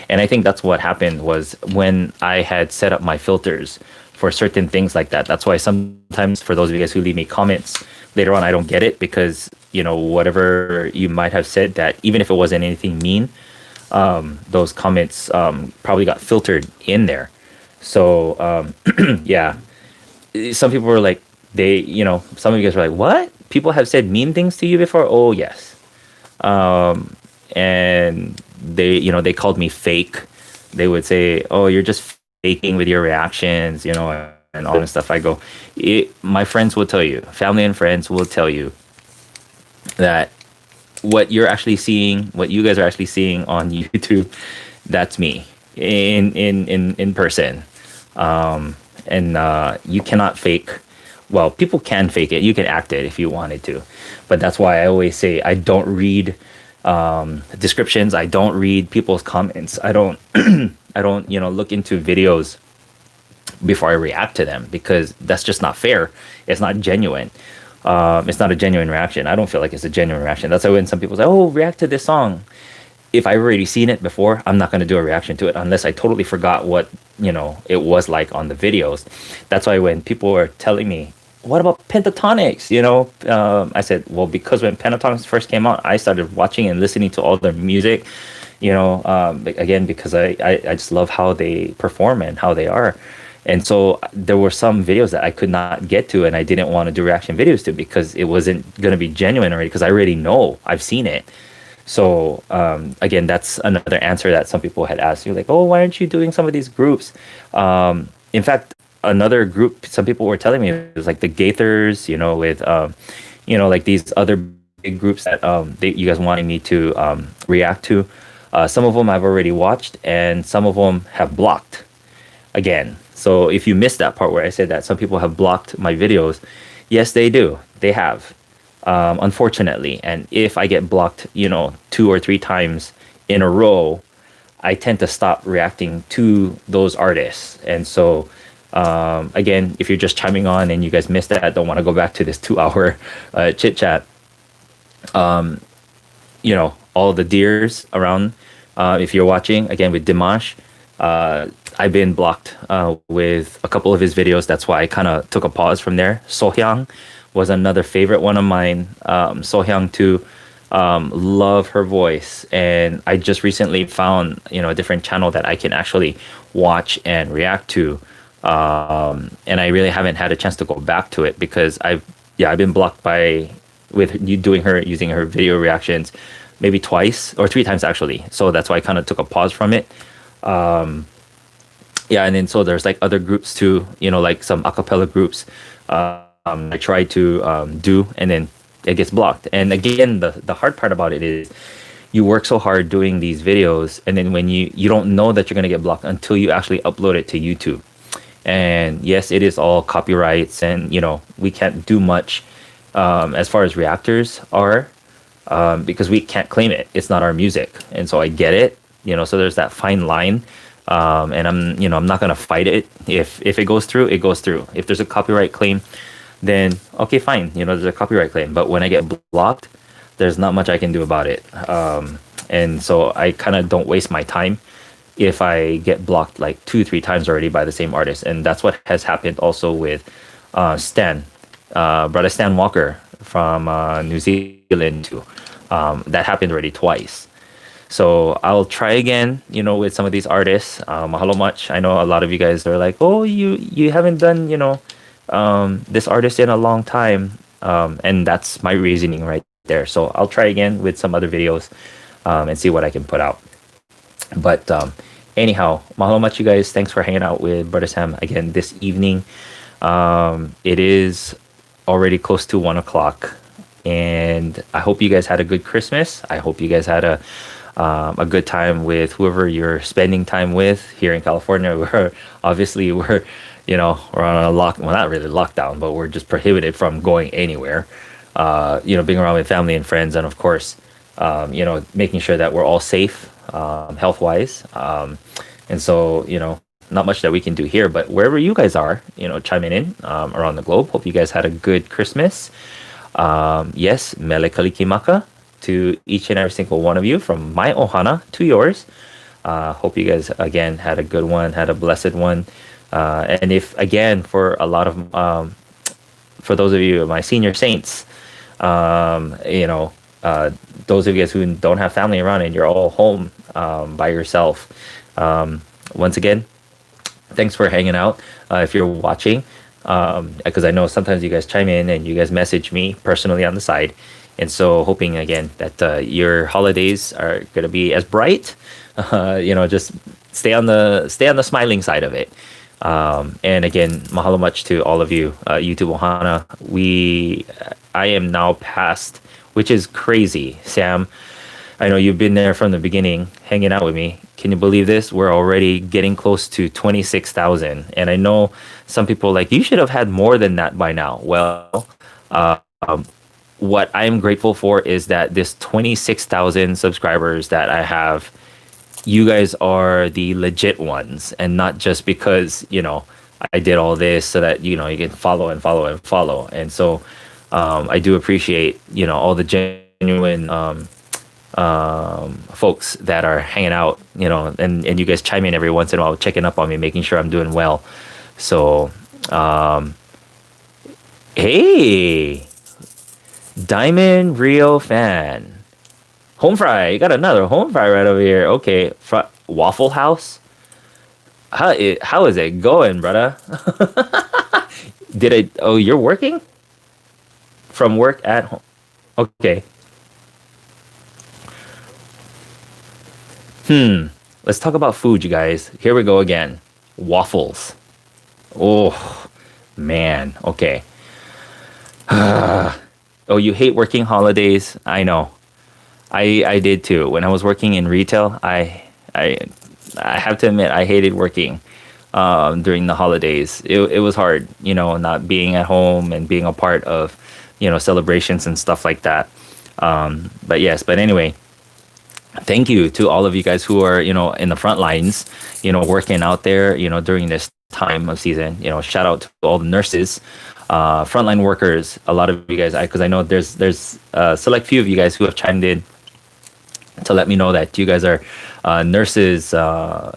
And I think that's what happened was when I had set up my filters for certain things like that. That's why sometimes for those of you guys who leave me comments later on, I don't get it because, whatever you might have said, that even if it wasn't anything mean, those comments probably got filtered in there. So, yeah, some people were like, some of you guys were like, what? People have said mean things to you before? Oh, yes. And they called me fake. They would say, oh, you're just faking with your reactions, and all this stuff. I go, my friends will tell you, family and friends will tell you that what you're actually seeing, what you guys are actually seeing on YouTube, that's me in person. And you cannot fake. Well, people can fake it. You can act it if you wanted to, but that's why I always say I don't read descriptions. I don't read people's comments. I don't look into videos before I react to them, because that's just not fair. It's not genuine. It's not a genuine reaction. I don't feel like it's a genuine reaction. That's why when some people say, oh, react to this song, if I've already seen it before, I'm not going to do a reaction to it unless I totally forgot what it was like on the videos. That's why when people are telling me, what about Pentatonics? I said, well, because when Pentatonics first came out, I started watching and listening to all their music, again, because I just love how they perform and how they are. And so there were some videos that I could not get to, and I didn't want to do reaction videos to because it wasn't going to be genuine already, because I already know, I've seen it. So again, that's another answer that some people had asked you, like, oh, why aren't you doing some of these groups? In fact, another group, some people were telling me, it was like the Gaithers, with like these other big groups that you guys wanted me to react to. Some of them I've already watched, and some of them have blocked again. So if you missed that part where I said that some people have blocked my videos, yes, they do. They have, unfortunately. And if I get blocked, 2 or 3 times in a row, I tend to stop reacting to those artists. And so, again, if you're just chiming on and you guys missed that, don't want to go back to this 2-hour chit chat. All the deers around, if you're watching, again, with Dimash, I've been blocked with a couple of his videos. That's why I kind of took a pause from there. Sohyang was another favorite one of mine. Sohyang too, love her voice. And I just recently found, a different channel that I can actually watch and react to. And I really haven't had a chance to go back to it because I've been blocked with you using her video reactions maybe twice or 3 times actually. So that's why I kind of took a pause from it. And then so there's like other groups too, like some a cappella groups I try to do, and then it gets blocked. And again, the hard part about it is you work so hard doing these videos, and then when you don't know that you're going to get blocked until you actually upload it to YouTube. And yes, it is all copyrights, and we can't do much as far as reactors are, because we can't claim it. It's not our music, and so I get it. So there's that fine line, and I'm not gonna fight it. If it goes through, it goes through. If there's a copyright claim, then okay, fine. There's a copyright claim. But when I get blocked, there's not much I can do about it. And so I kind of don't waste my time if I get blocked like 2-3 times already by the same artist. And that's what has happened also with Stan, brother Stan Walker from New Zealand too. That happened already twice. So I'll try again, with some of these artists. Mahalo much. I know a lot of you guys are like, oh, you haven't done, this artist in a long time. And that's my reasoning right there. So I'll try again with some other videos and see what I can put out. But anyhow, mahalo much, you guys. Thanks for hanging out with Brother Sam again this evening. It is already close to 1 o'clock, and I hope you guys had a good Christmas. I hope you guys had a good time with whoever you're spending time with here in California. We're on a well, not really lockdown, but we're just prohibited from going anywhere. Being around with family and friends, and of course, making sure that we're all safe, health wise. And so, not much that we can do here, but wherever you guys are, chiming in around the globe. Hope you guys had a good Christmas. Yes, MELE KALIKIMAKA to each and every single one of you, from my ohana to yours. Hope you guys again had a good one, had a blessed one. And if again, for a lot of for those of you, my senior saints, those of you guys who don't have family around and you're all home by yourself, once again, thanks for hanging out. If you're watching, because I know sometimes you guys chime in and you guys message me personally on the side, and so hoping again that your holidays are going to be as bright. Just stay on the smiling side of it. And again, mahalo much to all of you, YouTube ohana. I am now past, which is crazy, Sam. I know you've been there from the beginning, hanging out with me. Can you believe this? We're already getting close to 26,000. And I know some people are like, you should have had more than that by now. Well, what I'm grateful for is that this 26,000 subscribers that I have, you guys are the legit ones, and not just because, I did all this so that, you can follow and follow and follow. And so I do appreciate, all the genuine folks that are hanging out, and you guys chime in every once in a while, checking up on me, making sure I'm doing well. So, hey, Diamond Rio fan. Home fry, you got another home fry right over here. Okay, Waffle House. How is it going, brother? Oh, you're working? From work at home. Okay. Let's talk about food, you guys. Here we go again. Waffles. Oh, man. Okay. Oh, you hate working holidays? I know. I did too. When I was working in retail, I have to admit I hated working during the holidays. It was hard, not being at home and being a part of, celebrations and stuff like that. But anyway, thank you to all of you guys who are, in the front lines, working out there, during this time of season. Shout out to all the nurses, frontline workers, a lot of you guys, because I know there's a select few of you guys who have chimed in to let me know that you guys are nurses, or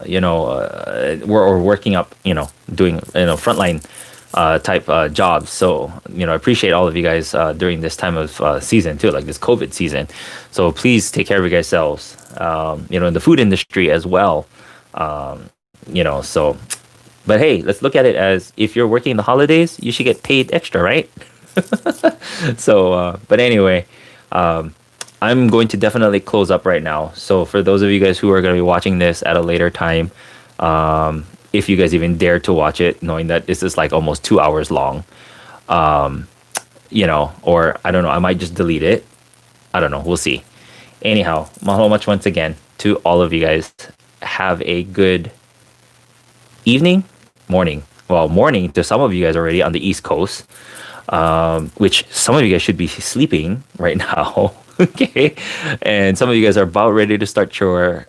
working up, doing, frontline type jobs. So, I appreciate all of you guys during this time of season too, like this COVID season. So please take care of yourselves, in the food industry as well. So, but hey, let's look at it as if you're working the holidays, you should get paid extra, right? So, but anyway, I'm going to definitely close up right now. So for those of you guys who are going to be watching this at a later time, if you guys even dare to watch it, knowing that this is like almost 2 hours long, or I don't know, I might just delete it. I don't know. We'll see. Anyhow, mahalo much once again to all of you guys. Have a good evening, morning. Well, morning to some of you guys already on the East Coast, which some of you guys should be sleeping right now. Okay. And some of you guys are about ready to start your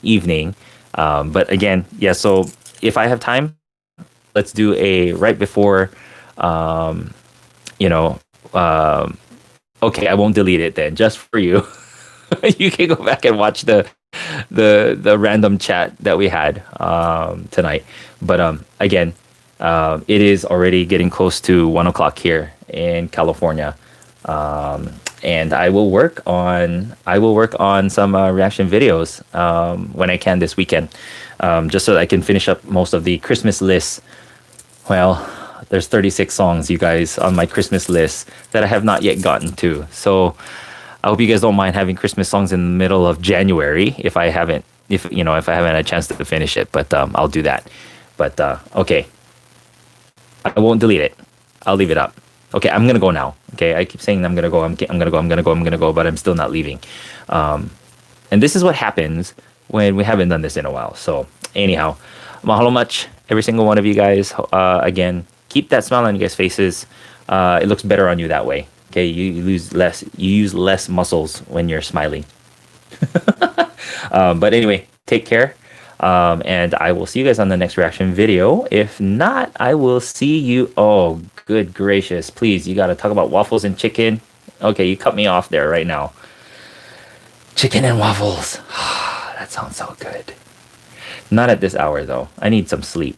evening. But again, yeah, so if I have time, let's do a right before, you know, okay, I won't delete it then, just for you. You can go back and watch the random chat that we had tonight. But again, it is already getting close to 1 o'clock here in California, and I will work on some reaction videos when I can this weekend, just so that I can finish up most of the Christmas lists. Well, there's 36 songs, you guys, on my Christmas list that I have not yet gotten to. So I hope you guys don't mind having Christmas songs in the middle of January if I haven't had a chance to finish it. But I'll do that. But okay, I won't delete it. I'll leave it up. Okay, I'm gonna go now. Okay, I keep saying I'm gonna go. I'm gonna go, but I'm still not leaving. And this is what happens when we haven't done this in a while. So anyhow, mahalo much, every single one of you guys. Again, keep that smile on you guys' faces. It looks better on you that way. Okay, you use less muscles when you're smiling. But anyway, take care. And I will see you guys on the next reaction video. If not, I will see you. Oh, good gracious. Please, you got to talk about waffles and chicken. Okay, you cut me off there right now. Chicken and waffles. That sounds so good. Not at this hour, though. I need some sleep.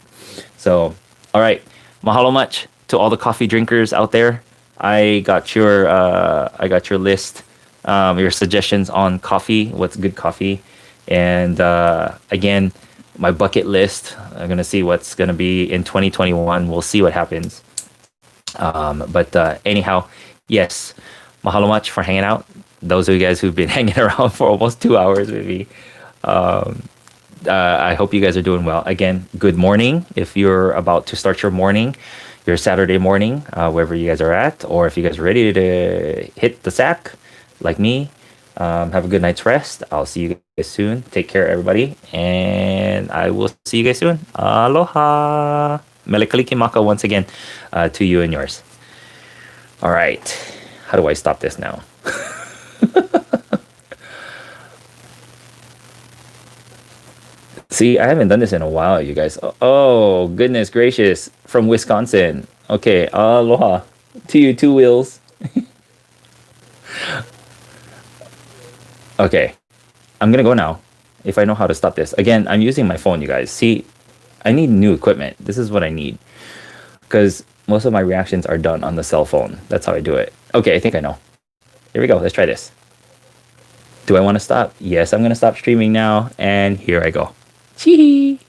So, all right. Mahalo much to all the coffee drinkers out there. I got your list, your suggestions on coffee. What's good coffee? And again, my bucket list. I'm gonna see what's gonna be in 2021. We'll see what happens. But anyhow, yes, mahalo much for hanging out. Those of you guys who've been hanging around for almost 2 hours with me. I hope you guys are doing well. Again, good morning if you're about to start your morning, your Saturday morning, wherever you guys are at, or if you guys are ready to hit the sack like me. Have a good night's rest. I'll see you guys soon. Take care, everybody, and I will see you guys soon. Aloha. MELE KALIKIMAKA once again to you and yours. All right. How do I stop this now? See, I haven't done this in a while, you guys. Oh, goodness gracious. From Wisconsin. Okay, aloha to you, two wheels. Okay, I'm gonna go now if I know how to stop this. Again, I'm using my phone, you guys. See, I need new equipment. This is what I need, because most of my reactions are done on the cell phone. That's how I do it. Okay, I think I know. Here we go. Let's try this. Do I want to stop? Yes, I'm gonna stop streaming now, and here I go. Chee.